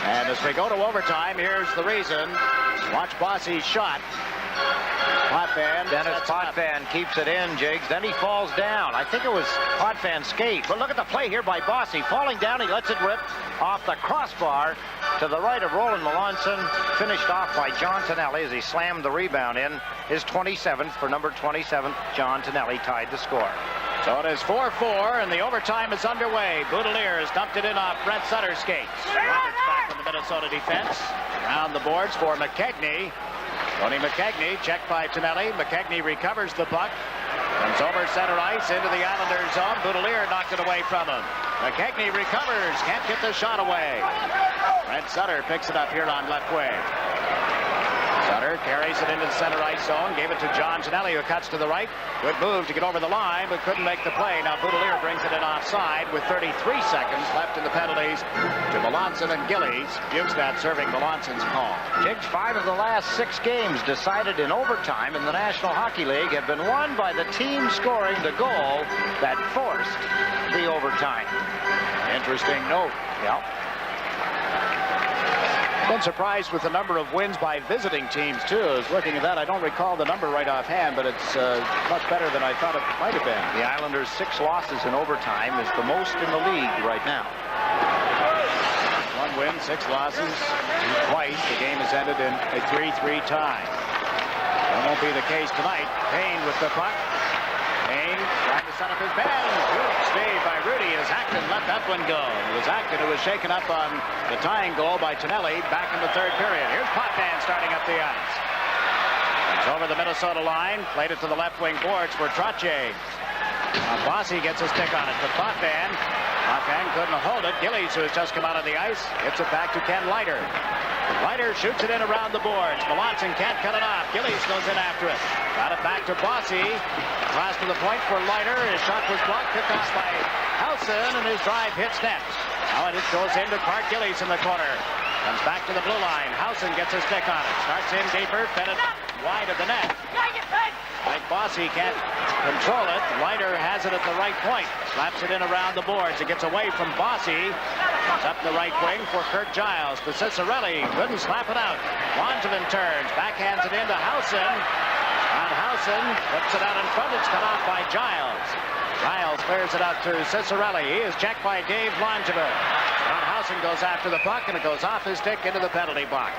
And as we go to overtime, here's the reason. Watch Bossy's shot. Dennis Potvin keeps it in, Jiggs. Then he falls down. I think it was Potvin's skate. But look at the play here by Bossy. Falling down, he lets it rip off the crossbar to the right of Roland Melanson. Finished off by John Tonelli as he slammed the rebound in. His 27th for number 27. John Tonelli tied the score. So it is 4-4, and the overtime is underway. Boutilier has dumped it in off Brent Sutter's skates. Roberts back on the Minnesota defense. Around the boards for McKegney. Tony McKegney, checked by Tonelli. McKegney recovers the puck. Comes over center ice into the Islanders' zone. Boutilier knocked it away from him. McKegney recovers, can't get the shot away. Brent Sutter picks it up here on left wing. Sutter carries it into the center ice zone. Gave it to John Tonelli, who cuts to the right. Good move to get over the line, but couldn't make the play. Now Boutilier brings it in offside with 33 seconds left in the penalties to Melanson and Gillies. Bukestad serving Melanson's call. Jiggs, 5 of the last 6 games decided in overtime in the National Hockey League have been won by the team scoring the goal that forced the overtime. Interesting note. Yep. Been surprised with the number of wins by visiting teams, too. I was looking at that. I don't recall the number right offhand, but it's much better than I thought it might have been. The Islanders' 6 losses in overtime is the most in the league right now. 1 win, 6 losses. Twice the game has ended in a 3-3 tie. That won't be the case tonight. Payne with the puck. Payne trying to set up his man. Good save by Hrudey as Acton let that one go. It was Acton who was shaken up on the tying goal by Tonelli back in the 3rd period. Here's Potvin starting up the ice. It's over the Minnesota line. Played it to the left wing boards for Trottier. Bossy gets a stick on it, but Potvin couldn't hold it. Gillies, who has just come out of the ice, gets it back to Ken Leiter. Leiter shoots it in around the boards. Melanson can't cut it off. Gillies goes in after it. Got it back to Bossy. Cross to the point for Leiter. His shot was blocked. Picked off by Howson, and his drive hits Snepsts. Now it goes into Gillies in the corner. Comes back to the blue line. Howson gets a stick on it. Starts in deeper. Fed it wide of the net. Like Bossy can't control it. Leiter has it at the right point. Slaps it in around the boards. It gets away from Bossy. It's up the right wing for Kurt Giles. To Ciccarelli. Couldn't slap it out. Langevin turns. Backhands it into Howson. And Howson puts it out in front. It's cut off by Giles. Giles clears it out to Ciccarelli. He is checked by Dave Langevin. Now Howson goes after the puck, and it goes off his stick into the penalty box.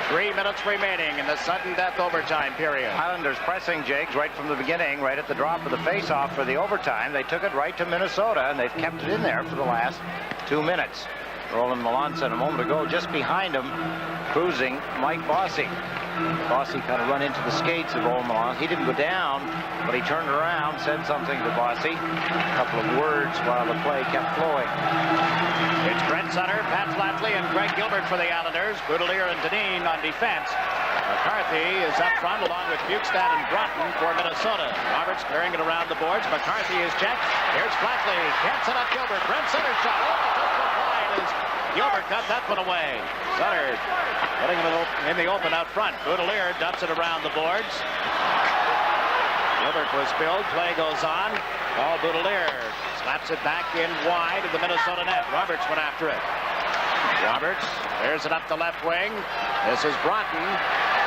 3 minutes remaining in the sudden death overtime period. Islanders pressing Jiggs right from the beginning, right at the drop of the faceoff for the overtime. They took it right to Minnesota, and they've kept it in there for the last 2 minutes. Roland Melanson a moment ago just behind him, cruising Mike Bossy. Bossy kind of run into the skates of Roland Melanson. He didn't go down, but he turned around, said something to Bossy. A couple of words while the play kept flowing. It's Brent Sutter, Pat Flatley, and Greg Gilbert for the Islanders. Boutilier and Dineen on defense. McCarthy is up front along with Bukestad and Broughton for Minnesota. Roberts clearing it around the boards. McCarthy is checked. Here's Flatley. Can't set up Gilbert. Brent Sutter shot. Oh, it just went wide as Gilbert got that one away. Sutter putting him in the open out front. Boutilier dumps it around the boards. Gilbert was spilled. Play goes on. Ball Boutilier slaps it back in wide of the Minnesota net. Roberts went after it. Roberts clears it up the left wing. This is Broughton.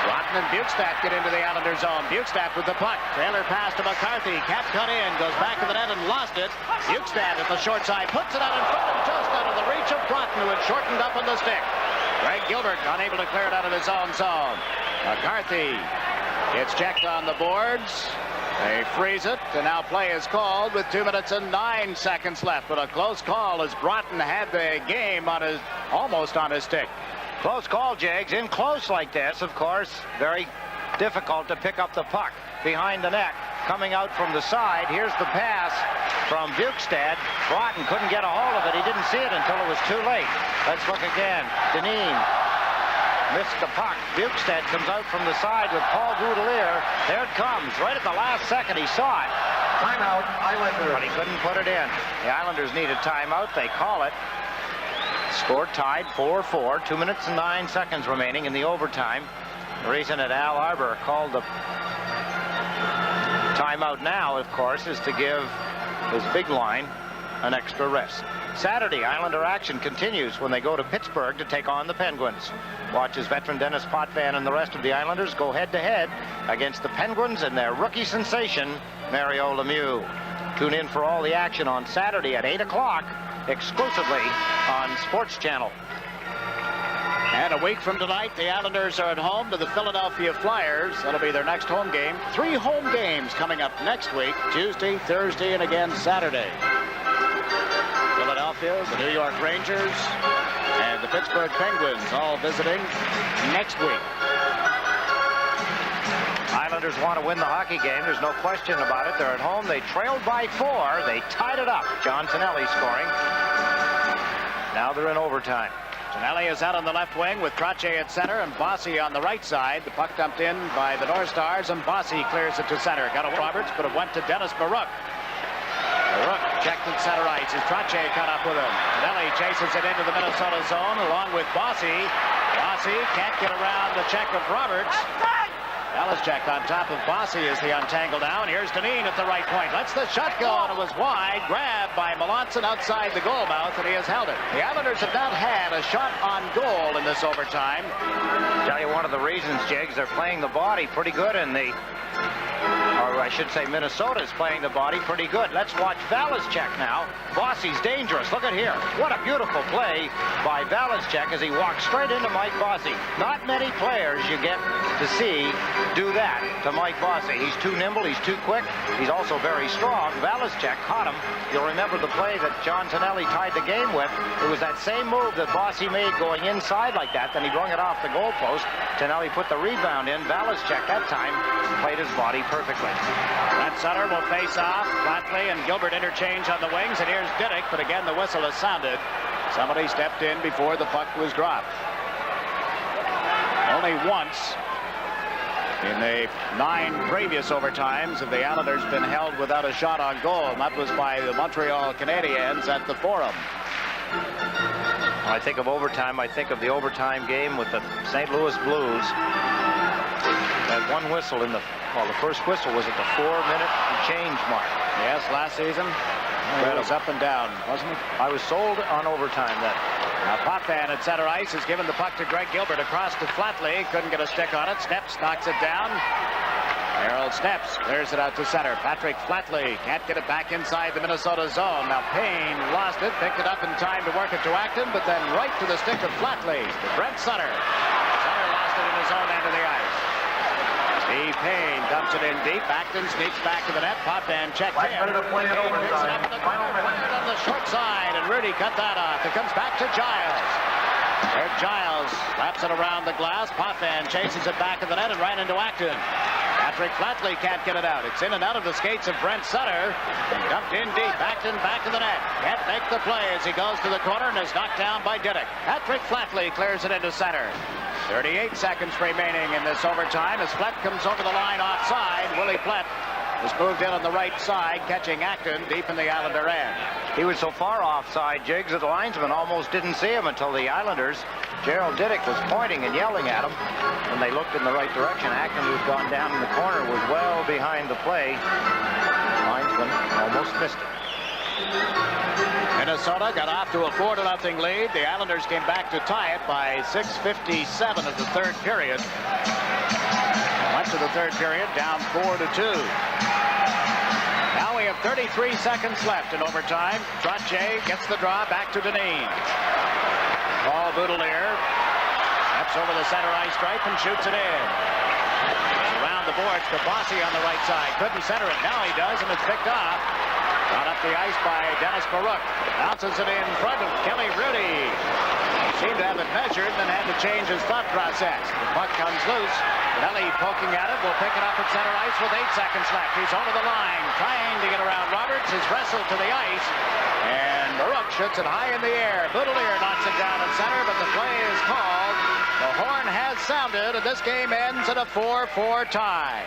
Broughton and Bukestad get into the Islander zone. Bukestad with the puck. Trailer pass to McCarthy. Can't cut in. Goes back to the net and lost it. Bukestad at the short side. Puts it out in front and just out of the reach of Broughton, who had shortened up on the stick. Greg Gilbert unable to clear it out of his own zone. McCarthy gets checked on the boards. They freeze it, and now play is called with 2 minutes and 9 seconds left. But a close call as Broughton had the game on his, almost on his stick. Close call, Jiggs. In close like this, of course, very difficult to pick up the puck behind the net. Coming out from the side, here's the pass from Bukestad. Broughton couldn't get a hold of it. He didn't see it until it was too late. Let's look again. Dineen missed the puck. Bukestad comes out from the side with Paul Boutilier. There it comes. Right at the last second, he saw it. Timeout, Islanders. But he couldn't put it in. The Islanders need a timeout. They call it. Score tied 4-4. 2 minutes and 9 seconds remaining in the overtime. The reason that Al Arbour called the timeout now, of course, is to give his big line an extra rest. Saturday, Islander action continues when they go to Pittsburgh to take on the Penguins. Watch as veteran Dennis Potvin and the rest of the Islanders go head-to-head against the Penguins and their rookie sensation, Mario Lemieux. Tune in for all the action on Saturday at 8 o'clock, exclusively on SportsChannel. And a week from tonight, the Islanders are at home to the Philadelphia Flyers. That'll be their next home game. 3 home games coming up next week, Tuesday, Thursday, and again Saturday. Philadelphia, the New York Rangers, and the Pittsburgh Penguins all visiting next week. Islanders want to win the hockey game. There's no question about it. They're at home. They trailed by 4. They tied it up. John Tonelli scoring. Now they're in overtime. Tonelli is out on the left wing with Trottier at center and Bossy on the right side. The puck dumped in by the North Stars, and Bossy clears it to center. Got a Roberts, but it went to Denis Maruk. Maruk checked at center ice. Is Trottier caught up with him? Tonelli chases it into the Minnesota zone along with Bossy. Bossy can't get around the check of Roberts. Check on top of Bossy as they untangle now, and here's Dineen at the right point. Lets the shot go, and it was wide. Grabbed by Melanson outside the goal mouth, and he has held it. The Islanders have not had a shot on goal in this overtime. Tell you one of the reasons, Jiggs, they're playing the body pretty good in the... Or I should say Minnesota is playing the body pretty good. Let's watch Check now. Bossy's dangerous. Look at here. What a beautiful play by Check as he walks straight into Mike Bossy. Not many players you get to see do that to Mike Bossy. He's too nimble. He's too quick. He's also very strong. Check caught him. You'll remember the play that John Tonelli tied the game with. It was that same move that Bossy made going inside like that. Then he brung it off the goalpost. Tonelli put the rebound in. Check that time played his body perfectly. Brent Sutter will face off. Flatley and Gilbert interchange on the wings, and here's Diduck, but again the whistle has sounded. Somebody stepped in before the puck was dropped. Only once in the 9 previous overtimes have the Islanders been held without a shot on goal, and that was by the Montreal Canadiens at the Forum. When I think of overtime, I think of the overtime game with the St. Louis Blues. That one whistle in the... Well, the first whistle was at the 4-minute change mark. Yes, last season. It was up and down, wasn't it? I was sold on overtime then. Now Potvin at center ice has given the puck to Greg Gilbert across to Flatley. Couldn't get a stick on it. Snepsts knocks it down. Gerald Snepsts clears it out to center. Patrick Flatley can't get it back inside the Minnesota zone. Now Payne lost it, picked it up in time to work it to Acton, but then right to the stick of Flatley. To Brent Sutter. Sutter lost it in his own end of the ice. Steve Payne dumps it in deep. Acton sneaks back to the net. Potvin checked in. Better to play it overtime. On the short side, and Hrudey cut that off. It comes back to Giles. There Giles slaps it around the glass. Potvin chases it back to the net and right into Acton. Patrick Flatley can't get it out. It's in and out of the skates of Brent Sutter. Dumped in deep. Acton back to the net. Can't make the play as he goes to the corner and is knocked down by Diduck. Patrick Flatley clears it into center. 38 seconds remaining in this overtime as Flett comes over the line offside. Willie Flett was moved in on the right side, catching Acton deep in the Islander end. He was so far offside, Jiggs, that the linesman almost didn't see him until the Islanders. Gerald Diduck was pointing and yelling at him. When they looked in the right direction, Acton, who'd gone down in the corner, was well behind the play. Linesman almost missed it. Minnesota got off to a 4-0 lead. The Islanders came back to tie it by 6:57 of the third period. Went to the third period down 4-2. Now we have 33 seconds left in overtime. Trottier gets the draw back to Dineen. Boutilier steps over the center ice stripe and shoots it in. Around the boards to Bossy on the right side. Couldn't center it. Now he does, and it's picked off. Brought up the ice by Denis Maruk. Bounces it in front of Hrudey. He seemed to have it measured, then had to change his thought process. The puck comes loose. Tonelli poking at it. Will pick it up at center ice with 8 seconds left. He's over the line, trying to get around Roberts. Is wrestled to the ice. And Maruk shoots it high in the air. Boutilier knocks it down at center, but the play is called. The horn has sounded, and this game ends at a 4-4 tie.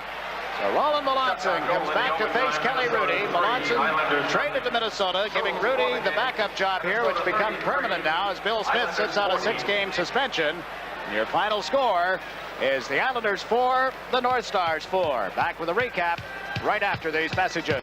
So Roland Melanson comes back to face Hrudey. Melanson traded to Minnesota, giving Hrudey the backup job here, which becomes permanent now as Bill Smith sits out a 6-game suspension. And your final score is the Islanders 4, the North Stars 4. Back with a recap right after these messages.